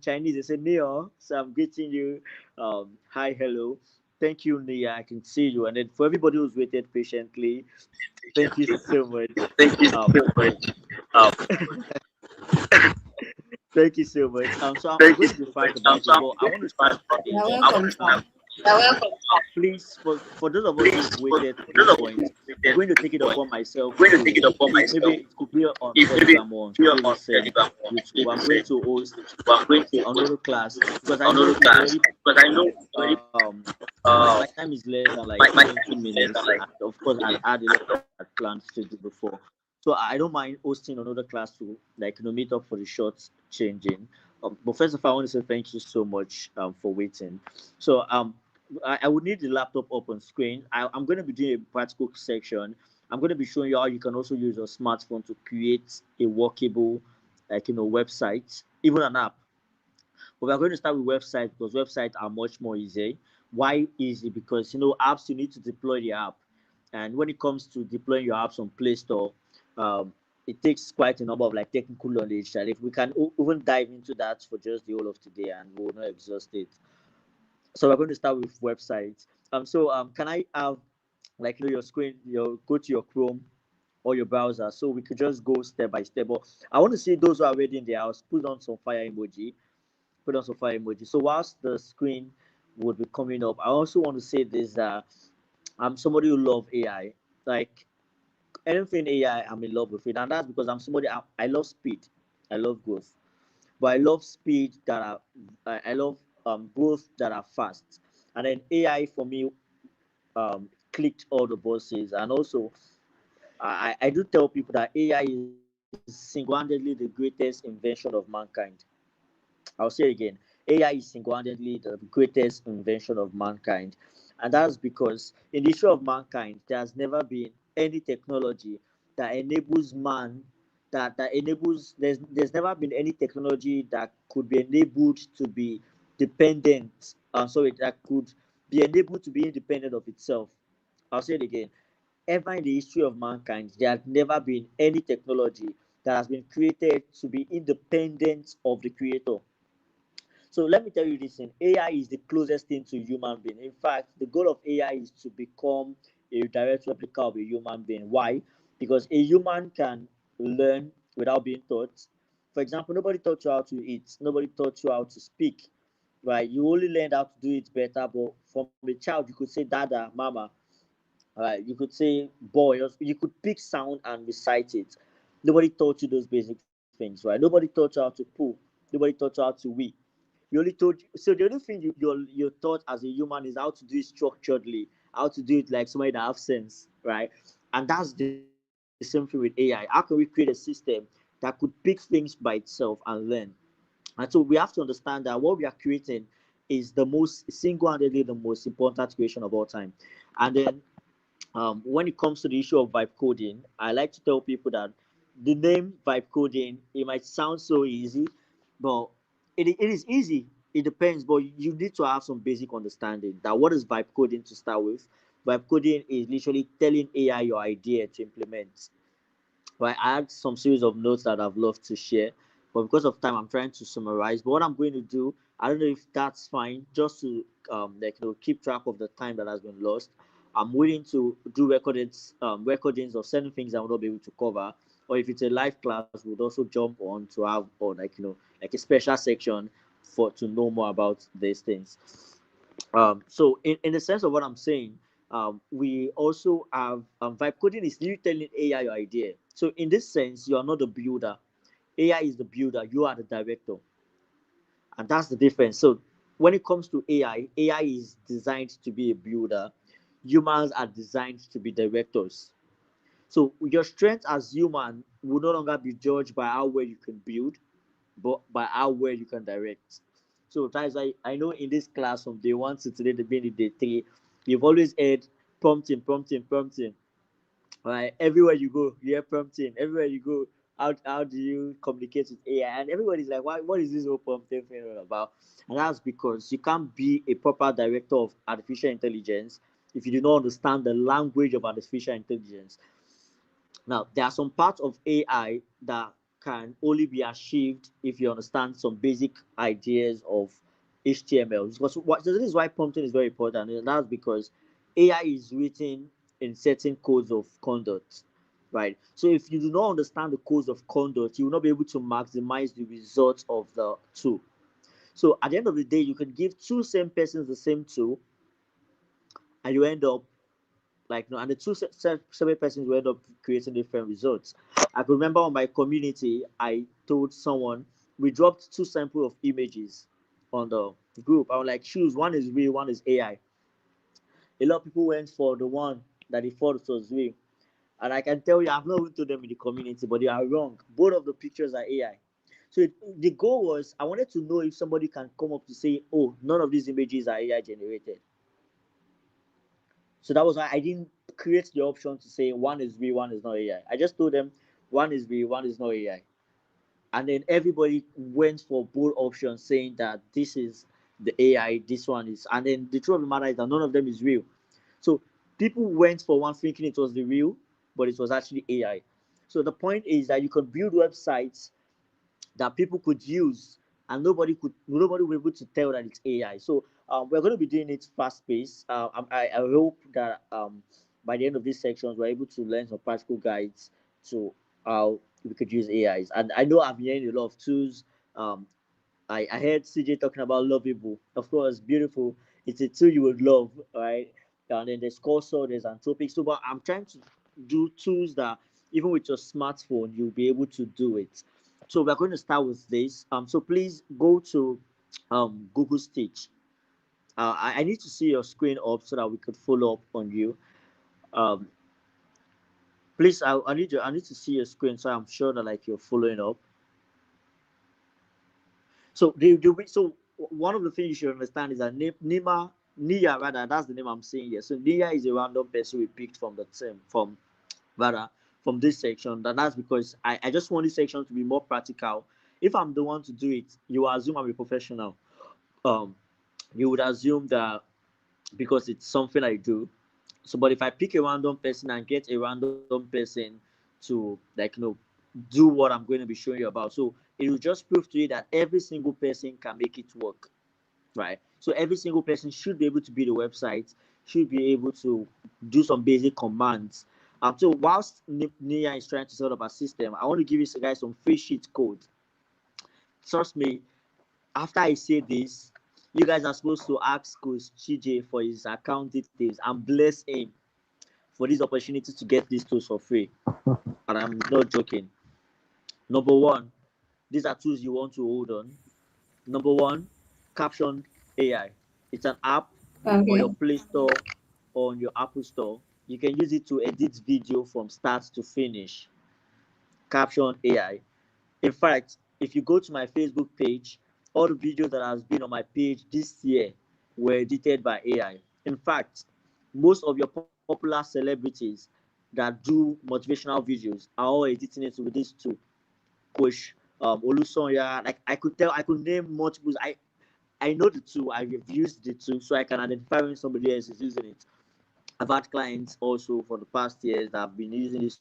Chinese, they say Neo, so I'm greeting you. Hi, hello. Thank you, Nia. I can see you. And then for everybody who's waited patiently, thank you so much. Thank you Um, so much. Um, Thank you so much. I'm Thank you going to be so frank much. about it, So I'm but I going want to to start start from with this. this. I want to start. You're welcome. Please, for those of us Please, who've for waited to those this of us point, who I'm waited going to to this take it point, upon myself I'm going to take it to, upon if maybe myself it could be on if maybe Telegram or on you're Twitter on Send, Telegram or YouTube. I'm going say to host I'm going to host another class because I know another it's class already because I know it's already my time is less than like my time 20 is less than minutes. like And of course, I'd had a lot of plans to do before. So I don't mind hosting another class to like meet up for the short changing. But first of all, I want to say thank you so much for waiting. So I would need the laptop up on screen. I'm going to be doing a practical section. I'm going to be showing you how you can also use your smartphone to create a workable website, even an app. But we're going to start with websites because websites are much more easy. Why easy? Because apps, you need to deploy the app, and when it comes to deploying your apps on Play Store, um, it takes quite a number of like technical knowledge that if we can even dive into that for just the whole of today and we will not exhaust it. So we're going to start with websites. Can I have like your screen, your go to your Chrome or your browser so we could just go step by step. But I want to see those who are already in the house put on some fire emoji, put on some fire emoji. So whilst the screen would be coming up, I also want to say this I'm somebody who love AI. Like anything AI, I'm in love with it, and that's because I'm somebody I love speed, I love growth, but I love speed that are I love growth that are fast, and then AI for me clicked all the boxes, and also I do tell people that AI is single-handedly the greatest invention of mankind. I'll say it again. AI is single-handedly the greatest invention of mankind, and that's because in the history of mankind, there has never been any technology that enables man that enables. There's never been any technology that could be enabled to be dependent. Sorry, that could be enabled to be independent of itself. I'll say it again. Ever in the history of mankind, there has never been any technology that has been created to be independent of the creator. So let me tell you this thing. AI is the closest thing to human being. In fact, the goal of AI is to become a direct replica of a human being. Why? Because a human can learn without being taught. For example, nobody taught you how to eat, nobody taught you how to speak. Right? You only learned how to do it better, but from a child, you could say dada, mama, you could say boy, or you could pick sound and recite it. Nobody taught you those basic things, right? Nobody taught you how to pull. Nobody taught you how to we. You only told so the only thing you're taught as a human is how to do it structuredly, how to do it like somebody that have sense, right? And that's the same thing with AI. How can we create a system that could pick things by itself and learn? And so we have to understand that what we are creating is the most single-handedly the most important creation of all time. And then when it comes to the issue of vibe coding, I like to tell people that the name vibe coding, it might sound so easy, but it is easy. It depends, but you need to have some basic understanding that what is vibe coding to start with. Vibe coding is literally telling AI your idea to implement. Right, I had some series of notes that I've loved to share, but because of time, I'm trying to summarize. But what I'm going to do, I don't know if that's fine, just to keep track of the time that has been lost. I'm willing to do recordings of certain things I will not be able to cover, or if it's a live class, we'd also jump on to have or like a special section for to know more about these things. So in the sense of what I'm saying, we also have vibe coding is you telling AI your idea. So in this sense, you are not the builder. AI is the builder. You are the director, and that's the difference. So when it comes to AI is designed to be a builder. Humans are designed to be directors. So your strength as human will no longer be judged by how well you can build, but by how well you can direct. So that's why I know in this class from day one to today, the being day three, you've always heard prompting, prompting, prompting. Right? Everywhere you go, you hear prompting. Everywhere you go, how do you communicate with AI? And everybody's like, what is this whole prompting thing all about? And that's because you can't be a proper director of artificial intelligence if you do not understand the language of artificial intelligence. Now, there are some parts of AI that can only be achieved if you understand some basic ideas of HTML. Because this is why prompting is very important, and that's because AI is written in certain codes of conduct, right? So if you do not understand the codes of conduct, you will not be able to maximize the results of the tool. So at the end of the day, you can give two same persons the same tool, and you end up like no, and the two separate persons will end up creating different results. I could remember on my community, I told someone we dropped two samples of images on the group. I was like, choose one is real, one is AI. A lot of people went for the one that they thought was real. And I can tell you, I've not even told them in the community, but they are wrong. Both of the pictures are AI. So the goal was I wanted to know if somebody can come up to say, oh, none of these images are AI generated. So that was why I didn't create the option to say one is real, one is not AI. I just told them one is real, one is not AI. And then everybody went for both options, saying that this is the AI, this one is. And then the truth of the matter is that none of them is real. So people went for one thinking it was the real, but it was actually AI. So the point is that you can build websites that people could use, and nobody will be able to tell that it's AI. So we're going to be doing it fast paced. I hope that by the end of these sections we're able to learn some practical guides to how we could use AIs. And I know I've been hearing a lot of tools. Um, I heard CJ talking about Lovable. Of course, beautiful. It's a tool you would love, right? and then there's Cursor, there's Anthropic. So, but I'm trying to do tools that even with your smartphone you'll be able to do it. So we're going to start with this. So please go to Google Stitch. I need to see your screen up so that we could follow up on you. Um, please, I need to see your screen so I'm sure that like you're following up. So so one of the things you should understand is that Nia rather, that's the name I'm saying here. So Nia is a random person we picked from the team rather from this section. That's because I just want this section to be more practical. If I'm the one to do it, you assume I'm a professional. Um, you would assume that because it's something I do. So, but if I pick a random person and get a random person to do what I'm going to be showing you about, so it will just prove to you that every single person can make it work, right? So every single person should be able to build a website, should be able to do some basic commands. So whilst Nia is trying to set up a system, I want to give you guys some free sheet code. Trust me, after I say this, you guys are supposed to ask Coach CJ for his account details and bless him for this opportunity to get these tools for free. And I'm not joking. Number one, these are tools you want to hold on. Number one, Caption AI. It's an app on Okay. your Play Store or on your Apple Store. You can use it to edit video from start to finish. Caption AI. In fact, if you go to my Facebook page, all the videos that has been on my page this year were edited by AI. In fact, most of your popular celebrities that do motivational videos are all editing it with this tool. Coach Olusonya, like I could name multiples. I know the tool. I've used the tool, so I can identify when somebody else is using it. I've had clients also for the past years that have been using this.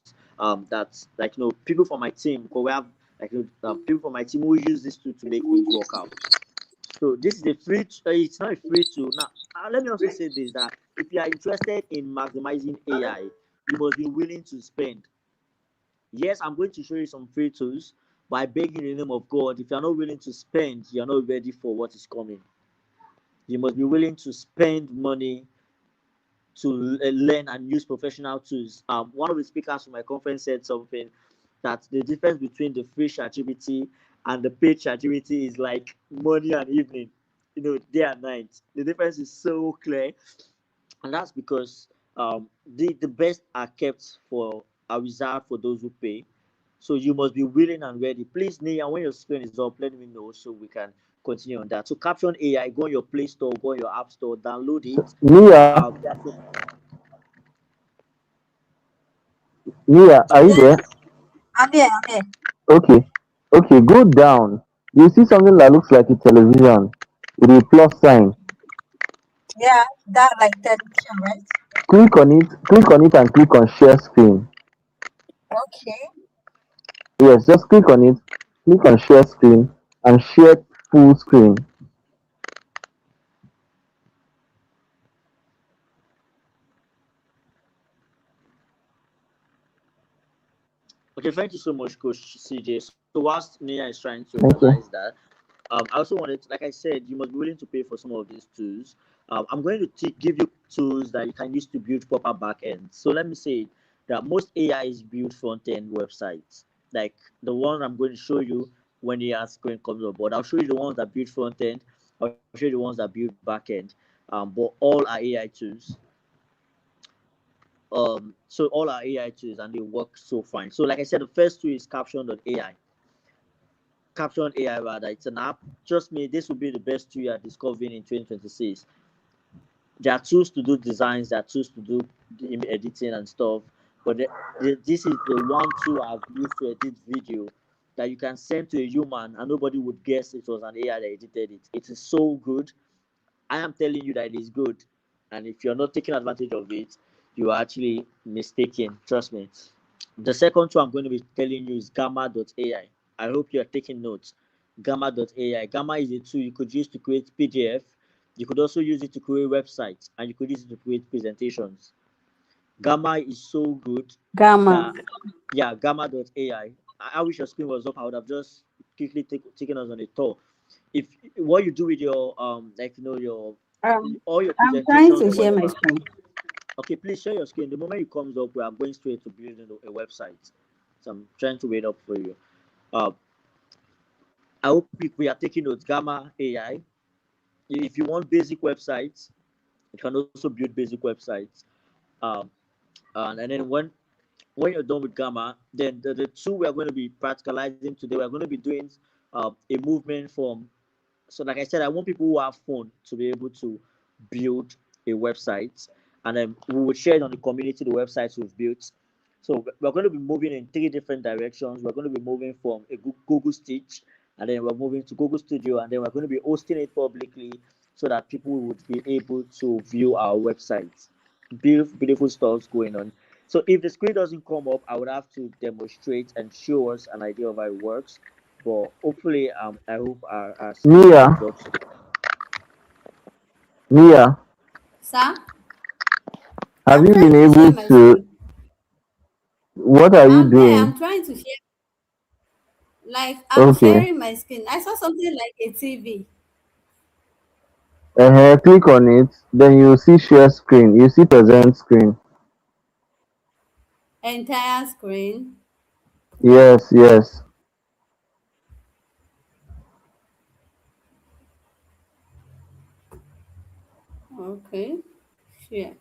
That's like people from my team, because we have people from my team who use this tool to make things work out. So this is a free. It's not a free tool. Now, let me also say this: that if you are interested in maximizing AI, you must be willing to spend. Yes, I'm going to show you some free tools, but I beg in the name of God, if you're not willing to spend, you're not ready for what is coming. You must be willing to spend money to learn and use professional tools. One of the speakers from my conference said something that the difference between the free ChatGPT and the paid ChatGPT is like morning and evening, day and night. The difference is so clear, and that's because the best are kept for are reserved for those who pay. So you must be willing and ready. Please, Nia, when your screen is up, let me know so we can continue on that. So Caption AI, go on your Play Store, go on your App Store, download it. Mia, Mia, are you there? I'm here, I'm here. Okay. Okay, go down. You see something that looks like a television with a plus sign. Yeah, that like television, right? Click on it and click on share screen. Okay. Yes, just click on it, click on share screen and share full screen. Okay, thank you so much, Coach CJ. So whilst Nia is trying to Thank you. organize that, I also wanted, like I said, you must be willing to pay for some of these tools. I'm going to give you tools that you can use to build proper backend. So let me say that most AIs build front-end websites. Like the one I'm going to show you when the screen comes on board. I'll show you the ones that build front-end. I'll show you the ones that build backend. But all are AI tools. So all are AI tools and they work so fine. So like I said, the first tool is Caption.ai. Caption AI rather, it's an app. Trust me, this will be the best tool you are discovering in 2026. There are tools to do designs, there are tools to do editing and stuff. But this is the one tool I've used to edit video that you can send to a human and nobody would guess it was an AI that edited it. It is so good. I am telling you that it is good. And if you're not taking advantage of it, you are actually mistaken. Trust me. The second tool I'm going to be telling you is Gamma.ai. I hope you are taking notes. Gamma.ai. Gamma is a tool you could use to create PDF. You could also use it to create websites and you could use it to create presentations. Gamma is so good Gamma. that, yeah, Gamma.ai. I wish your screen was up. I would have just quickly taken us on a tour. If what you do with your your Um, all your I'm trying presentations to or share my whatever. screen. Okay, please share your screen. The moment it comes up, we are going straight to building a website. So I'm trying to wait up for you. Uh, I hope we are taking notes. Gamma AI. If you want basic websites, you can also build basic websites. Um, and then when you're done with Gamma, then the two we are going to be practicalizing today, we're going to be doing a movement from. So like I said, I want people who have phone to be able to build a website, and then we will share it on the community the websites we've built. So we're going to be moving in three different directions. We're going to be moving from a Google Stitch, and then we're moving to Google Studio, and then we're going to be hosting it publicly so that people would be able to view our website. Beautiful stuff going on. So if the screen doesn't come up, I would have to demonstrate and show us an idea of how it works. But hopefully, I hope our screen Mia, comes up. Mia, Sir, have I'm you trying been to share able my to? screen. What are you I'm there. doing? I'm trying to share. Like I'm Okay. sharing my screen. I saw something like a TV. Click on it. Then you see share screen. You see present screen. Entire screen. Yes, yes. Okay. Share.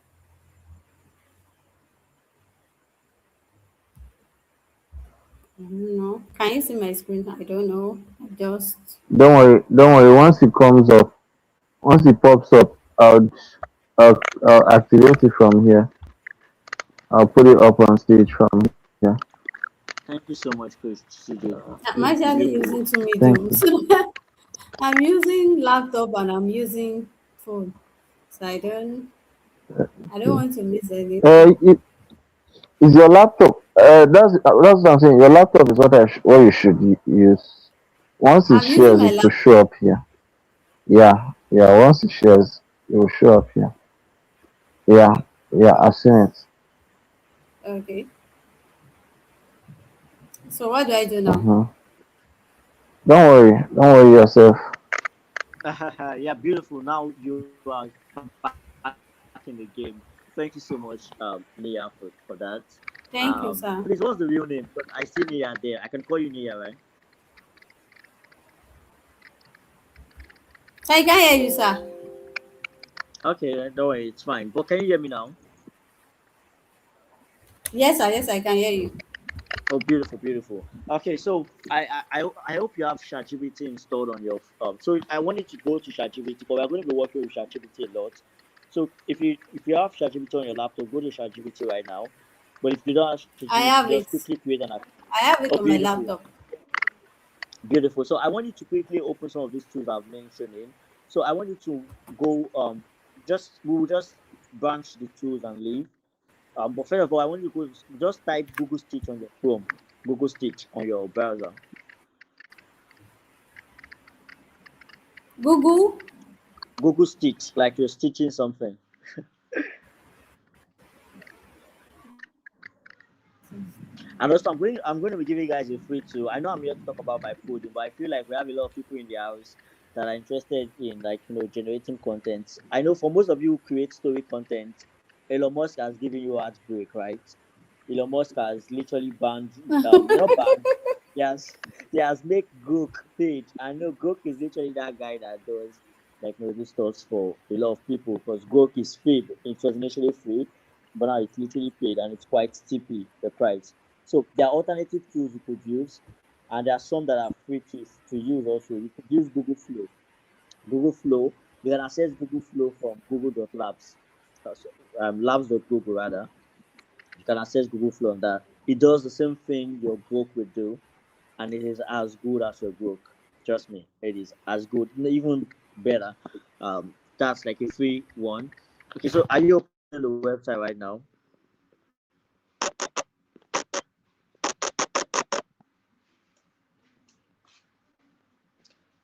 I don't know. Can you see my screen? I don't know. I just Don't worry. Don't worry. Once it pops up, I'll activate it from here. I'll put it up on stage from here. Thank you so much, Coach CJ. I'm actually Beautiful. using two Thank mediums. you. I'm using laptop and I'm using phone. So I don't Okay. want to miss anything. Is your laptop? That's what I'm saying. Your laptop is what you should use. Once it I'm using shares, my it will laptop. show up here. Yeah, yeah. Once it shares, it will show up here. Yeah, yeah. I've seen it. Okay. So what do I do now? Mm-hmm. Don't worry. Don't worry yourself. Yeah, beautiful. Now you are back in the game. Thank you so much, Nia, for that. Thank you, Please, what's sir. the real name? Because I see Nia there. I can call you Nia, right? So I can hear you, sir. Okay, don't worry, it's fine. But can you hear me now? Yes, sir. Yes, I can hear you. Oh, beautiful, beautiful. Okay, so I hope you have ChatGPT installed on your So I wanted to go to ChatGPT, but we're going to be working with ChatGPT a lot. So if you have ChatGPT on your laptop, go to ChatGPT right now. But if you don't have I ChatGPT, have it. just quickly create an account. I have it Oh, on my beautiful, laptop. beautiful. So I want you to quickly open some of these tools I've mentioned in. So I want you to go just we will just branch the tools and leave. But first of all, I want you to just type Google Stitch on your Chrome, Google Stitch on your browser. Google. Google Stitch, like you're stitching something. And also, I'm going to be giving you guys a free tool. I know I'm here to talk about my coding, but I feel like we have a lot of people in the house that are interested in generating content. I know for most of you who create story content, Elon Musk has given you art break, right? Elon Musk has literally banned, not banned. He has made Grok page. I know Grok is literally that guy that does these stuff for a lot of people because Grok is free. It was initially free, but now it's literally paid and it's quite steeply the price. So there are alternative tools you could use, and there are some that are free to use also. You could use Google Flow. Google Flow, you can access Google Flow from google.labs, labs.google rather. You can access Google Flow on that. It does the same thing your Grok would do, and it is as good as your Grok. Trust me, it is as good, even better. That's like a free one. Okay, so are you opening the website right now?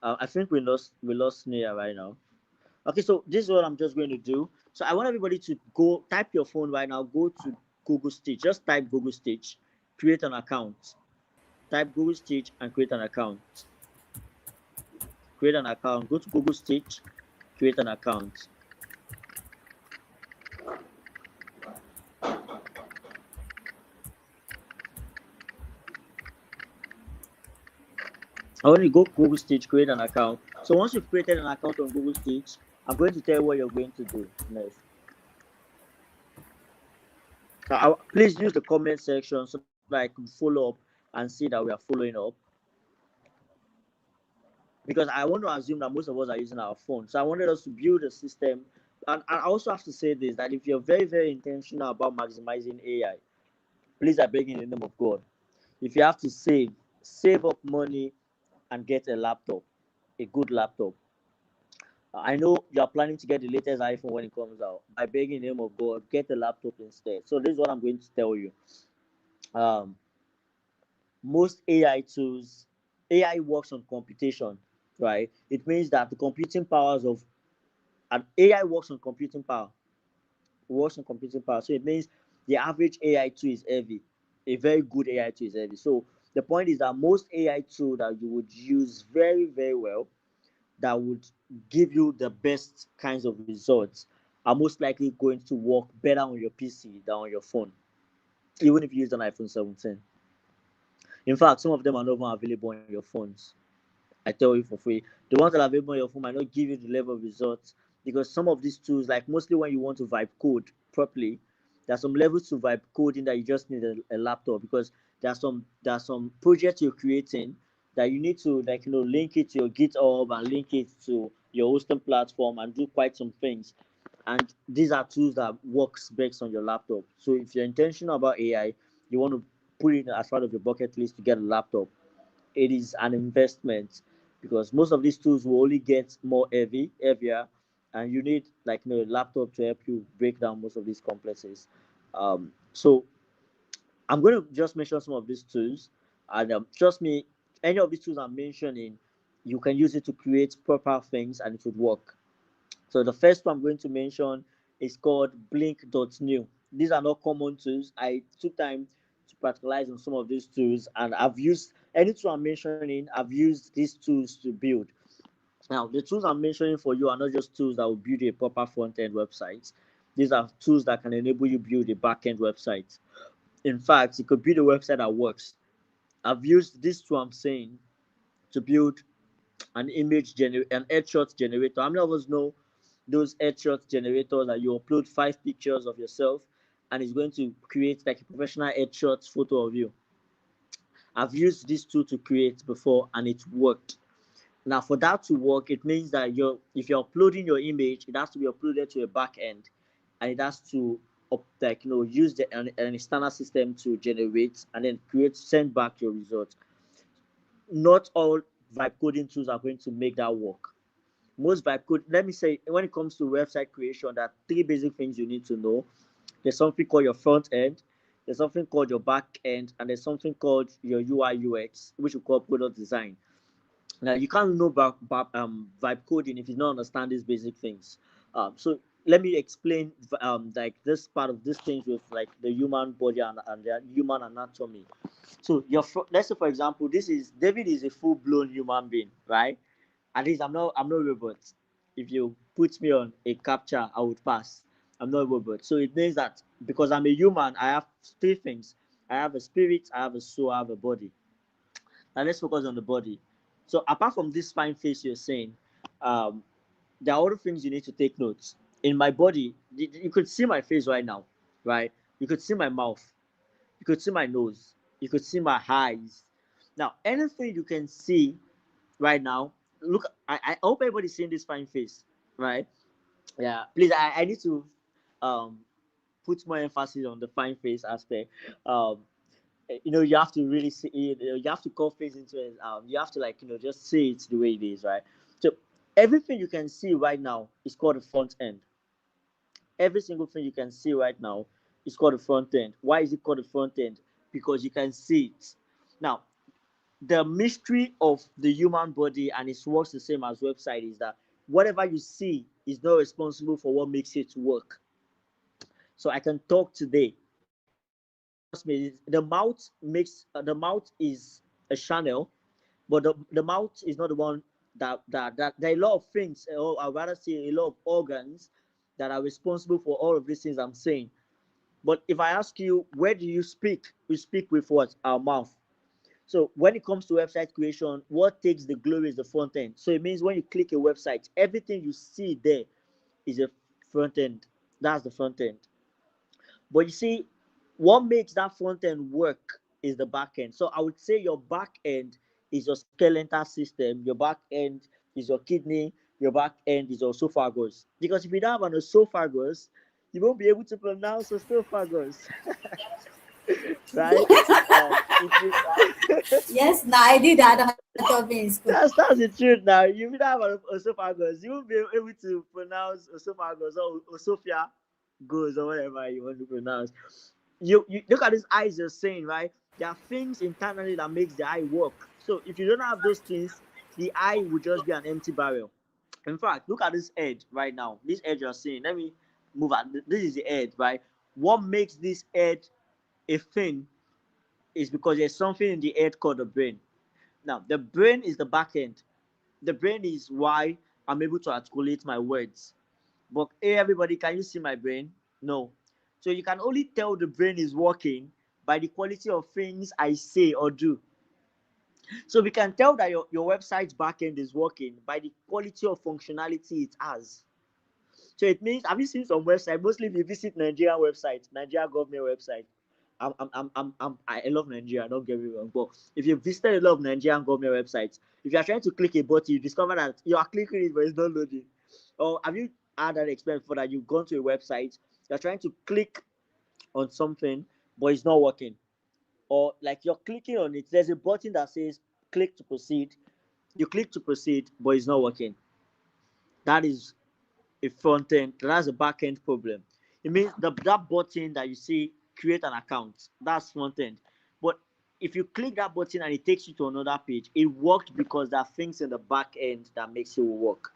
I think we lost Nia right now. Okay, so this is what I'm just going to do. So I want everybody to go type your phone right now. Go to Google Stitch. Just type Google Stitch. Create an account. Type Google Stitch and create an account. Create an account. Go to Google Stitch. Create an account. I want you to go Google Stitch, create an account. So once you've created an account on Google Stitch, I'm going to tell you what you're going to do next. Please use the comment section so that I can follow up and see that we are following up. Because I want to assume that most of us are using our phone. So I wanted us to build a system. And I also have to say this, that if you're very, very intentional about maximizing AI, please, I beg in the name of God, if you have to save up money and get a laptop, a good laptop. I know you are planning to get the latest iPhone when it comes out. I beg in the name of God, get a laptop instead. So this is what I'm going to tell you. Um, most AI tools, AI works on computation, right? It means that the computing powers of an AI works on computing power, works on computing power. So it means the average AI tool is heavy. A very good AI tool is heavy. So the point is that most AI tool that you would use very, very well, that would give you the best kinds of results, are most likely going to work better on your PC than on your phone, even if you use an iPhone 17. In fact, some of them are not even available on your phones. I tell you for free. The ones that are available on your phone might not give you the level of results, because some of these tools, like mostly when you want to vibe code properly, there are some levels to vibe coding that you just need a laptop, because there are some projects you're creating that you need to, like, link it to your GitHub and link it to your hosting platform and do quite some things. And these are tools that works best on your laptop. So if you're intentional about AI, you want to put it as part of your bucket list to get a laptop. It is an investment, because most of these tools will only get more heavier, and you need, like, a laptop to help you break down most of these complexes. So I'm going to just mention some of these tools, and trust me, any of these tools I'm mentioning, you can use it to create proper things and it would work. So the first one I'm going to mention is called blink.new. These are not common tools. I took time to practicalize on some of these tools, and I've used any tool I'm mentioning, I've used these tools to build. Now, the tools I'm mentioning for you are not just tools that will build a proper front-end website. These are tools that can enable you build a back-end website. In fact, it could build a website that works. I've used this tool I'm saying to build an headshot generator. How many of us know those headshot generators that you upload 5 pictures of yourself and it's going to create like a professional headshot photo of you? I've used this tool to create before and it worked. Now, for that to work, it means that if you're uploading your image, it has to be uploaded to a back end, and it has to use an external system to generate and then send back your results. Not all vibe coding tools are going to make that work. Most vibe code, let me say, when it comes to website creation, there are 3 basic things you need to know. There's something called your front end, there's something called your back end, and there's something called your UI UX, which we call product design. Now, you can't know about vibe coding if you don't understand these basic things. So let me explain like this part of these things with like the human body and the human anatomy. So let's say, for example, David is a full-blown human being, right? At least I'm not a robot. If you put me on a capture, I would pass. I'm not a robot. So it means that because I'm a human, I have 3 things. I have a spirit, I have a soul, I have a body. Now let's focus on the body. So apart from this fine face you're saying, um, there are other things you need to take notes. In my body, you could see my face right now, right? You could see my mouth, you could see my nose, you could see my eyes. Now, anything you can see right now, look, I hope everybody's seeing this fine face, right? Yeah, please, I need to um put more emphasis on the fine face aspect. Um, you have to really see it. You have to call things into it. You have to, like, just see it the way it is, right? So everything you can see right now is called the front end. Every single thing you can see right now is called the front end. Why is it called the front end? Because you can see it. Now, the mystery of the human body, and it works the same as website, is that whatever you see is not responsible for what makes it work. So I can talk today. Trust me, the mouth is a channel, but the mouth is not the one that there are a lot of things, or I'd rather say a lot of organs that are responsible for all of these things I'm saying. But if I ask you, where do you speak? We speak with what? Our mouth. So when it comes to website creation, what takes the glory is the front end. So it means when you click a website, everything you see there is a front end. That's the front end. But you see, what makes that front end work is the back end. So I would say your back end is your skeletal system, your back end is your kidney, your back end is your esophagus. Because if you don't have an esophagus, you won't be able to pronounce esophagus. Right? If you Yes, now I did that at in school. that's the truth now. If you don't have an esophagus, you won't be able to pronounce esophagus or Sophia goes or whatever you want to pronounce. You look at these eyes you're saying, right? There are things internally that makes the eye work. So if you don't have those things, the eye will just be an empty barrel. In fact, look at this edge right now. This edge you're seeing. Let me move on. This is the edge, right? What makes this edge a thing is because there's something in the head called the brain. Now, the brain is the back end. The brain is why I'm able to articulate my words. But hey, everybody, can you see my brain? No. So you can only tell the brain is working by the quality of things I say or do. So we can tell that your website's backend is working by the quality of functionality it has. So it means, have you seen some website? Mostly if you visit Nigerian website, Nigeria government website. I love Nigeria, don't get me wrong. But if you visited a lot of Nigerian government websites, if you are trying to click a button, you discover that you are clicking it, but it's not loading. Or have you had that experience for that? You've gone to a website, you're trying to click on something, but it's not working. Or like you're clicking on it, there's a button that says click to proceed. You click to proceed, but it's not working. That is a front end, that's a back end problem. It means that button that you see, create an account, that's front end. But if you click that button and it takes you to another page, it worked because there are things in the back end that makes it work.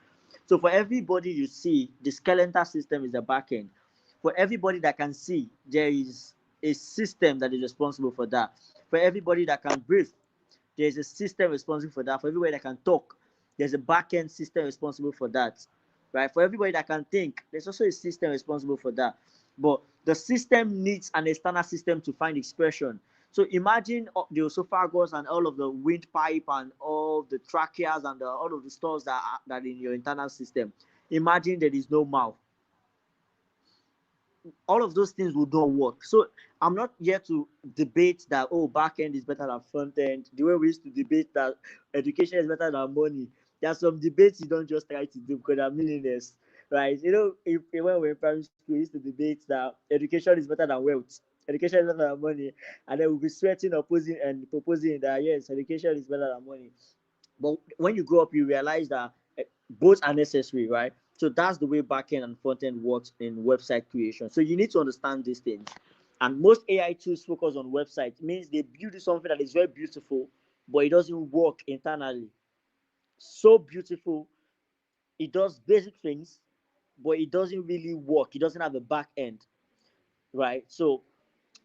So for everybody you see, the skeletal system is the back end. For everybody that can see, there is a system that is responsible for that. For everybody that can breathe, there's a system responsible for that. For everybody that can talk, there's a back-end system responsible for that. Right? For everybody that can think, there's also a system responsible for that. But the system needs an external system to find expression. So imagine the esophagus and all of the windpipe and all the tracheas and all of the stuff that are in your internal system. Imagine there is no mouth. All of those things will not work. So I'm not here to debate that, oh, back end is better than front end. The way we used to debate that education is better than money. There are some debates you don't just try to do because they're millionaires, right? You know, if when we were in primary school, we used to debate that education is better than wealth. Education is better than money. And then we'll be sweating, opposing, and proposing that, yes, education is better than money. But when you grow up, you realize that both are necessary, right? So that's the way backend and frontend works in website creation. So you need to understand these things. And most AI tools focus on website. It means they build something that is very beautiful, but it doesn't work internally. So beautiful, it does basic things, but it doesn't really work. It doesn't have a back end, right? So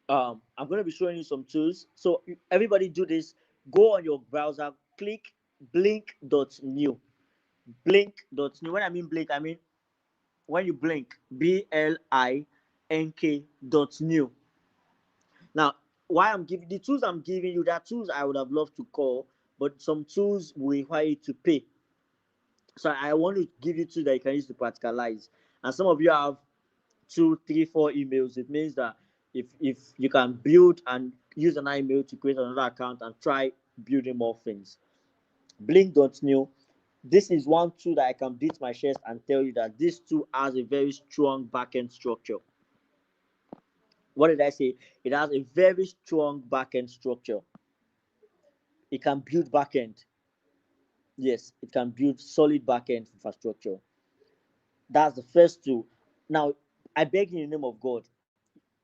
I'm going to be showing you some tools. So everybody do this. Go on your browser, click blink.new. Blink.new. When I mean blink, I mean when you blink, blink.new. Now, why I'm giving the tools I'm giving you, there are tools I would have loved to call, but some tools will require you to pay. So I want to give you tools that you can use to practicalize. And some of you have 2, 3, 4 emails. It means that if you can build and use an email to create another account and try building more things. Blink.new. This is one tool that I can beat my chest and tell you that this tool has a very strong backend structure. What did I say? It has a very strong backend structure. It can build backend. Yes, it can build solid backend infrastructure. That's the first tool. Now, I beg in the name of God.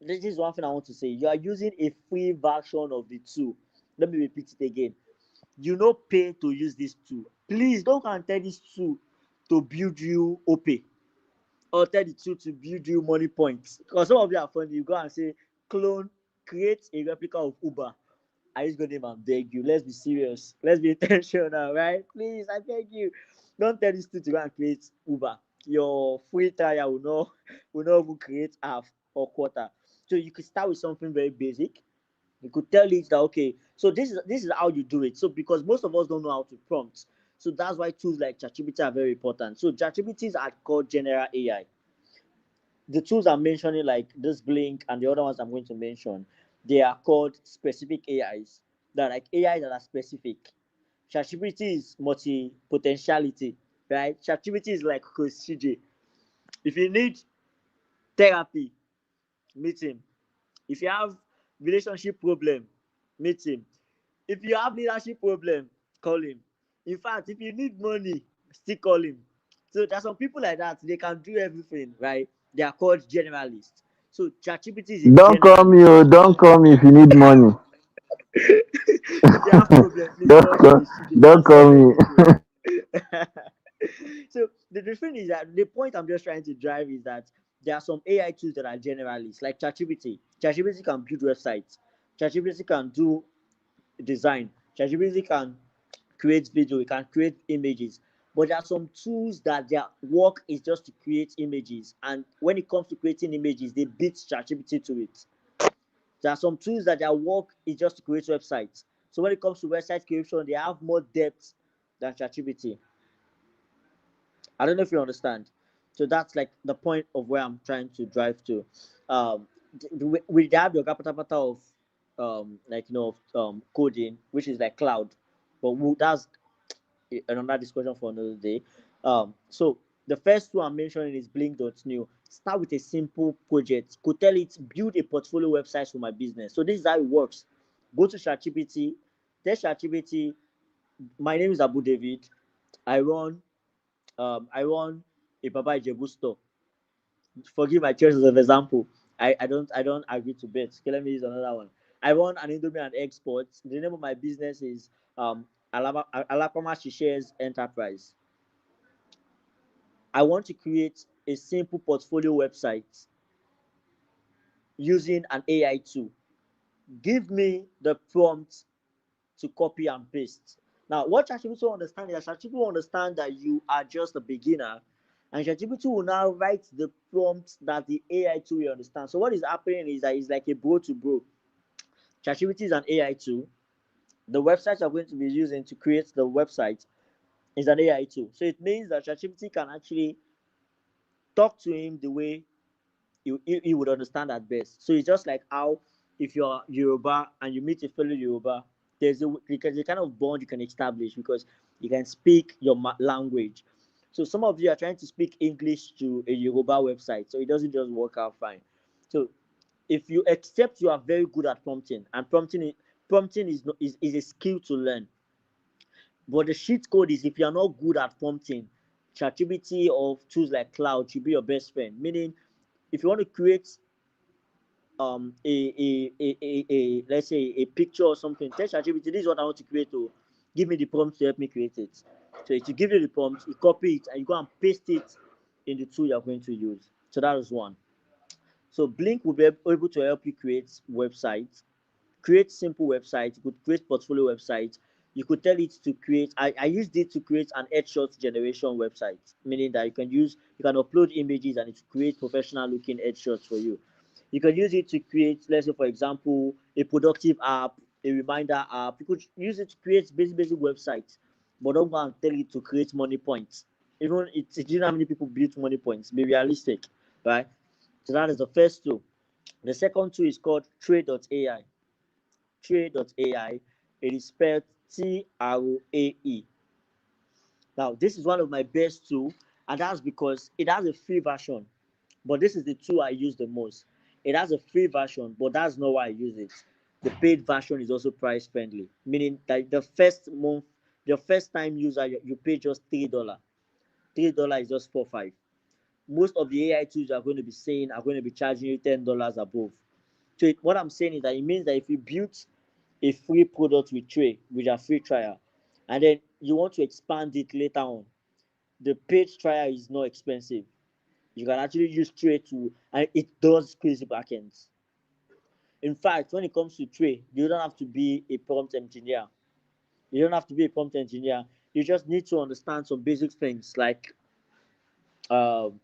This is one thing I want to say. You are using a free version of the tool. Let me repeat it again. You no pay to use this tool. Please don't come and tell this tool to build you OP or tell the tool to build you money points. Because some of you are funny. You go and say, clone, create a replica of Uber. I just go name and beg you. Let's be serious. Let's be intentional, right? Please, I beg you. Don't tell this tool to go and create Uber. Your free trial will not even create half or quarter. So you can start with something very basic. You could tell it that okay, so this is how you do it. So because most of us don't know how to prompt, so that's why tools like ChatGPT are very important. So ChatGPTs are called general AI. The tools I'm mentioning, like this Blink and the other ones I'm going to mention, they are called specific AIs. They're like AI that are specific. ChatGPT is multi potentiality, right? ChatGPT is like Coach CJ. If you need therapy, meet him. If you have relationship problem, meet him. If you have leadership problem, call him. In fact, if you need money, still call him. So there's some people like that. They can do everything, right? They are called generalists. So ChatGPT is a Don't call me, generalist. oh, don't call me if you need money. If you have problem, please don't call call, Coach CJ. He don't can call solve me. everything. So the thing is that the point I'm just trying to drive is that there are some AI tools that are generalists, like ChatGPT. ChatGPT can build websites. ChatGPT can do design. ChatGPT can create video. It can create images. But there are some tools that their work is just to create images, and when it comes to creating images, they beat ChatGPT to it. There are some tools that their work is just to create websites. So when it comes to website creation, they have more depth than ChatGPT. I don't know if you understand. So that's like the point of where I'm trying to drive to. Um, we have the capata of like coding, which is like cloud, but that's another discussion for another day. So the first one I'm mentioning is Blink.new. Start with a simple project. Could tell it build a portfolio website for my business. So this is how it works. Go to ChatGPT. Tell ChatGPT, my name is Abu David. I run I run a Baba Ijebu store. Forgive my choice as an example. I don't agree to bet. Okay, let me use another one. I run an Indomie and exports. The name of my business is Alapama Shishares Enterprise. I want to create a simple portfolio website using an AI tool. Give me the prompt to copy and paste. Now, what ChatGPT will understand is that ChatGPT will understand that you are just a beginner, and ChatGPT will now write the prompt that the AI tool will understand. So, what is happening is that it's like a bro to bro. ChatGPT is an AI tool. The website you're going to be using to create the website is an AI tool. So, it means that ChatGPT can actually talk to him the way you would understand at best. So it's just like how if you're Yoruba and you meet a fellow Yoruba, there's a kind of bond you can establish because you can speak your language. So some of you are trying to speak English to a Yoruba website, so it doesn't just work out fine. So if you accept you are very good at prompting, and prompting is a skill to learn. But the cheat code is if you're not good at prompting, ChatGPT or tools like Cloud should be your best friend. Meaning, if you want to create a let's say a picture or something, tell ChatGPT this is what I want to create. To give me the prompt to help me create it. So it will give you the prompt, you copy it, and you go and paste it in the tool you're going to use. So that is one. So Blink will be able to help you create websites, create simple websites. You could create portfolio websites. You could tell it to create. I used it to create an headshot generation website, meaning that you can upload images and it will create professional looking headshots for you. You can use it to create, let's say, for example, a productive app, a reminder app. You could use it to create basic websites, but don't go and tell it to create money points. Even do you know how many people build money points? Be realistic, right? So that is the first tool. The second tool is called Trade.ai. Trade.ai. It is spelled Trae. Now, this is one of my best tools, and that's because it has a free version. But this is the tool I use the most. It has a free version, but that's not why I use it. The paid version is also price friendly, meaning that the first month, the first time user, you pay just $3. $3 is just 4 5. Most of the AI tools are going to be saying are going to be charging you $10 above. So what I'm saying is that it means that if you build a free product with Tray, with a free trial, and then you want to expand it later on, the paid trial is not expensive. You can actually use Tray to, and it does crazy backends. In fact, when it comes to Tray, you don't have to be a prompt engineer. You don't have to be a prompt engineer. You just need to understand some basic things like um,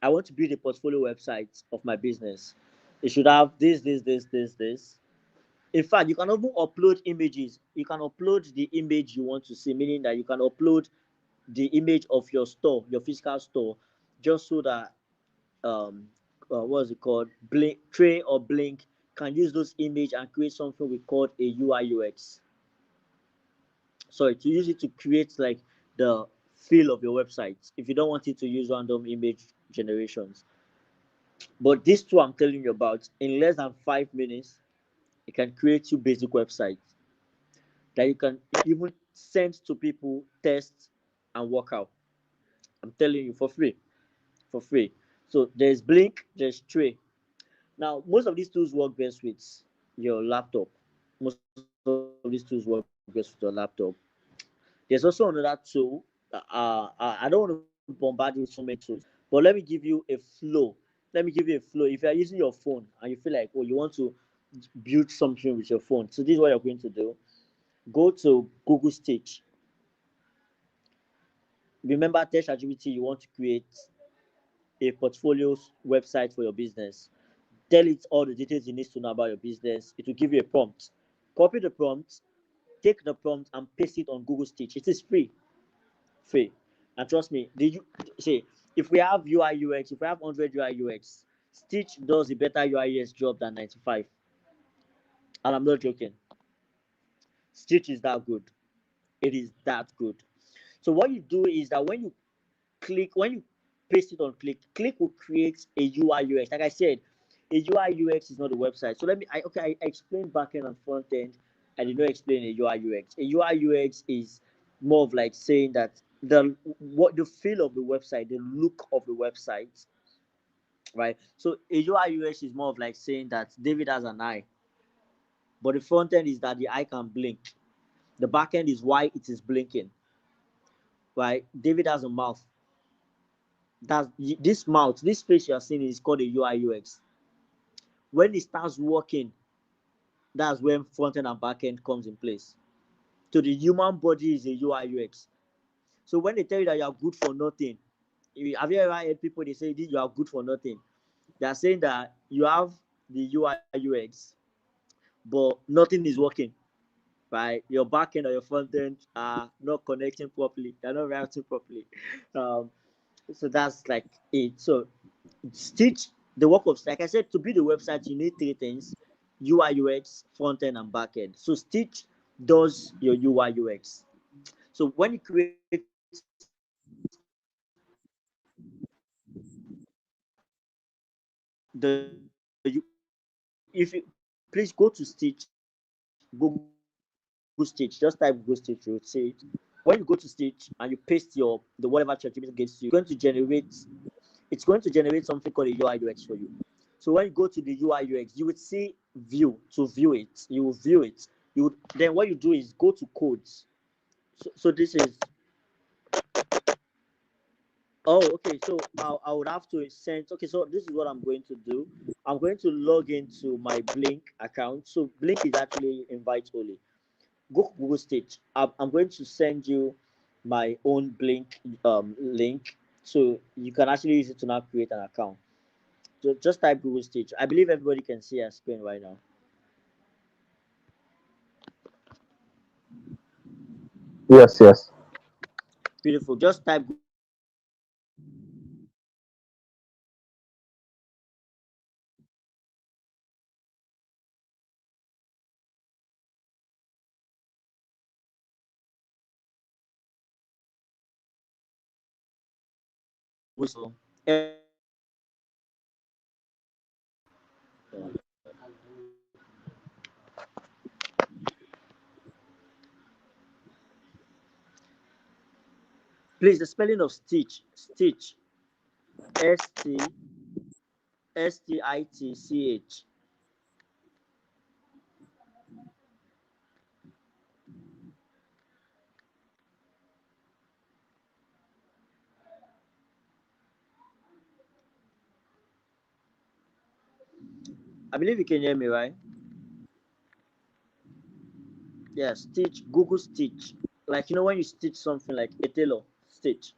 I want to build a portfolio website of my business. It should have this. In fact, you can even upload images. You can upload the image you want to see, meaning that you can upload the image of your store, your physical store, just so that um what's it called, blink tray or blink can use those image and create something we call a UI UX. Sorry, to use it to create like the feel of your website if you don't want it to use random image generations. But these two I'm telling you about, in less than 5 minutes, it can create you basic websites that you can even send to people, test, and work out. I'm telling you, for free. For free. So there's Blink, there's Tray. Now, most of these tools work best with your laptop. Most of these tools work best with your laptop. There's also another tool. I don't want to bombard you with so many tools, but let me give you a flow. Let me give you a flow. If you're using your phone and you feel like, oh, you want to build something with your phone, so this is what you're going to do. Go to Google Stage. Remember, tell ChatGPT you want to create a portfolio website for your business. Tell it all the details it needs to know about your business. It will give you a prompt. Copy the prompt, take the prompt and paste it on Google Stitch. It is free. Free. And trust me, did you say if we have UI UX, if we have 100 UI UX, Stitch does a better UI UX job than 95. And I'm not joking. Stitch is that good. It is that good. So what you do is that when you paste it on click will create a UI UX. Like I said, a UI UX is not a website. So I explained backend and front end. I did not explain a UI UX. A UI UX is more of like saying that the feel of the website, the look of the website, right? So a UI UX is more of like saying that David has an eye, but the front end is that the eye can blink. The back end is why it is blinking, right? David has a mouth. That this mouth, this face you are seeing is called a UI UX. When it starts working, that's when front end and back end comes in place. So the human body is a UI UX. So when they tell you that you are good for nothing, have you ever heard people they say you are good for nothing? They are saying that you have the UI UX, but nothing is working. Right, your back end or your front end are not connecting properly. They're not routing properly. Um, so that's like it. So Stitch, the work of, like I said, to build a website, you need three things: UI UX, front end, and back end. So Stitch does your UI UX. So when you create if you please go to Stitch, Google Stitch, just type Google Stitch, you'll see it. When you go to Stitch and you paste the whatever ChatGPT gives you, it's going to generate something called a UI UX for you. So when you go to the UI UX, you would see view to view it. You will view it. You would, then what you do is go to codes. So this is, oh, okay. So I would have to send. Okay, so this is what I'm going to do. I'm going to log into my Blink account. So Blink is actually invite only. Go to Google Stage. I'm going to send you my own Blink link, so you can actually use it to now create an account. So just type Google Stage. I believe everybody can see our screen right now. Yes, yes. Beautiful. Just type Google Stage. Please, the spelling of Stitch, STITCH. I believe you can hear me, right? Yeah, Stitch, Google Stitch. Like, when you stitch something like a tailor, Stitch.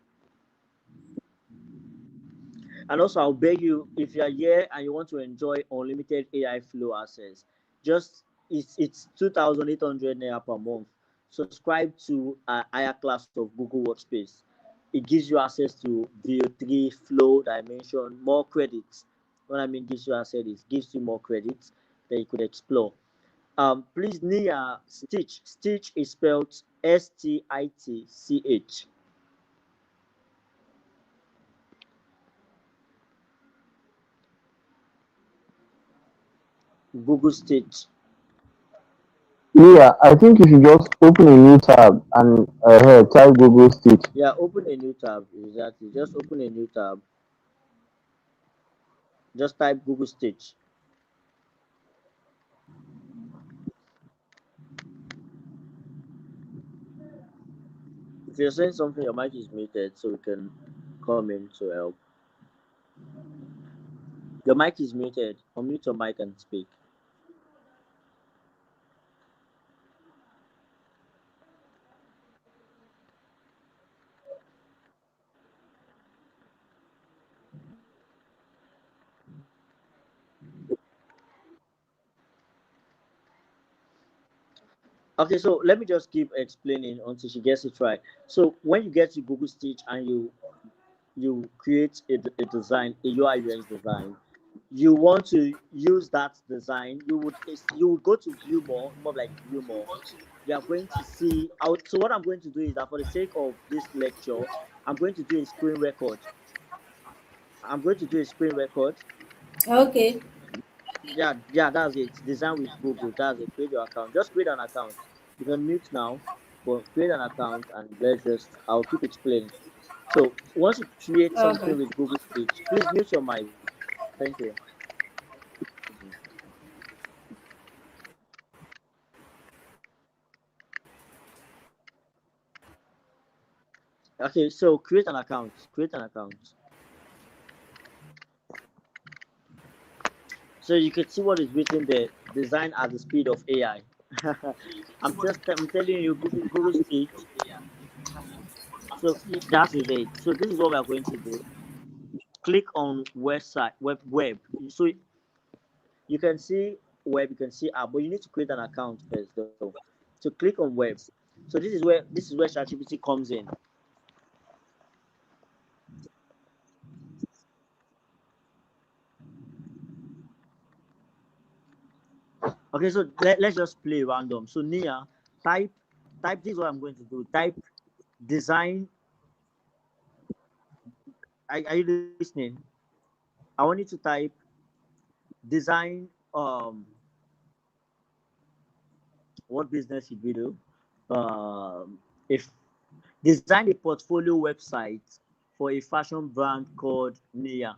And also, I'll beg you, if you're here and you want to enjoy unlimited AI flow access, just it's 2,800 naira per month. Subscribe to a higher class of Google Workspace. It gives you access to VO3, Flow, Dimension, more credits. What I mean gives you access, it gives you more credits that you could explore. Please, Nia, Stitch. Stitch is spelled Stitch. Google Stitch. Yeah, I think you should just open a new tab and type Google Stitch. Yeah, open a new tab. Exactly. Just open a new tab. Just type Google Stitch. If you're saying something, your mic is muted, so we can come in to help. Your mic is muted. Unmute your mic and speak. Okay, so let me just keep explaining until she gets it right. So when you get to Google Stitch and you create a design, a UI UX design, you want to use that design, you would go to view more like view more. You are going to see out. So what I'm going to do is that for the sake of this lecture, I'm going to do a screen record. I'm going to do a screen record. Okay. Yeah, that's it. Design with Google. That's it. Create your account. Just create an account. You can mute now, but create an account and let's just. I'll keep explaining. So once you create something Okay. with Google Speech, please mute your mic. Thank you. Okay, so create an account. Create an account. So you can see what is written there. Design at the speed of AI. I'm telling you, Google Speech. So that is it. So this is what we are going to do. Click on website web. So you can see web, you can see app, but you need to create an account first though. So click on web. So this is where ChatGPT comes in. Okay, so let's just play random. So Nia, type this is what I'm going to do. Type design. Are you listening? I want you to type design what business should we do? If design a portfolio website for a fashion brand called Nia.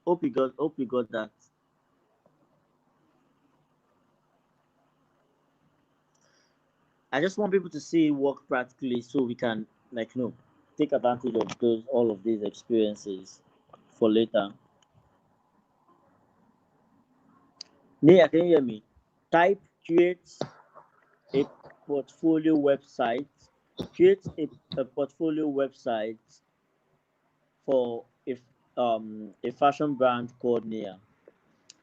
Hope you got that. I just want people to see it work practically so we can take advantage of those all of these experiences for later. Nia, can you hear me? Type create a portfolio website. Create a portfolio website for if a fashion brand called Nia.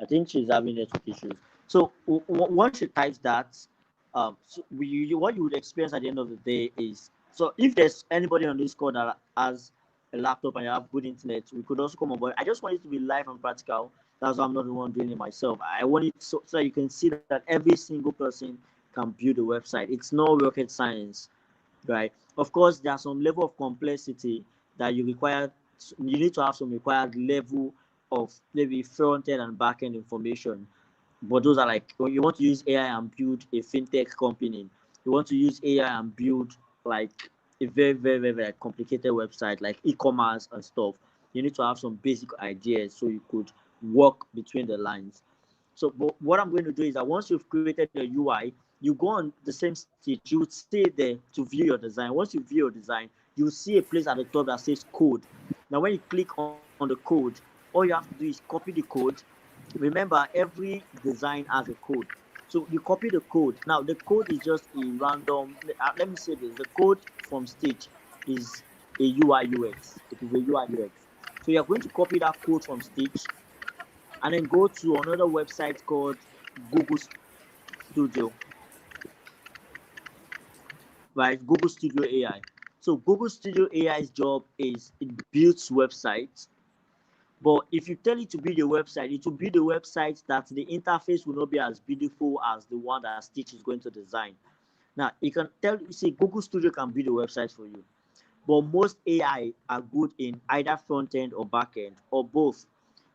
I think she's having network issues. So once she types that, what you would experience at the end of the day is, so if there's anybody on this call that has a laptop and you have good internet, we could also come on board. I just want it to be live and practical. That's why I'm not the one doing it myself. I want it so you can see that every single person can build a website. It's no rocket science, right? Of course, there's some level of complexity that you need to have some required level of maybe front end and back end information. But those are like when you want to use AI and build a fintech company, you want to use AI and build like a very, very, very, very complicated website like e-commerce and stuff. You need to have some basic ideas so you could work between the lines. So but what I'm going to do is that once you've created your UI, you go on the same stage, you would stay there to view your design. Once you view your design, you see a place at the top that says code. Now, when you click on the code, all you have to do is copy the code. Remember, every design has a code. So you copy the code. Now, the code is just a random, let me say this, the code from Stitch is a UI UX. It is a UI UX. So you're going to copy that code from Stitch and then go to another website called Google Studio, right? Google Studio AI. So Google Studio AI's job is it builds websites. But if you tell it to build a website, it will build a website that the interface will not be as beautiful as the one that Stitch is going to design. Now, you can tell, you see, Google Studio can build a website for you. But most AI are good in either front end or back end or both.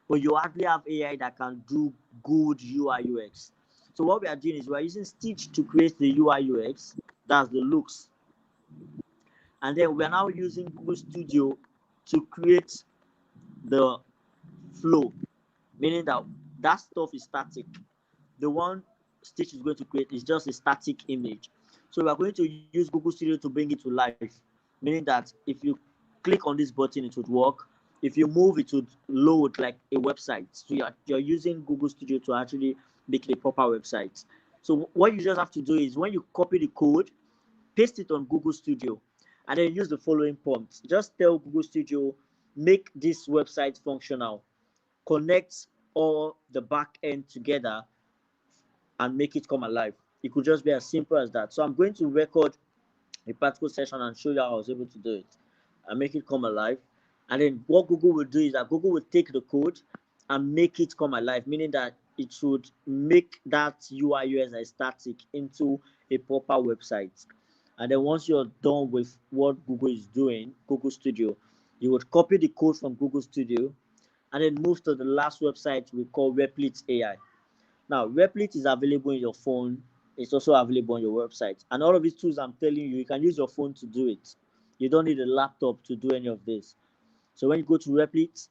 But you hardly have AI that can do good UI UX. So what we are doing is we are using Stitch to create the UI UX, that's the looks. And then we are now using Google Studio to create the flow, meaning that that stuff is static. The one Stitch is going to create is just a static image. So we are going to use Google Studio to bring it to life, meaning that if you click on this button, it would work. If you move, it would load like a website. So you're using Google Studio to actually make a proper website. So what you just have to do is when you copy the code, paste it on Google Studio, and then use the following prompts. Just tell Google Studio, make this website functional, connect all the back end together, and make it come alive. It could just be as simple as that. So I'm going to record a practical session and show you how I was able to do it and make it come alive. And then what Google will do is that Google will take the code and make it come alive, meaning that it should make that UI UX as static into a proper website. And then once you're done with what Google is doing, Google Studio, you would copy the code from Google Studio and then move to the last website we call Replit AI. Now, Replit is available in your phone. It's also available on your website. And all of these tools I'm telling you, you can use your phone to do it. You don't need a laptop to do any of this. So when you go to Replit,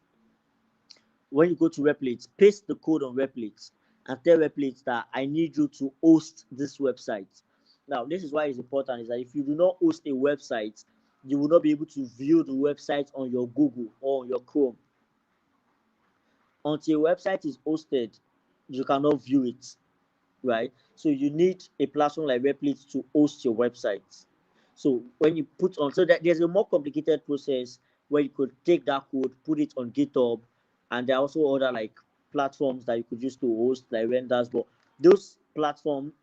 paste the code on Replit and tell Replit that I need you to host this website. Now, this is why it's important, is that if you do not host a website, you will not be able to view the website on your Google or on your Chrome. Until a website is hosted, you cannot view it, right? So you need a platform like Replit to host your website. So when you put on, so that there's a more complicated process where you could take that code, put it on GitHub, and there are also other like platforms that you could use to host like renders, but those platform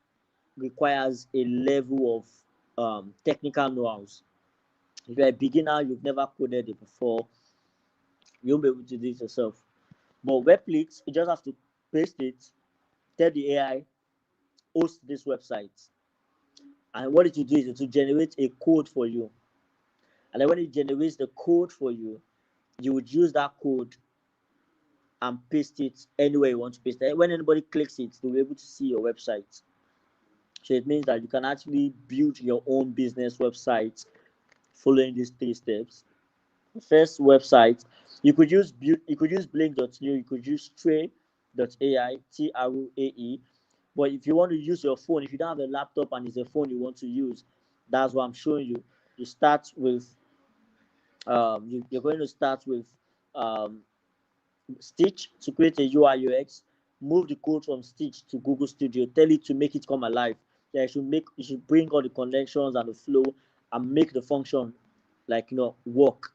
requires a level of technical know-hows. If you're a beginner, you've never coded it before, you'll be able to do it yourself. But Replit, you just have to paste it, tell the AI, host this website. And what it will do is it will generate a code for you. And then when it generates the code for you, you would use that code and paste it anywhere you want to paste it. When anybody clicks it, they'll be able to see your website. So it means that you can actually build your own business website following these 3 steps. First website, you could use blink.new, you could use tray.ai, TRAE. But if you want to use your phone, if you don't have a laptop and it's a phone you want to use, that's what I'm showing you. You start with you're going to start with um, Stitch to create a UI UX. Move the code from Stitch to Google Studio. Tell it to make it come alive. Yeah, you should bring all the connections and the flow and make the function like work.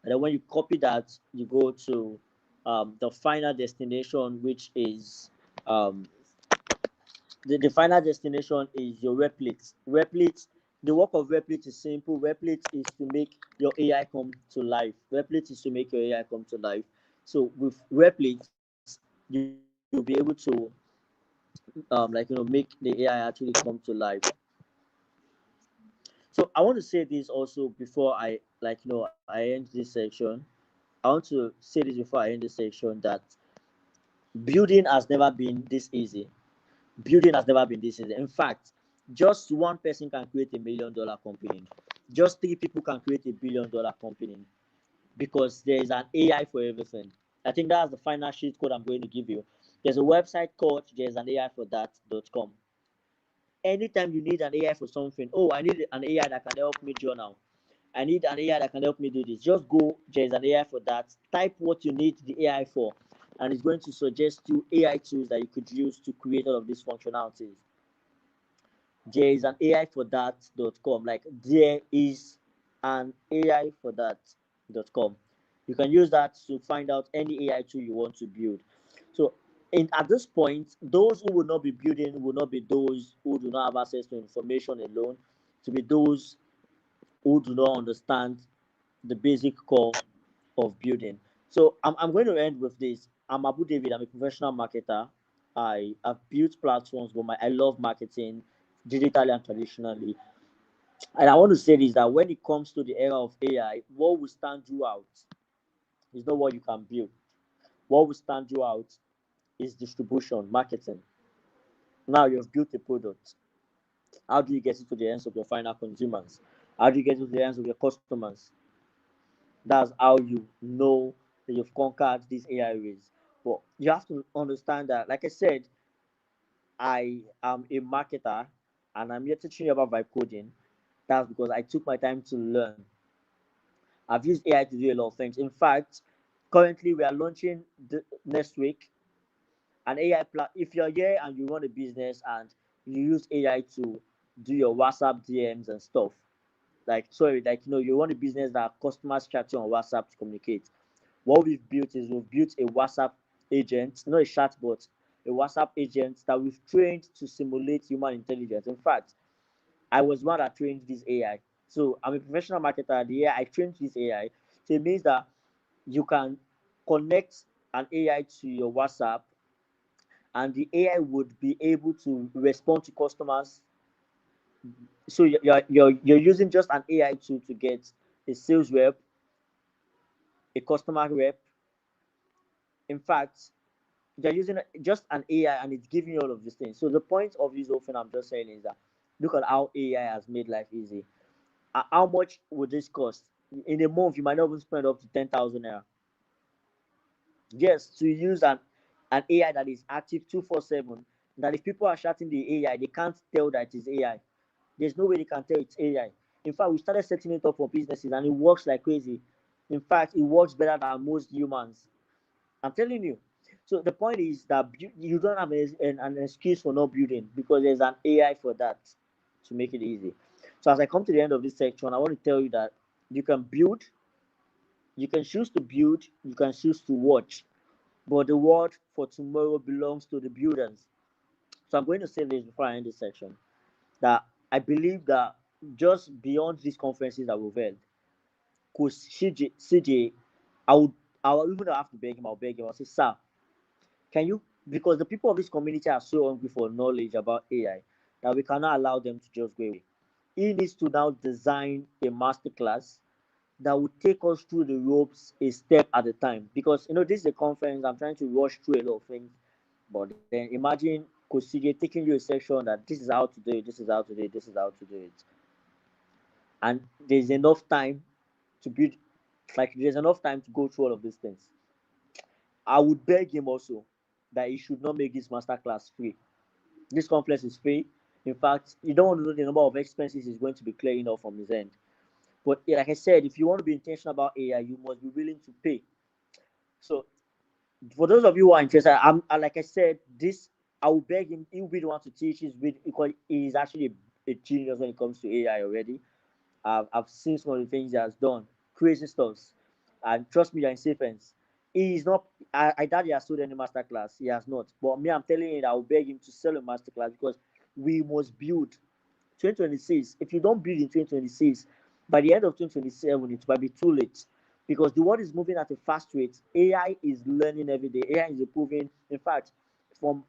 And then when you copy that, you go to the final destination, which is the final destination is your Replit. Replit, the work of Replit is simple. Replit is to make your AI come to life. Replit is to make your AI come to life. So with Replit, you'll be able to make the AI actually come to life. So I want to say this also before I end this section. I want to say this before I end this section that building has never been this easy. Building has never been this easy. In fact, just one person can create $1 million company. Just 3 people can create $1 billion company because there is an AI for everything. I think that's the final sheet code I'm going to give you. There's a website called there's an AI for that.com. Anytime you need an AI for something, oh, I need an AI that can help me journal. I need an AI that can help me do this. Just go, there's an AI for that. Type what you need the AI for, and it's going to suggest you AI tools that you could use to create all of these functionalities. There is an AI for that.com. Like there is an AI for that.com. You can use that to find out any AI tool you want to build. So at this point, those who will not be building will not be those who do not have access to information alone, to be those who do not understand the basic core of building. So I'm going to end with this. I'm Abu David. I'm a professional marketer. I have built platforms, but I love marketing digitally and traditionally. And I want to say this, that when it comes to the era of AI, what will stand you out is not what you can build. What will stand you out is distribution, marketing. Now you've built a product. How do you get it to the hands of your final consumers? How do you get it to the hands of your customers? That's how you know that you've conquered this AI race. But you have to understand that, like I said, I am a marketer and I'm here teaching you about vibe coding. That's because I took my time to learn. I've used AI to do a lot of things. In fact, currently we are launching next week an AI if you're here and you run a business and you use AI to do your WhatsApp DMs and stuff, you run a business that customers chat you on WhatsApp to communicate. What we've built is we've built a WhatsApp agent, not a chatbot, a WhatsApp agent that we've trained to simulate human intelligence. In fact, I was one that trained this AI. So I'm a professional marketer. The AI I trained this AI. So it means that you can connect an AI to your WhatsApp, and the AI would be able to respond to customers. So you're using just an AI tool to get a sales rep, a customer rep. In fact, you're using just an AI and it's giving you all of these things. So the point of this whole thing I'm just saying is that look at how AI has made life easy. How much would this cost? In a month, you might not even spend up to 10,000 naira. Yes, to use an AI that is active 247, that if people are shouting the AI, they can't tell that it's AI. There's no way they can tell it's AI. In fact, we started setting it up for businesses and it works like crazy. In fact, it works better than most humans. I'm telling you. So the point is that you don't have an excuse for not building because there's an AI for that to make it easy. So as I come to the end of this section, I want to tell you that you can build, you can choose to build, you can choose to watch, but the word for tomorrow belongs to the builders. So I'm going to say this before I end this section, that I believe that just beyond these conferences that we've held, Coach CJ, I would I will even have to beg him. I'll beg him. I'll say, sir, can you, because the people of this community are so hungry for knowledge about AI that we cannot allow them to just go away. He needs to now design a masterclass that will take us through the ropes a step at a time. Because this is a conference, I'm trying to rush through a lot of things. But then imagine Coach CJ taking you a section that this is how to do it, this is how to do it, this is how to do it. And there's enough time to build, like there's enough time to go through all of these things. I would beg him also that he should not make this masterclass free. This complex is free. In fact, you don't want to know the number of expenses he's going to be clearing off from his end. But like I said, if you want to be intentional about AI, you must be willing to pay. So for those of you who are interested, like I said, this I will beg him. He will be the one to teach. He's actually a genius when it comes to AI already. I've seen some of the things he has done, crazy stuff, and trust me, you're in safe hands. He is not. I doubt he has sold any masterclass. He has not. But me, I'm telling you, that I will beg him to sell a masterclass because we must build 2026. If you don't build in 2026, by the end of 2027, it might be too late because the world is moving at a fast rate. AI is learning every day. AI is improving. In fact, from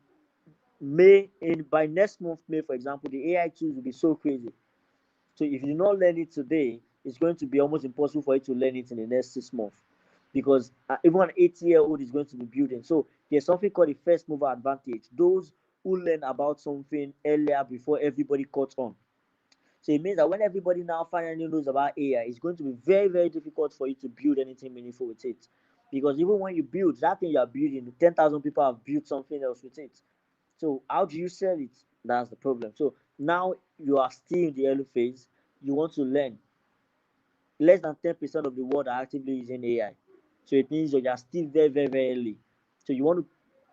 by next month, May, for example, the AI tools will be so crazy. So if you do not learn it today, it's going to be almost impossible for you to learn it in the next 6 months because even an 80-year-old is going to be building. So there's something called the first mover advantage. Those who learn about something earlier before everybody caught on. So it means that when everybody now finally knows about AI, it's going to be very, very difficult for you to build anything meaningful with it. Because even when you build that thing you are building, 10,000 people have built something else with it. So how do you sell it? That's the problem. So now you are still in the early phase. You want to learn. Less than 10% of the world are actively using AI. So it means that you are still very, very, very early. So you want to,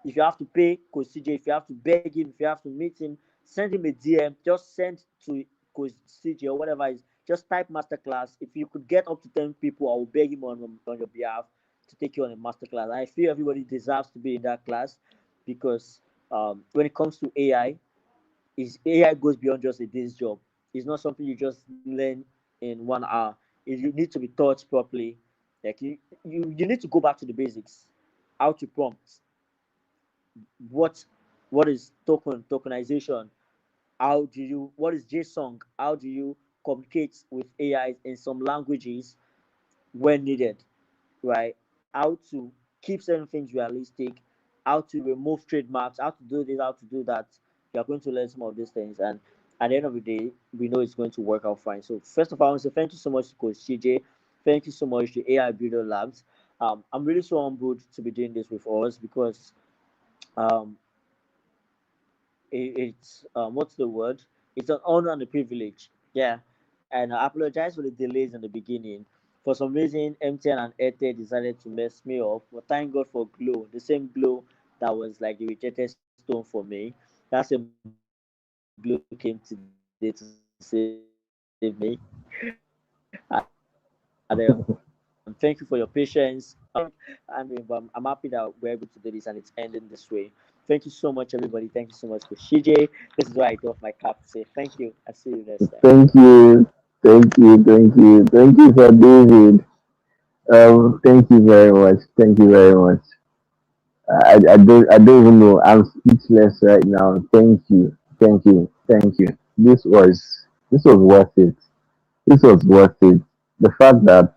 if you have to pay Coach CJ, if you have to beg him, if you have to meet him, send him a DM. Just send to Coach CJ or whatever it is. Just type masterclass. If you could get up to 10 people, I will beg him on your behalf. to take you on a master class. I feel everybody deserves to be in that class because when it comes to AI, is AI goes beyond just a day's job. It's not something you just learn in 1 hour. You need to be taught properly. Like you need to go back to the basics. How to prompt, what what is tokenization, how do you what is JSON, how do you communicate with AI in some languages when needed, right? How to keep certain things realistic, how to remove trademarks, how to do this, how to do that. You are going to learn some of these things, and at the end of the day, we know it's going to work out fine. So first of all, I want to say thank you so much to Coach CJ. Thank you so much to AI Builder Labs. I'm really so humbled to be doing this with us because um, it's what's the word? It's an honor and a privilege. Yeah, and I apologize for the delays in the beginning. For some reason, MTN and Airtel decided to mess me up. But thank God for Glow, the same Glow that was like the rejected stone for me. That same Glow came today to save me. And thank you for your patience. I'm happy that we're able to do this and it's ending this way. Thank you so much, everybody. Thank you so much for CJ. This is why I got my cap to say thank you. I'll see you next time. Thank you. Thank you. Thank you. Thank you, for David. Thank you very much. Thank you very much. I don't even know. I'm speechless right now. Thank you. Thank you. Thank you. This was worth it. This was worth it. The fact that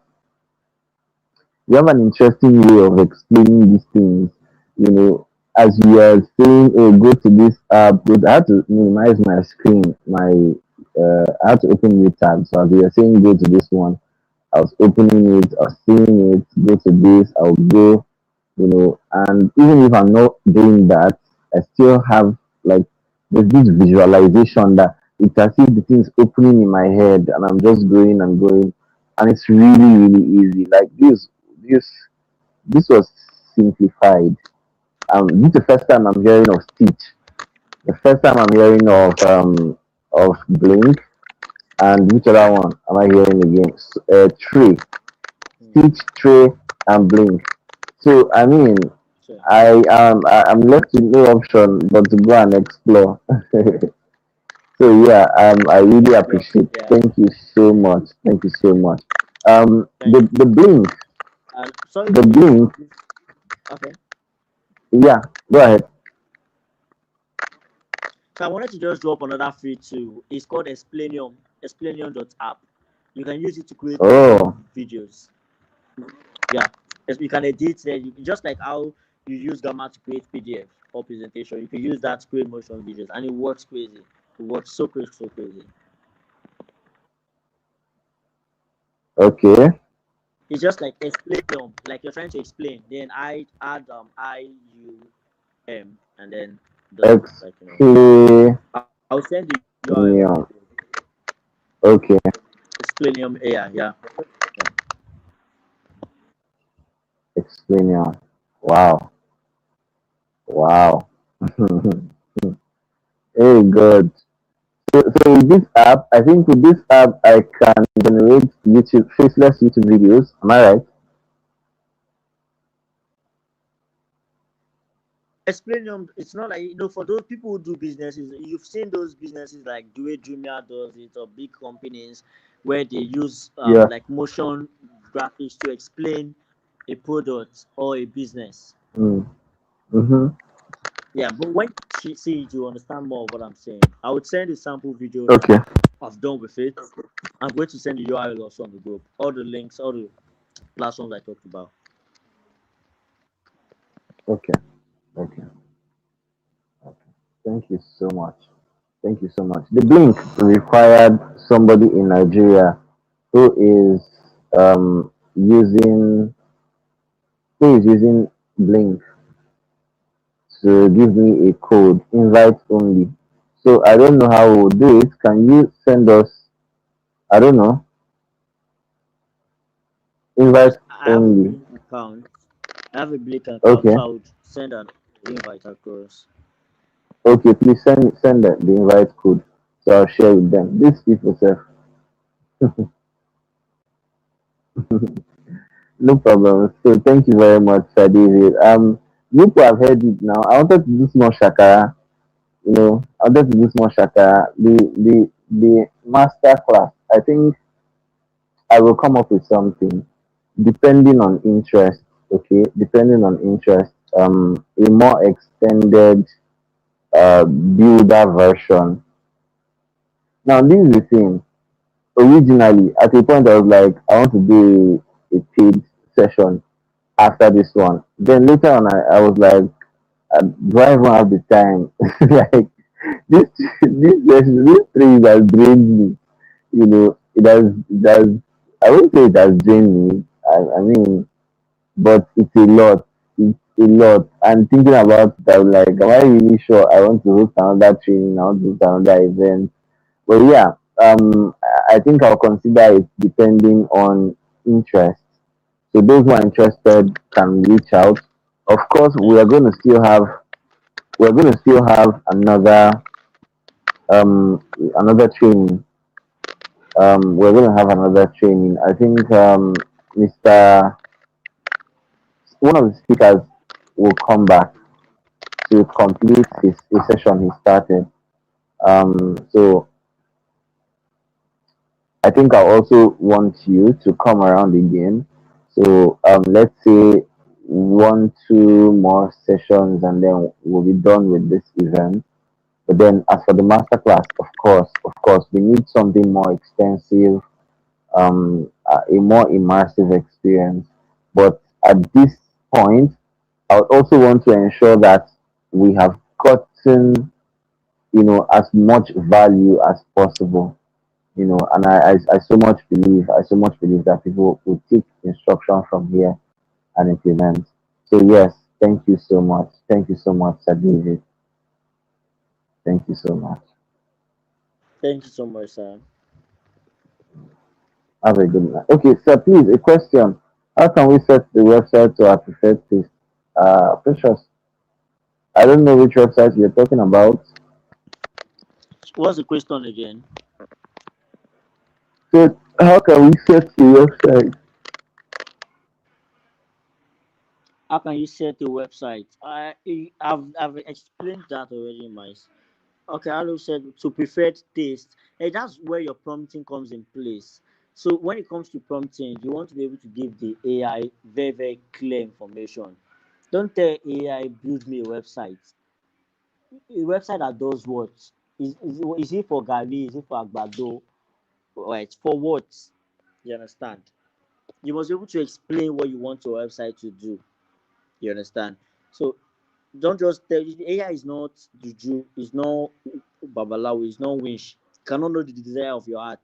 you have an interesting way of explaining these things. You know, as you are saying, "Oh, go to this app." I had to minimize my screen. I had to open new tabs. So as you were saying, "Go to this one," I was opening it. I was seeing it. Go to this. I'll go. And even if I'm not doing that, I still have like there's this visualization that it's as if the thing's opening in my head, and I'm just going and going, and it's really really easy. Like this this was simplified. This is the first time I'm hearing of Stitch. The first time I'm hearing of Blink, and which other one am I hearing again? Tree, Hmm. Stitch, Tray, and Blink. So I mean, Sure. I'm left with no option but to go and explore. So yeah, I really Explore. appreciate. Yeah. Thank you so much. Thank you so much. Thank The you. Blink, And sorry, the Blink. okay. Yeah, go ahead. So I wanted to just drop another free tool. It's called Explanium. Explanium.app. You can use it to create Oh, motion videos. Yeah. Yes, you can edit there. Just like how you use Gamma to create PDF or presentation, you can use that to create motion videos, and it works crazy. It works so crazy, so crazy. okay. It's just like Explanium, like you're trying to explain. Then I add and then dot, like Explain. I'll send the URL on the group. Okay. Explanium AI, yeah. Yeah. Explain. Wow. Wow. Hey, good. So with this app, I think with this app, I can generate faceless YouTube videos. Am I right? Explanium, it's not like for those people who do businesses, you've seen those businesses like the way Jumia does it, or big companies where they use Yeah. like motion graphics to explain a product or a business. Mm. Mm-hmm. Yeah, but when you see it, you understand more of what I'm saying. I would send a sample video that Okay. I've done with it. I'm going to send the URL also on the group, all the links, all the platforms I talked about. Okay. Okay. Okay. Thank you so much. Thank you so much. The Blink required somebody in Nigeria who is using Blink to give me a code, invite only. So I don't know how we'll do it. Can you send us, I don't know, invite Yes, I have a only? Blink account. I have a Blink account, Okay. so I would send an invite across. Okay, please send the invite code. So I'll share with them. These people, sir. No problem. So thank you very much, Sir David. You people have heard it now. I wanted to do small shakara. I wanted to do small shakara. The master class. I think I will come up with something depending on interest. Okay, depending on interest. A more extended builder version. Now this is the thing. Originally, at a point, I was like, I want to do a paid session after this one. Then later on, I was like, do I even have the time? Like this, this three has drained me. It has. I won't say it has drained me. I mean, but it's a lot. It's a lot. And thinking about it, I'm like, am I really sure I want to host another training? I want to host another event? But yeah, I think I'll consider it depending on interest. So those who are interested can reach out. Of course, we're going to still have another training. We're going to have another training. I think Mr. one of the speakers will come back to complete his session he started. So I think I also want you to come around again. So let's say one, two more sessions, and then we'll be done with this event. But then, as for the masterclass, of course, we need something more extensive, a more immersive experience. But at this point, I would also want to ensure that we have gotten, as much value as possible. And I so much believe that people will take instruction from here and implement. So yes, thank you so much. Thank you so much, Sir David. Thank you so much. Thank you so much, sir. Have a good night. Okay, sir, please, a question. How can we set the website to our preferred taste? Precious, I don't know which website you're talking about. What's the question again? So how can we set the website? How can you set a website? I've explained that already in my. Okay, Alo said to preferred taste. And that's where your prompting comes in place. So when it comes to prompting, you want to be able to give the AI very, very clear information. Don't tell AI build me a website. A website that does what? Is it for Gary? Is it for Agbado? Right? For what? You understand? You must be able to explain what you want your website to do. You understand? So don't just tell AI is not juju, is not babalawo, is not wish. Cannot know the desire of your heart.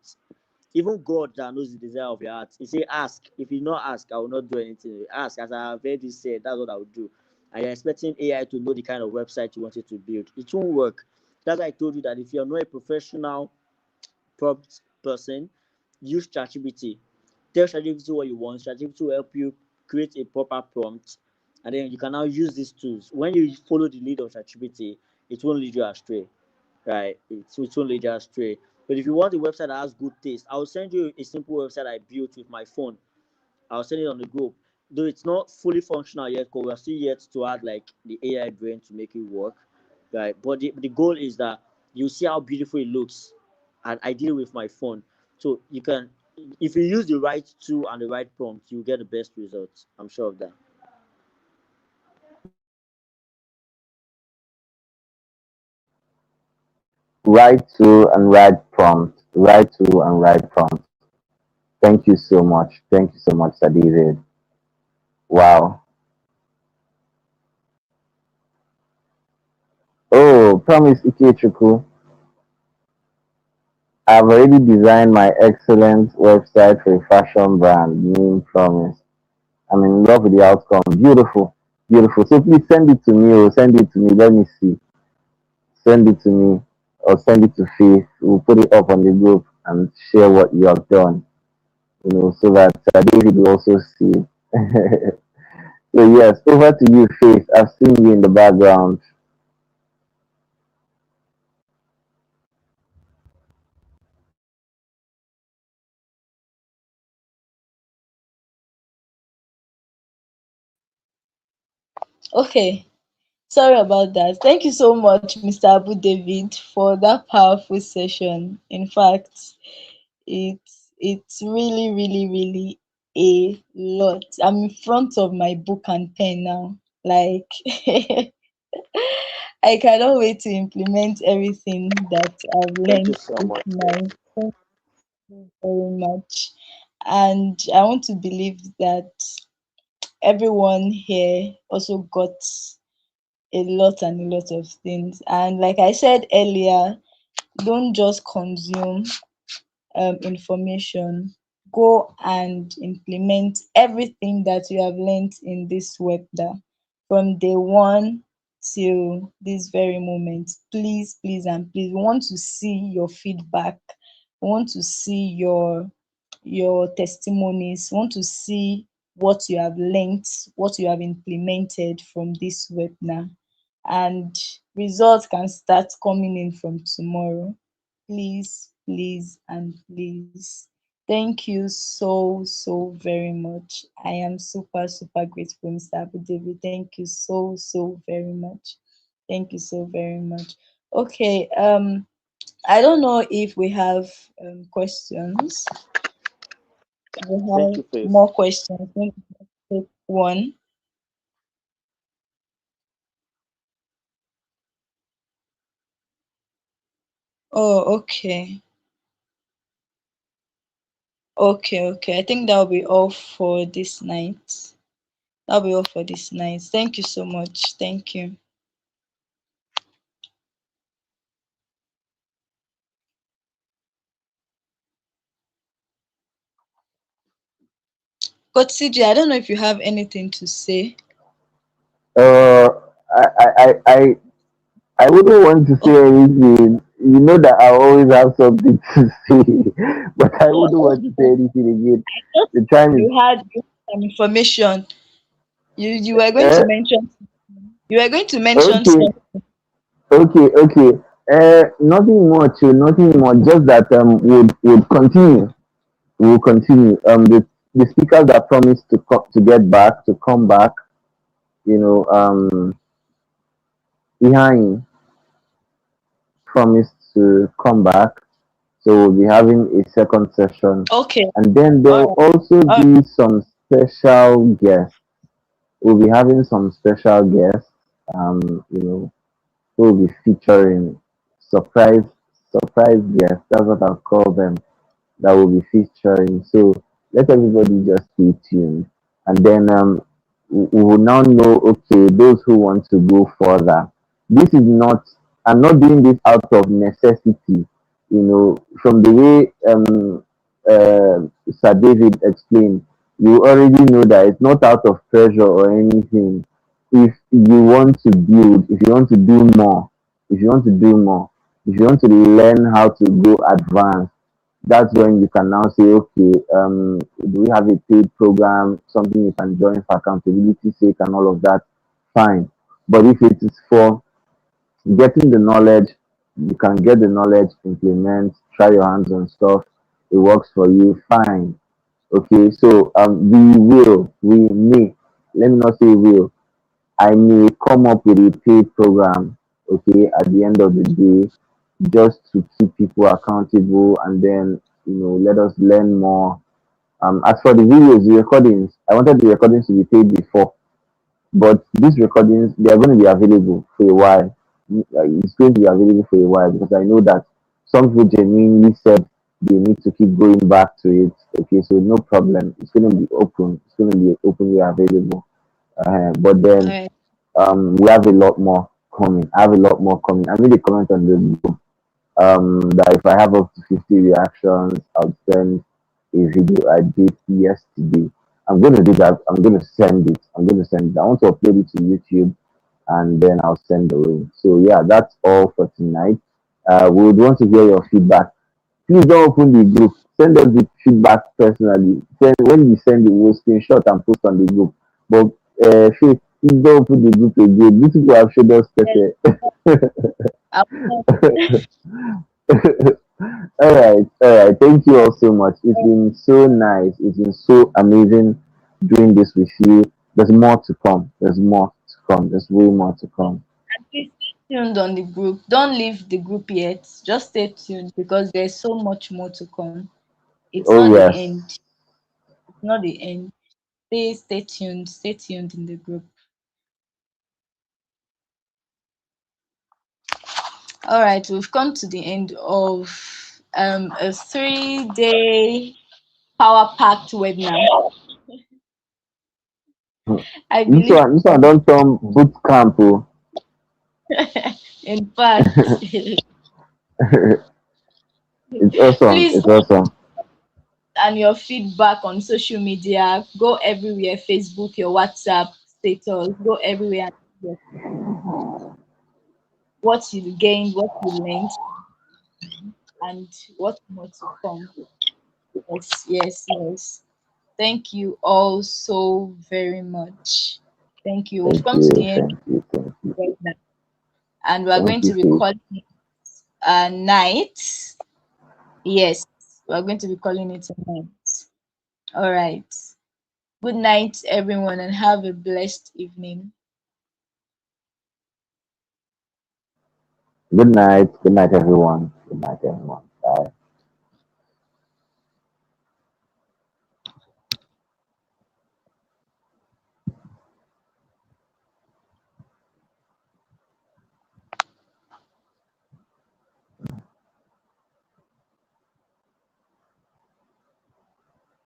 Even God that knows the desire of your heart. He say, ask. If you not ask, I will not do anything. Ask, as I have already said, that's what I will do. And you're expecting AI to know the kind of website you wanted to build. It won't work. That's why I told you that if you're not a professional prompt person, use ChatGPT. Tell ChatGPT what you want. ChatGPT will help you create a proper prompt, and then you can now use these tools. When you follow the lead of ChatGPT, it won't lead you astray, right? It won't lead you astray. But if you want a website that has good taste, I'll send you a simple website I built with my phone. I'll send it on the group. Though it's not fully functional yet, because we're still yet to add like the AI brain to make it work, right? But the goal is that you see how beautiful it looks, and I did it with my phone. So you can, if you use the right tool and the right prompt, you get the best results. I'm sure of that. Right to and right prompt. Right to and right prompt. Thank you so much. Thank you so much, Sir David. Wow. Oh, Promise Ikechukwu. I've already designed my excellent website for a fashion brand named Promise. I'm in love with the outcome. Beautiful. Beautiful. So please send it to me or send it to me. Let me see. Send it to me or send it to Faith. We'll put it up on the group and share what you have done, so that David will also see. So yes, over to you, Faith. I've seen you in the background. Okay. Sorry about that. Thank you so much, Mr. Abu David, for that powerful session. In fact, it's really, really, really a lot. I'm in front of my book and pen now. Like I cannot wait to implement everything that I've Thank you learned so this much. night. Thank you very much. And I want to believe that everyone here also got a lot and a lot of things. And like I said earlier, don't just consume information. Go and implement everything that you have learned in this webinar from day one till this very moment. Please, please, and please, we want to see your feedback. We want to see your testimonies. We want to see what you have learned, what you have implemented from this webinar, and results can start coming in from tomorrow. Please, please, and please. Thank you so very much. I am super grateful, Mr. Abu David. Thank you so very much. Thank you so very much. Okay, I don't know if we have questions. We Thank have you, Faith. more questions. Maybe take one. Oh, okay. Okay. I think that'll be all for this night. That'll be all for this night. Thank you so much. Thank you. But CJ, I don't know if you have anything to say. Uh, I wouldn't want to say Okay. anything. You know that I always have something to say, but I wouldn't Oh, want to say anything again. okay. The time is You had some information. You were going to uh, mention you were going to mention okay, something. okay. Nothing much, nothing much. Just that would continue. We'll continue. The speakers that promised to get back to come back. You know, behind promised to come back. So we'll be having a second session. Okay. And then All there'll right. also All right. be some special guests. We'll be having some special guests, you know, who will be featuring surprise surprise guests. That's what I'll call them that will be featuring. So let everybody just stay tuned. And then we will now know, okay, those who want to go further. This is not, I'm not doing this out of necessity. You know, from the way Sir David explained, you already know that it's not out of pressure or anything. If you want to build, if you want to do more, if you want to do more, if you want to learn how to go advanced, that's when you can now say, okay, do we have a paid program, something you can join for accountability sake and all of that? Fine. But if it is for getting the knowledge, you can get the knowledge, implement, try your hands on stuff, it works for you, fine. Okay, so we may, let me not say will, I may come up with a paid program, okay, at the end of the day, just to keep people accountable and then, let us learn more. As for the videos, the recordings, I wanted the recordings to be paid before, but these recordings, they are going to be available for a while. It's going to be available for a while because I know that some people genuinely said they need to keep going back to it. Okay, so no problem. It's going to be open. It's going to be openly available. But All then right. we have a lot more coming. I have a lot more coming. I made a comment on the group that if I have up to 50 reactions, I'll send a video I did yesterday. I'm going to do that. I'm going to send it. I'm going to send it. I want to upload it to YouTube and then I'll send the link. So, yeah, that's all for tonight. We would want to hear your feedback. Please don't open the group. Send us the feedback personally. When you send it, we'll screenshot and post on the group. But, Faith, please don't open the group again. These people have showed us Yes. I will. all right. Thank you all so much. It's been so nice. It's been so amazing doing this with you. There's more to come. There's more to come. There's way more to come. And please stay tuned on the group. Don't leave the group yet. Just stay tuned because there's so much more to come. It's Oh not the yes. end. It's not the end. Stay tuned. Stay tuned in the group. All right, we've come to the end of a 3-day power packed webinar. I believe This one don't turn boot camp. Oh. in fact, It's awesome. please It's awesome. and your feedback on social media. Go everywhere, Facebook, your WhatsApp status, go everywhere and your what you gained, what you learned, and what more to come. Yes, yes, yes. Thank you all so very much. Thank you. We've Thank come to you. the end Thank you. Thank you. right now, and we are Thank going you, to be Faith. calling it a night. Yes, we are going to be calling it a night. All right. Good night, everyone, and have a blessed evening. Good night. Good night, everyone. Good night, everyone.